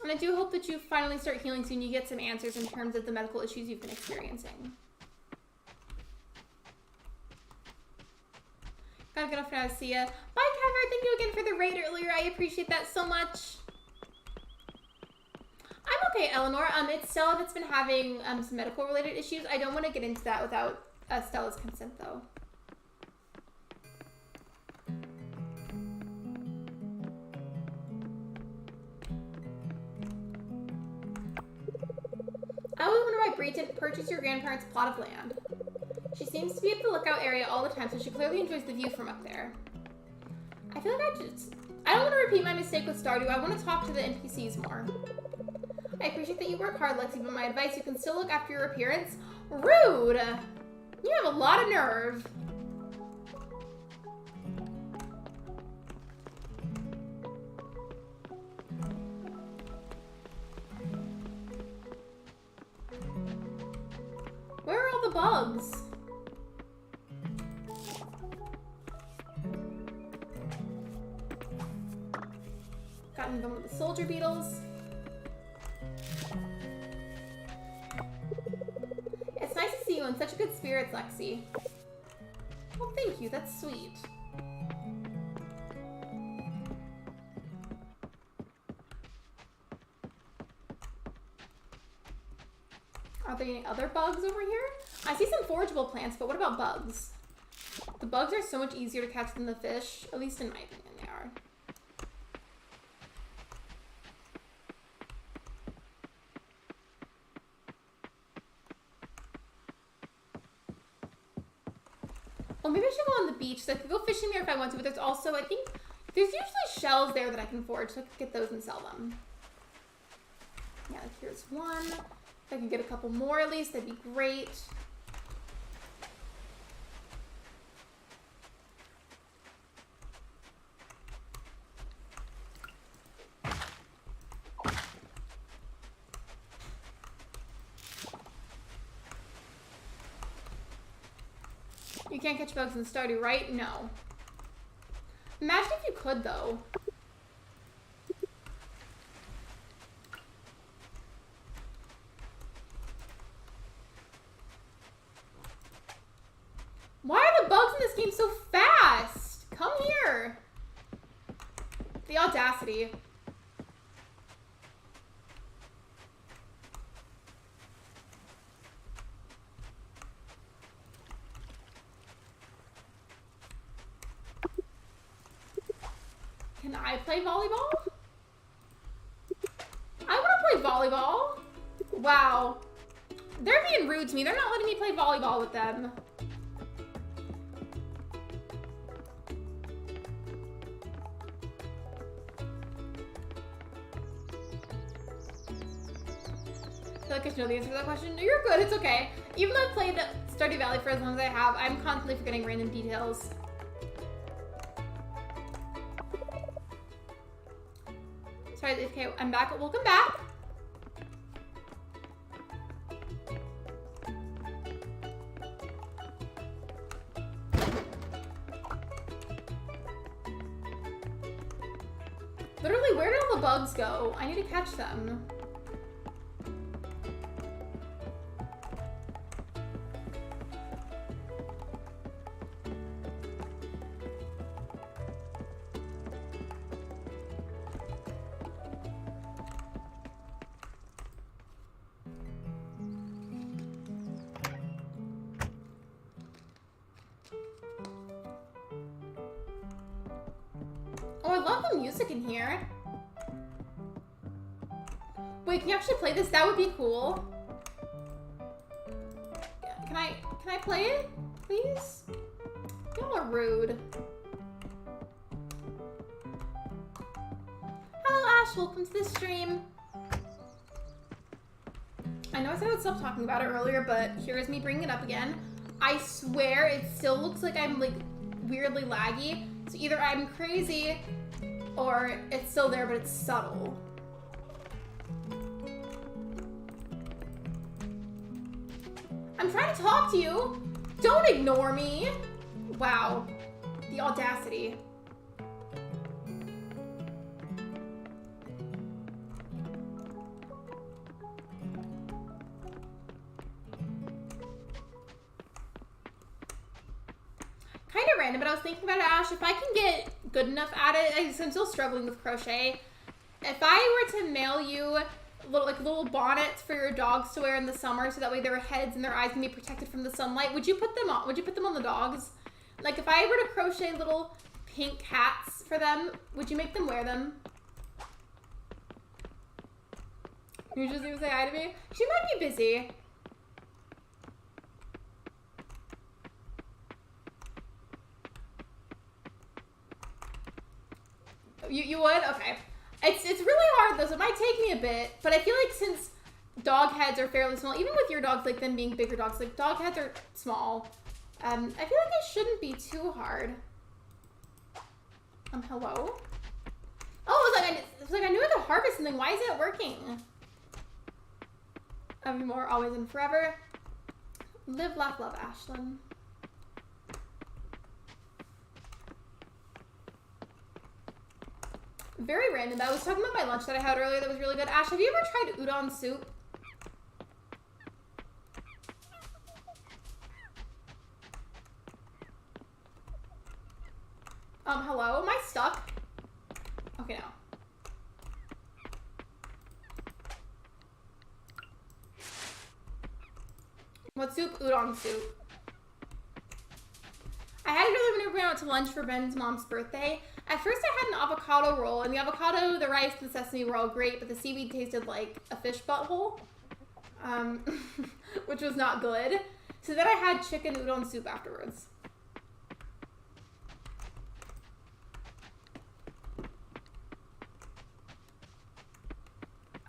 And I do hope that you finally start healing soon. You get some answers in terms of the medical issues you've been experiencing. Gotta get off now. See ya. Bye, Kevin. Thank you again for the raid earlier. I appreciate that so much. I'm okay, Eleanor. It's Stella that's been having some medical related issues. I don't want to get into that without Stella's consent, though. I always wonder why Bree didn't purchase your grandparents' plot of land. She seems to be at the lookout area all the time, so she clearly enjoys the view from up there. I feel like I don't want to repeat my mistake with Stardew. I want to talk to the NPCs more. I appreciate that you work hard, Lexi, but my advice, you can still look after your appearance. Rude! You have a lot of nerve. Where are all the bugs? Gotten done with the soldier beetles. It's nice to see you in such good spirits, Lexi. Well, thank you. That's sweet. Are there any other bugs over here? I see some forageable plants, but what about bugs? The bugs are so much easier to catch than the fish, at least in my opinion they are. Well, maybe I should go on the beach, so I could go fishing there if I want to, but there's also, I think, there's usually shells there that I can forage, so I could get those and sell them. Yeah, like here's one. If I can get a couple more at least, that'd be great. You can't catch bugs in Stardew, right? No. Imagine if you could, though. Why are the bugs in this game so fast? Come here. The audacity. Can I play volleyball? I want to play volleyball. Wow. They're being rude to me. They're not letting me play volleyball with them. I feel like I should know the answer to that question. No, you're good. It's okay. Even though I've played Stardew Valley for as long as I have, I'm constantly forgetting random details. Sorry, okay, I'm back. Welcome back. Literally, where did all the bugs go? I need to catch them. Oh, I love the music in here. Wait, can you actually play this? That would be cool. Can I play it, please? Y'all are rude. Hello, Ash. Welcome to the stream. I know I said I would stop talking about it earlier, but here is me bringing it up again. I swear it still looks like I'm like weirdly laggy. So either I'm crazy or it's still there, but it's subtle. I'm trying to talk to you. Don't ignore me. Wow. The audacity. Kind of random, but I was thinking about it, Ash. If I can get good enough at it, I'm still struggling with crochet. If I were to mail you little bonnets for your dogs to wear in the summer, so that way their heads and their eyes can be protected from the sunlight, would you put them on? Would you put them on the dogs? Like if I were to crochet little pink hats for them, would you make them wear them? You're just gonna say hi to me? She might be busy. You would? Okay. It's really hard though, so it might take me a bit, but I feel like since dog heads are fairly small, even with your dogs, like them being bigger dogs, like dog heads are small, I feel like it shouldn't be too hard. Hello? Oh, it was like I knew I could harvest something. Why isn't it working? More, always and forever. Live, laugh, love, Ashlyn. Very random. I was talking about my lunch that I had earlier that was really good. Ash, have you ever tried udon soup? Hello? Am I stuck? Okay, now. What soup? Udon soup. I had it earlier when we went out to lunch for Ben's mom's birthday. At first I had an avocado roll, and the avocado, the rice, and the sesame were all great, but the seaweed tasted like a fish butthole, which was not good. So then I had chicken udon soup afterwards.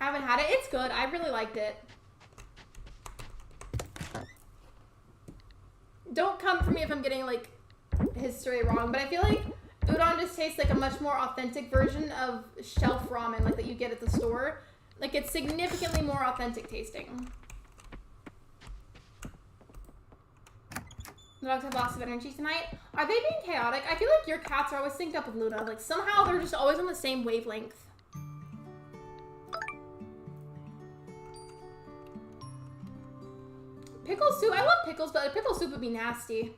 I haven't had it. It's good. I really liked it. Don't come for me if I'm getting, like, history wrong, but I feel like udon just tastes like a much more authentic version of shelf ramen, like, that you get at the store. Like, it's significantly more authentic tasting. The dogs have lots of energy tonight. Are they being chaotic? I feel like your cats are always synced up with Luna. Like, somehow they're just always on the same wavelength. Pickle soup. I love pickles, but a pickle soup would be nasty.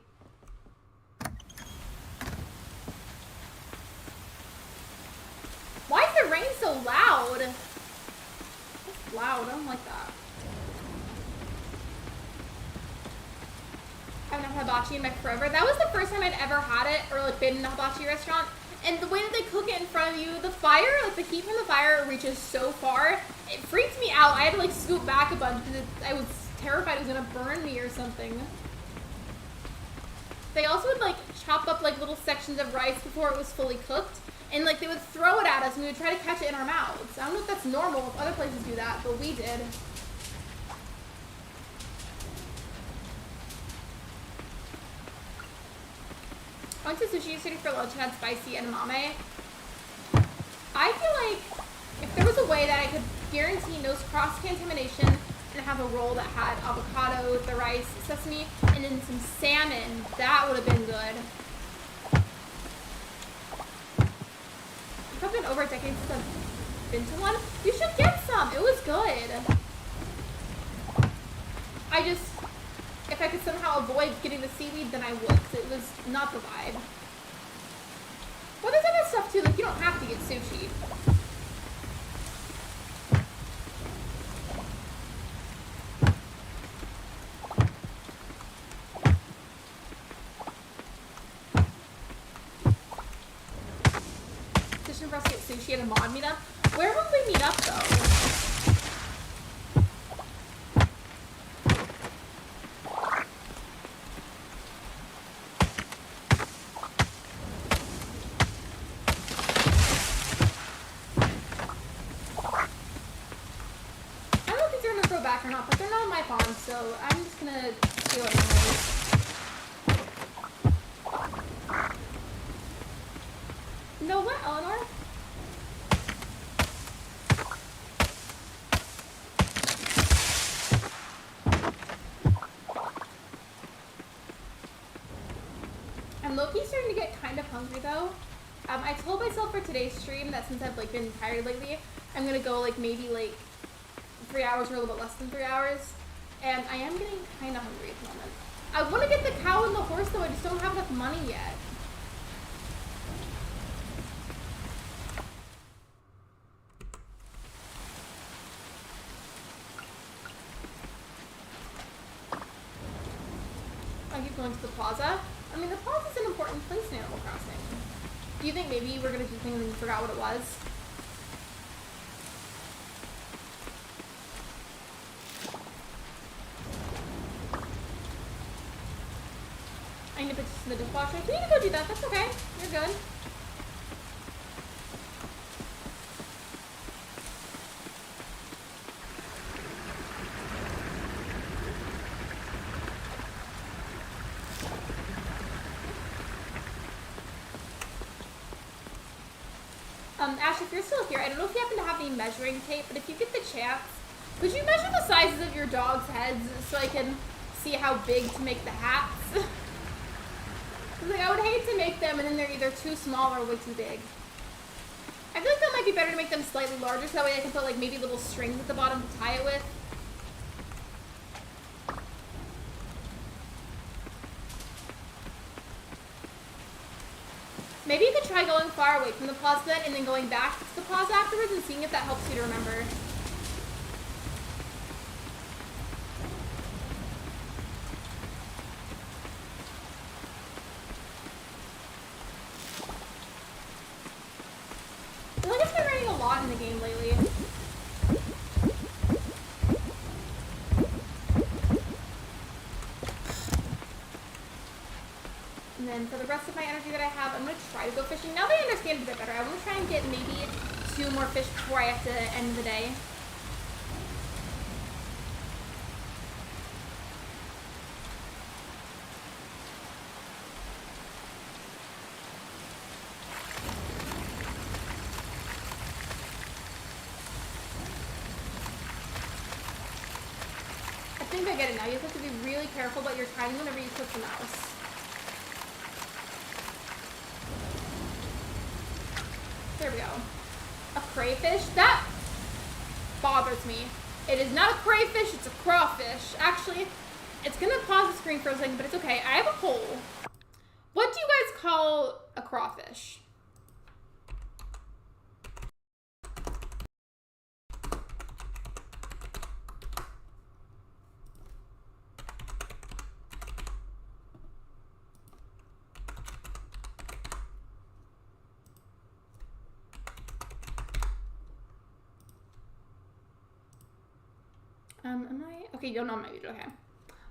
Why is the rain so loud? It's loud. I don't like that. I haven't had hibachi in my forever. That was the first time I'd ever had it, or like been in a hibachi restaurant. And the way that they cook it in front of you, the fire, like the heat from the fire reaches so far. It freaked me out. I had to like scoot back a bunch because I was terrified it was gonna burn me or something. They also would like chop up like little sections of rice before it was fully cooked, and like they would throw it at us and we would try to catch it in our mouths. I don't know if that's normal, if other places do that, but we did. I went to sushi yesterday for lunch and had spicy edamame. I feel like if there was a way that I could guarantee no cross-contamination and have a roll that had avocado, the rice, sesame, and then some salmon, that would have been good. It's been over a decade since I've been to one. You should get some. It was good. I just, if I could somehow avoid getting the seaweed, then I would, because it was not the vibe. Well, there's other stuff too, like you don't have to get sushi. For us to get sushi at a mod meetup. Where would we meet up though? I don't know if these are gonna grow back or not, but they're not on my farm, so I'm just gonna do it anyways. No, what, Eleanor? low-key starting to get kind of hungry though. I told myself for today's stream that since I've like been tired lately, I'm gonna go like maybe like 3 hours or a little bit less than 3 hours. And I am getting kind of hungry at the moment. I want to get the cow and the horse though, I just don't have enough money yet. I keep going to the plaza. I mean, the plaza's an important place in Animal Crossing. Do you think maybe we're gonna do things and you forgot what it was? I need to put this in the dishwasher. Can you go do that? That's okay. You're good. Ash, if you're still here, I don't know if you happen to have any measuring tape, but if you get the chance, could you measure the sizes of your dog's heads so I can see how big to make the hats? Like, I would hate to make them and then they're either too small or way too big. I feel like that might be better to make them slightly larger so that way I can put like maybe little strings at the bottom to tie it with. Maybe you could try going far away from the plaza then and then going back to the plaza afterwards and seeing if that helps you to remember. I feel like it's been raining a lot in the game lately. And then for the rest of my energy that I have, I'm going to try to go fishing. Now that I understand it a bit better, I want to try and get maybe 2 more fish before I have to end the day. I think I get it now. You have to be really careful about your timing whenever you click the mouse. There we go. A crayfish? That bothers me. It is not a crayfish, it's a crawfish. Actually, it's gonna pause the screen for a second, but it's okay. I have a poll. What do you guys call a crawfish? Am I? Okay, you don't know my video, okay.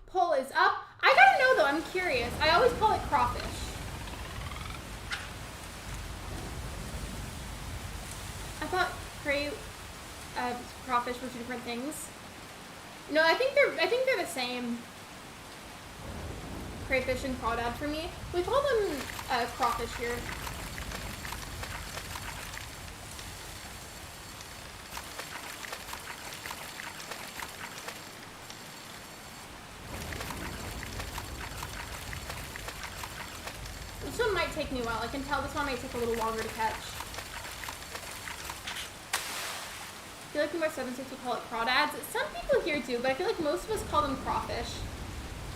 Poll is up. I gotta know though, I'm curious. I always call it crawfish. I thought crawfish were 2 different things. No, I think they're the same. Crayfish and crawdad for me. We call them crawfish here. This one might take me a while. I can tell this one might take a little longer to catch. I feel like the more 7/6 will call it crawdads. Some people here do, but I feel like most of us call them crawfish.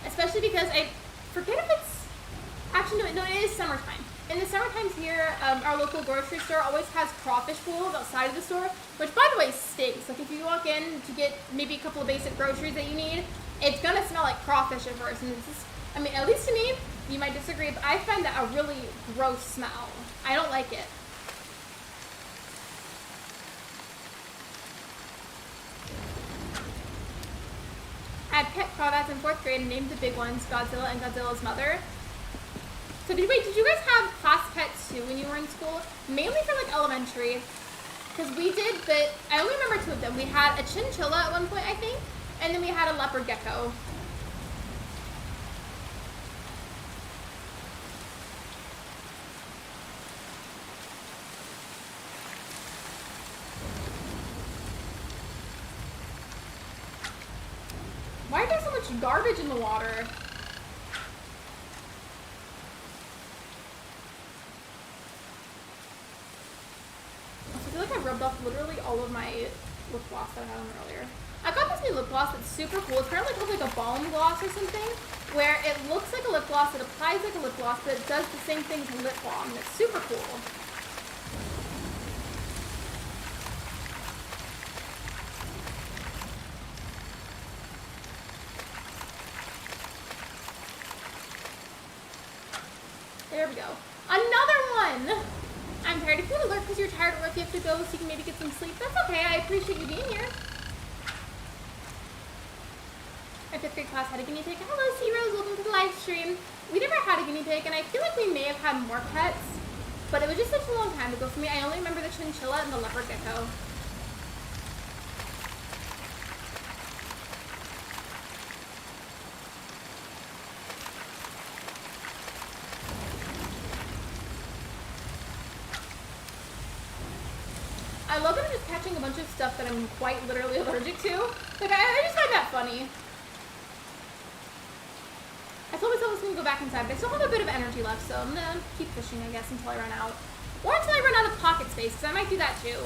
Especially because I forget if it's... Actually, no, it is summertime. In the summer times here, our local grocery store always has crawfish bowls outside of the store, which, by the way, stinks. Like, if you walk in to get maybe a couple of basic groceries that you need, it's gonna smell like crawfish at first. And it's just, I mean, at least to me, you might disagree, but I find that a really gross smell. I don't like it. I had pet crawdads in 4th grade and named the big ones Godzilla and Godzilla's mother. So did you guys have class pets too when you were in school? Mainly for like elementary. Because we did, but I only remember 2 of them. We had a chinchilla at one point, I think, and then we had a leopard gecko. Why is there so much garbage in the water? off literally all of my lip gloss that I had on earlier. I got this new lip gloss that's super cool. It's kind of like a balm gloss or something, where it looks like a lip gloss, it applies like a lip gloss, but it does the same thing as lip balm, and it's super cool. There we go. Another one! I'm tired. If you want to lurk because you're tired at work, you have to go so you can maybe get some sleep. That's okay. I appreciate you being here. My 5th grade class had a guinea pig. Hello, Sea-Rose. Welcome to the live stream. We never had a guinea pig, and I feel like we may have had more pets, but it was just such a long time ago for me. I only remember the chinchilla and the leopard gecko. I love that I'm just catching a bunch of stuff that I'm quite literally allergic to. Like, I just find that funny. I told myself I was going to go back inside, but I still have a bit of energy left, so I'm going to keep fishing, I guess, until I run out. Or until I run out of pocket space, because I might do that too.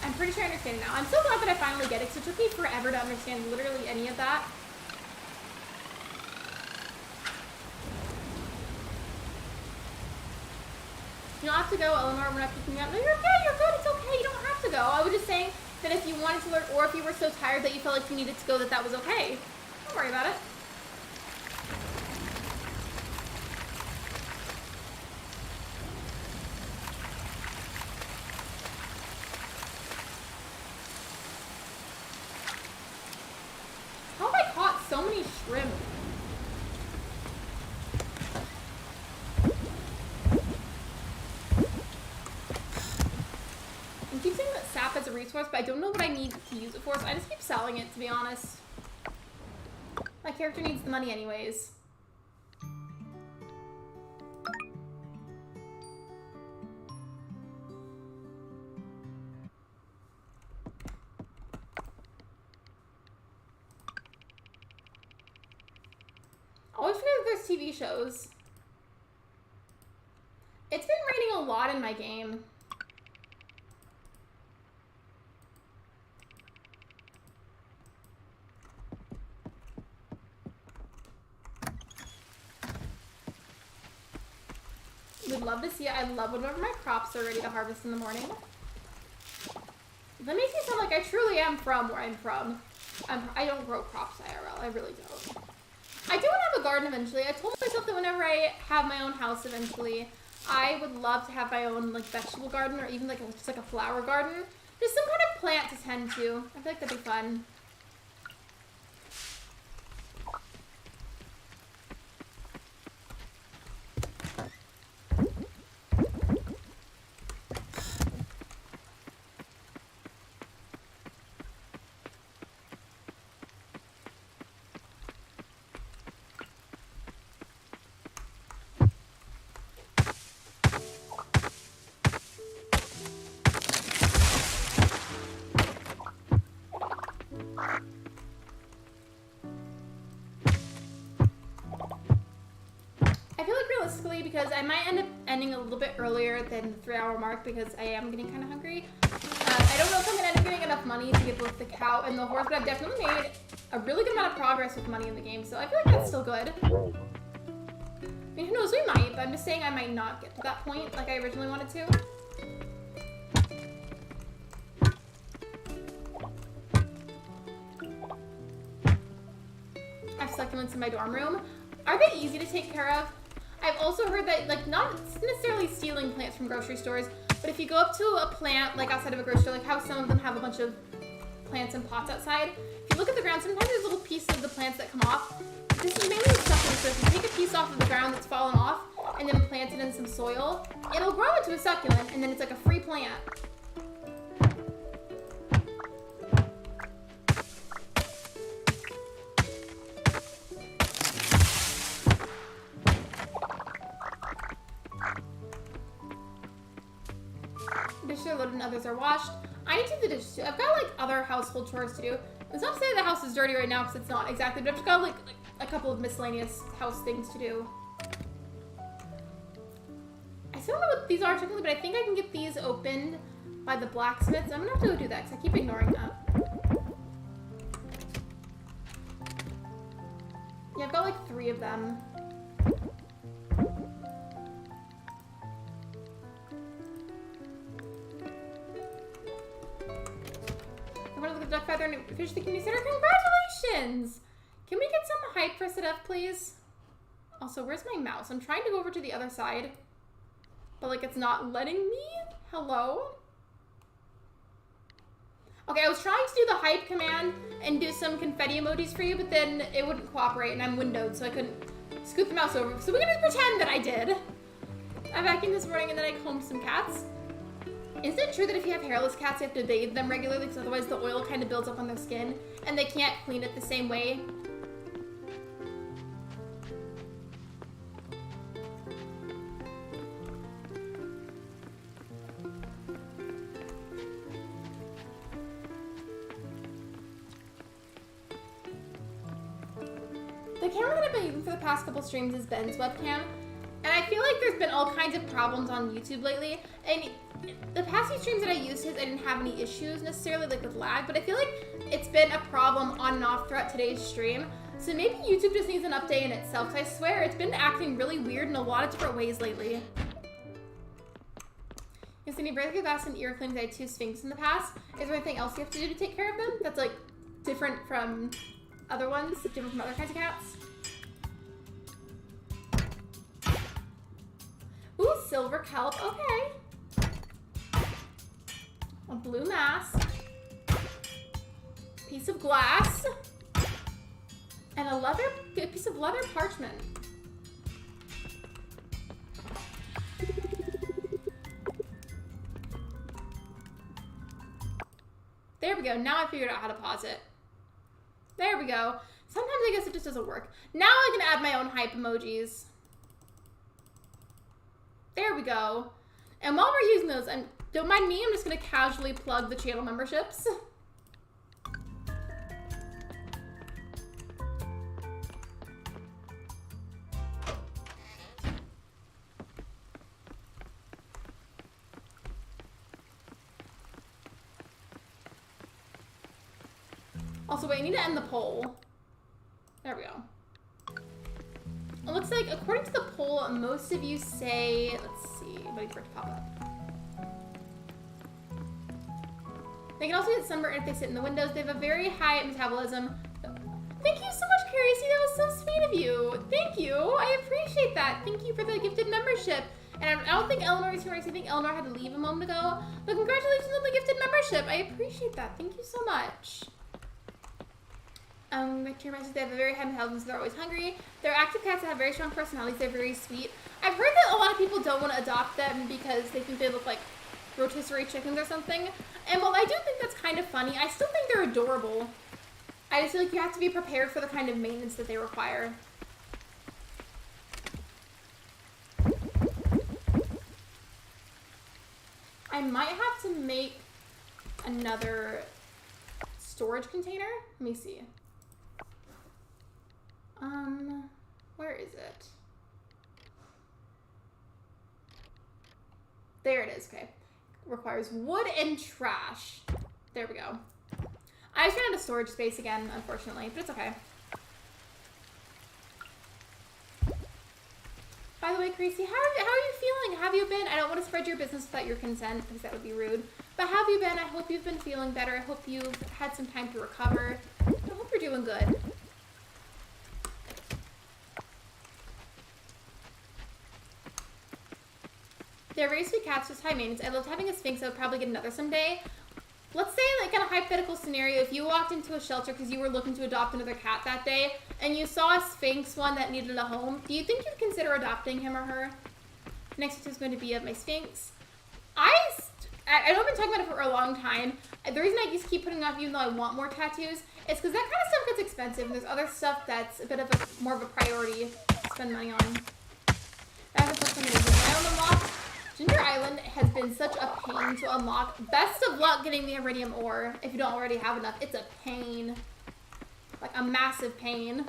I'm pretty sure I understand it now. I'm so glad that I finally get it, because it took me forever to understand literally any of that. You don't have to go, Eleanor, we're not kicking you out. No, you're okay, you're good, it's okay, you don't have to go. I was just saying that if you wanted to learn, or if you were so tired that you felt like you needed to go, that was okay. Don't worry about it. How have I caught so many shrimp? I keep saying that sap as a resource, but I don't know what I need to use it for, so I just keep selling it, to be honest. My character needs the money anyways. I always forget that there's TV shows. It's been raining a lot in my game. Would love to see it. I love whenever my crops are ready to harvest in the morning. That makes me sound like I truly am from where I'm from. I don't grow crops IRL. I really don't. I do want to have a garden eventually. I told myself that whenever I have my own house eventually, I would love to have my own like vegetable garden, or even like just like a flower garden. Just some kind of plant to tend to. I feel like that'd be fun. Because I might end up ending a little bit earlier than the 3-hour mark because I am getting kind of hungry. I don't know if I'm going to end up getting enough money to get both the cow and the horse, but I've definitely made a really good amount of progress with money in the game, so I feel like that's still good. I mean, who knows, we might, but I'm just saying I might not get to that point like I originally wanted to. I have succulents in my dorm room. Are they easy to take care of? I've also heard that, like, not necessarily stealing plants from grocery stores, but if you go up to a plant, like, outside of a grocery store, like how some of them have a bunch of plants and pots outside, if you look at the ground, sometimes there's little pieces of the plants that come off. This is mainly succulent, so if you take a piece off of the ground that's fallen off and then plant it in some soil, it'll grow into a succulent, and then it's like a free plant. Dishes are loaded and others are washed. I need to do the dishes too. I've got like other household chores to do. It's not to say the house is dirty right now because it's not exactly, but I've just got like a couple of miscellaneous house things to do. I still don't know what these are technically, but I think I can get these opened by the blacksmiths. I'm gonna have to go do that because I keep ignoring that. Yeah, I've got like 3 of them. I want to look at the duck feather and fish the community center. Congratulations! Can we get some hype for Sedef, please? Also, where's my mouse? I'm trying to go over to the other side, but like it's not letting me. Hello? Okay, I was trying to do the hype command and do some confetti emojis for you, but then it wouldn't cooperate and I'm windowed, so I couldn't scoot the mouse over. So we're gonna pretend that I did. I vacuumed this morning and then I combed some cats. Is it true that if you have hairless cats, you have to bathe them regularly because otherwise the oil kind of builds up on their skin and they can't clean it the same way? The camera that I've been using for the past couple streams is Ben's webcam, and I feel like there's been all kinds of problems on YouTube lately, and the past few streams that I used his, I didn't have any issues necessarily like with lag, but I feel like it's been a problem on and off throughout today's stream, so maybe YouTube just needs an update in itself, because I swear it's been acting really weird in a lot of different ways lately. Yes, I need breath glass and ear cleans. I had 2 Sphinx in the past. Is there anything else you have to do to take care of them that's like different from other ones, different from other kinds of cats? Ooh, silver kelp, okay. A blue mask. Piece of glass. And a piece of leather parchment. There we go, now I figured out how to pause it. There we go. Sometimes I guess it just doesn't work. Now I can add my own hype emojis. There we go. And while we're using those, and don't mind me, I'm just gonna casually plug the channel memberships. Also, wait, I need to end the poll. There we go. It looks like, according to the poll, most of you say, let's see, wait for it to pop up. They can also get sunburned if they sit in the windows. They have a very high metabolism. Thank you so much, Carrie. That was so sweet of you. Thank you. I appreciate that. Thank you for the gifted membership. And I don't think Eleanor is here. I think Eleanor had to leave a moment ago. But congratulations on the gifted membership. I appreciate that. Thank you so much. They have a very high metabolism, so they're always hungry. They're active cats that have very strong personalities. They're very sweet. I've heard that a lot of people don't want to adopt them because they think they look like rotisserie chickens or something. And while I do think that's kind of funny, I still think they're adorable. I just feel like you have to be prepared for the kind of maintenance that they require. I might have to make another storage container. Let me see. Where is it? There it is, okay. Requires wood and trash. There we go. I just ran out of storage space again, unfortunately, but it's okay. By the way, Creasy, how are you feeling? Have you been? I don't want to spread your business without your consent, because that would be rude. But how have you been? I hope you've been feeling better. I hope you've had some time to recover. I hope you're doing good. They're very sweet cats, just high maintenance. I loved having a Sphinx. I would probably get another someday. Let's say, like, in a hypothetical scenario, if you walked into a shelter because you were looking to adopt another cat that day, and you saw a Sphinx one that needed a home, do you think you'd consider adopting him or her? Next is going to be of my Sphinx. I know I've been talking about it for a long time. The reason I just keep putting it off, even though I want more tattoos, is because that kind of stuff gets expensive, and there's other stuff that's a bit of more of a priority to spend money on. I have to put some in. I own them off. Ginger Island has been such a pain to unlock. Best of luck getting the iridium ore if you don't already have enough. It's a pain. Like a massive pain.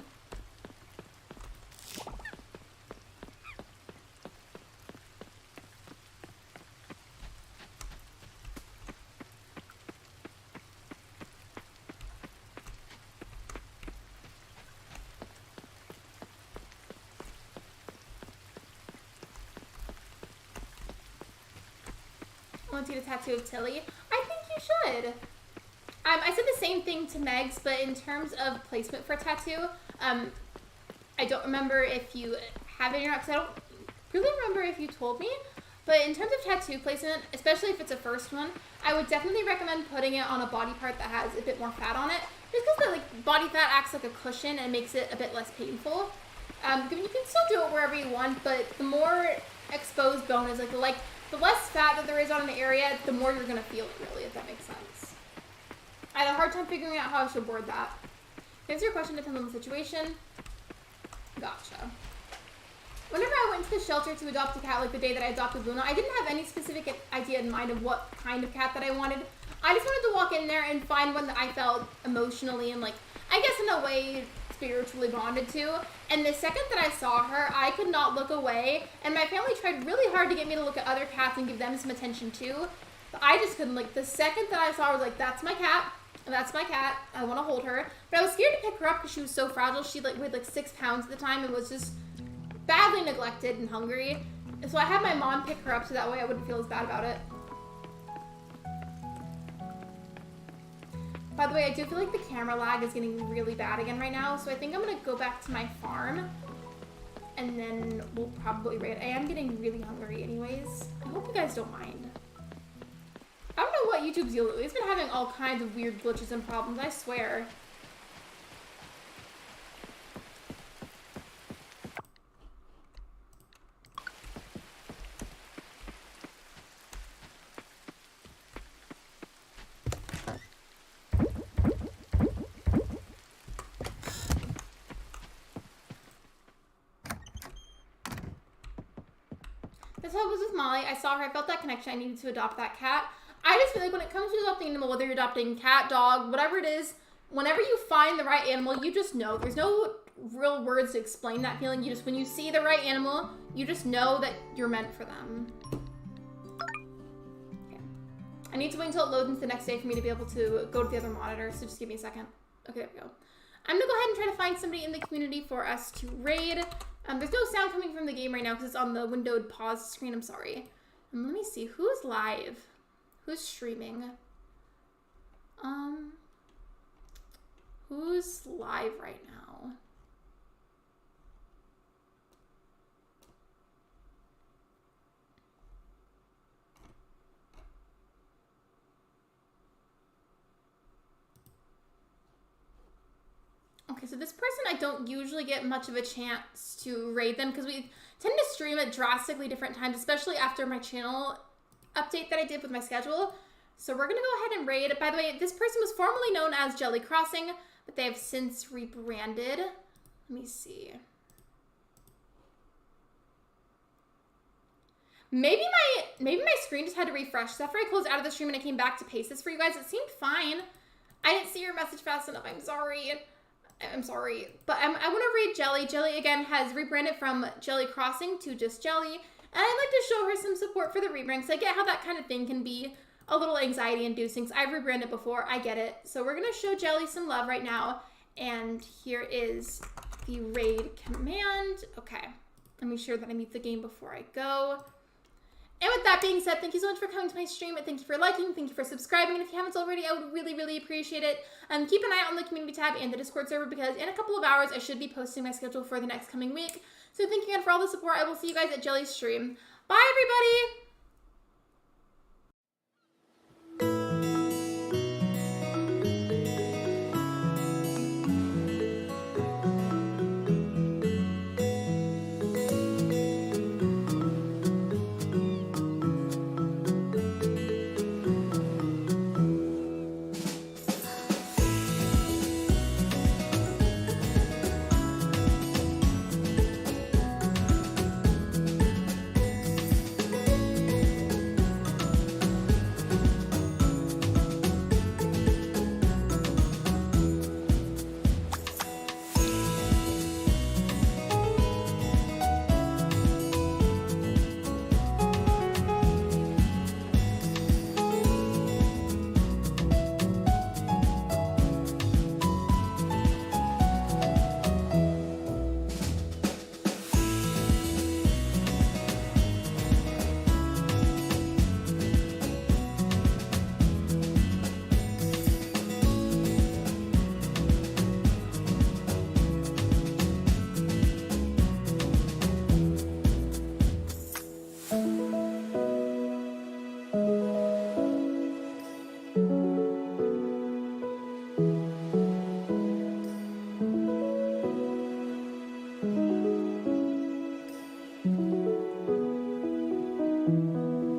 I want to get a tattoo of Tilly. I think you should. I said the same thing to Megs, but in terms of placement for a tattoo, I don't remember if you have it or not, because I don't really remember if you told me. But in terms of tattoo placement, especially if it's a first one, I would definitely recommend putting it on a body part that has a bit more fat on it, just because the like body fat acts like a cushion and makes it a bit less painful. You can still do it wherever you want, but the more exposed bone is, like the less fat that there is on an area, the more you're gonna feel it, really, if that makes sense. I had a hard time figuring out how I should word that. To answer your question, depends on the situation. Gotcha. Whenever I went to the shelter to adopt a cat, like the day that I adopted Luna, I didn't have any specific idea in mind of what kind of cat that I wanted. I just wanted to walk in there and find one that I felt emotionally and, like, I guess in a way, spiritually bonded to. And the second that I saw her, I could not look away, and my family tried really hard to get me to look at other cats and give them some attention too, but I just couldn't. Like, the second that I saw her, I was like, that's my cat, I want to hold her. But I was scared to pick her up because she was so fragile. She weighed like 6 pounds at the time and was just badly neglected and hungry, and so I had my mom pick her up so that way I wouldn't feel as bad about it. By the way, I do feel like the camera lag is getting really bad again right now, so I think I'm gonna go back to my farm, and then we'll probably raid. I am getting really hungry anyways. I hope you guys don't mind. I don't know what YouTube's deal with. It's been having all kinds of weird glitches and problems, I swear. That's how it was with Molly. I saw her, I felt that connection. I needed to adopt that cat. I just feel like when it comes to adopting an animal, whether you're adopting cat, dog, whatever it is, whenever you find the right animal, you just know. There's no real words to explain that feeling. You just, when you see the right animal, you just know that you're meant for them. Okay. I need to wait until it loads into the next day for me to be able to go to the other monitor, so just give me a second. Okay, there we go. I'm gonna go ahead and try to find somebody in the community for us to raid. There's no sound coming from the game right now because it's on the windowed pause screen. I'm sorry. Let me see. Who's live? Who's streaming? Who's live right now? Okay, so this person, I don't usually get much of a chance to raid them because we tend to stream at drastically different times, especially after my channel update that I did with my schedule. So we're gonna go ahead and raid. By the way, this person was formerly known as Jelly Crossing, but they have since rebranded. Let me see. Maybe my screen just had to refresh. So after I closed out of the stream and I came back to paste this for you guys, it seemed fine. I didn't see your message fast enough. I'm sorry. But I want to raid Jelly. Jelly, again, has rebranded from Jelly Crossing to just Jelly. And I'd like to show her some support for the rebrand, because I get how that kind of thing can be a little anxiety-inducing. I've rebranded before. I get it. So we're going to show Jelly some love right now. And here is the raid command. Okay. Let me make sure that I mute the game before I go. And with that being said, thank you so much for coming to my stream, and thank you for liking, thank you for subscribing, and if you haven't already, I would really, really appreciate it. Keep an eye out on the community tab and the Discord server, because in a couple of hours, I should be posting my schedule for the next coming week. So thank you again for all the support. I will see you guys at Jelly's stream. Bye, everybody!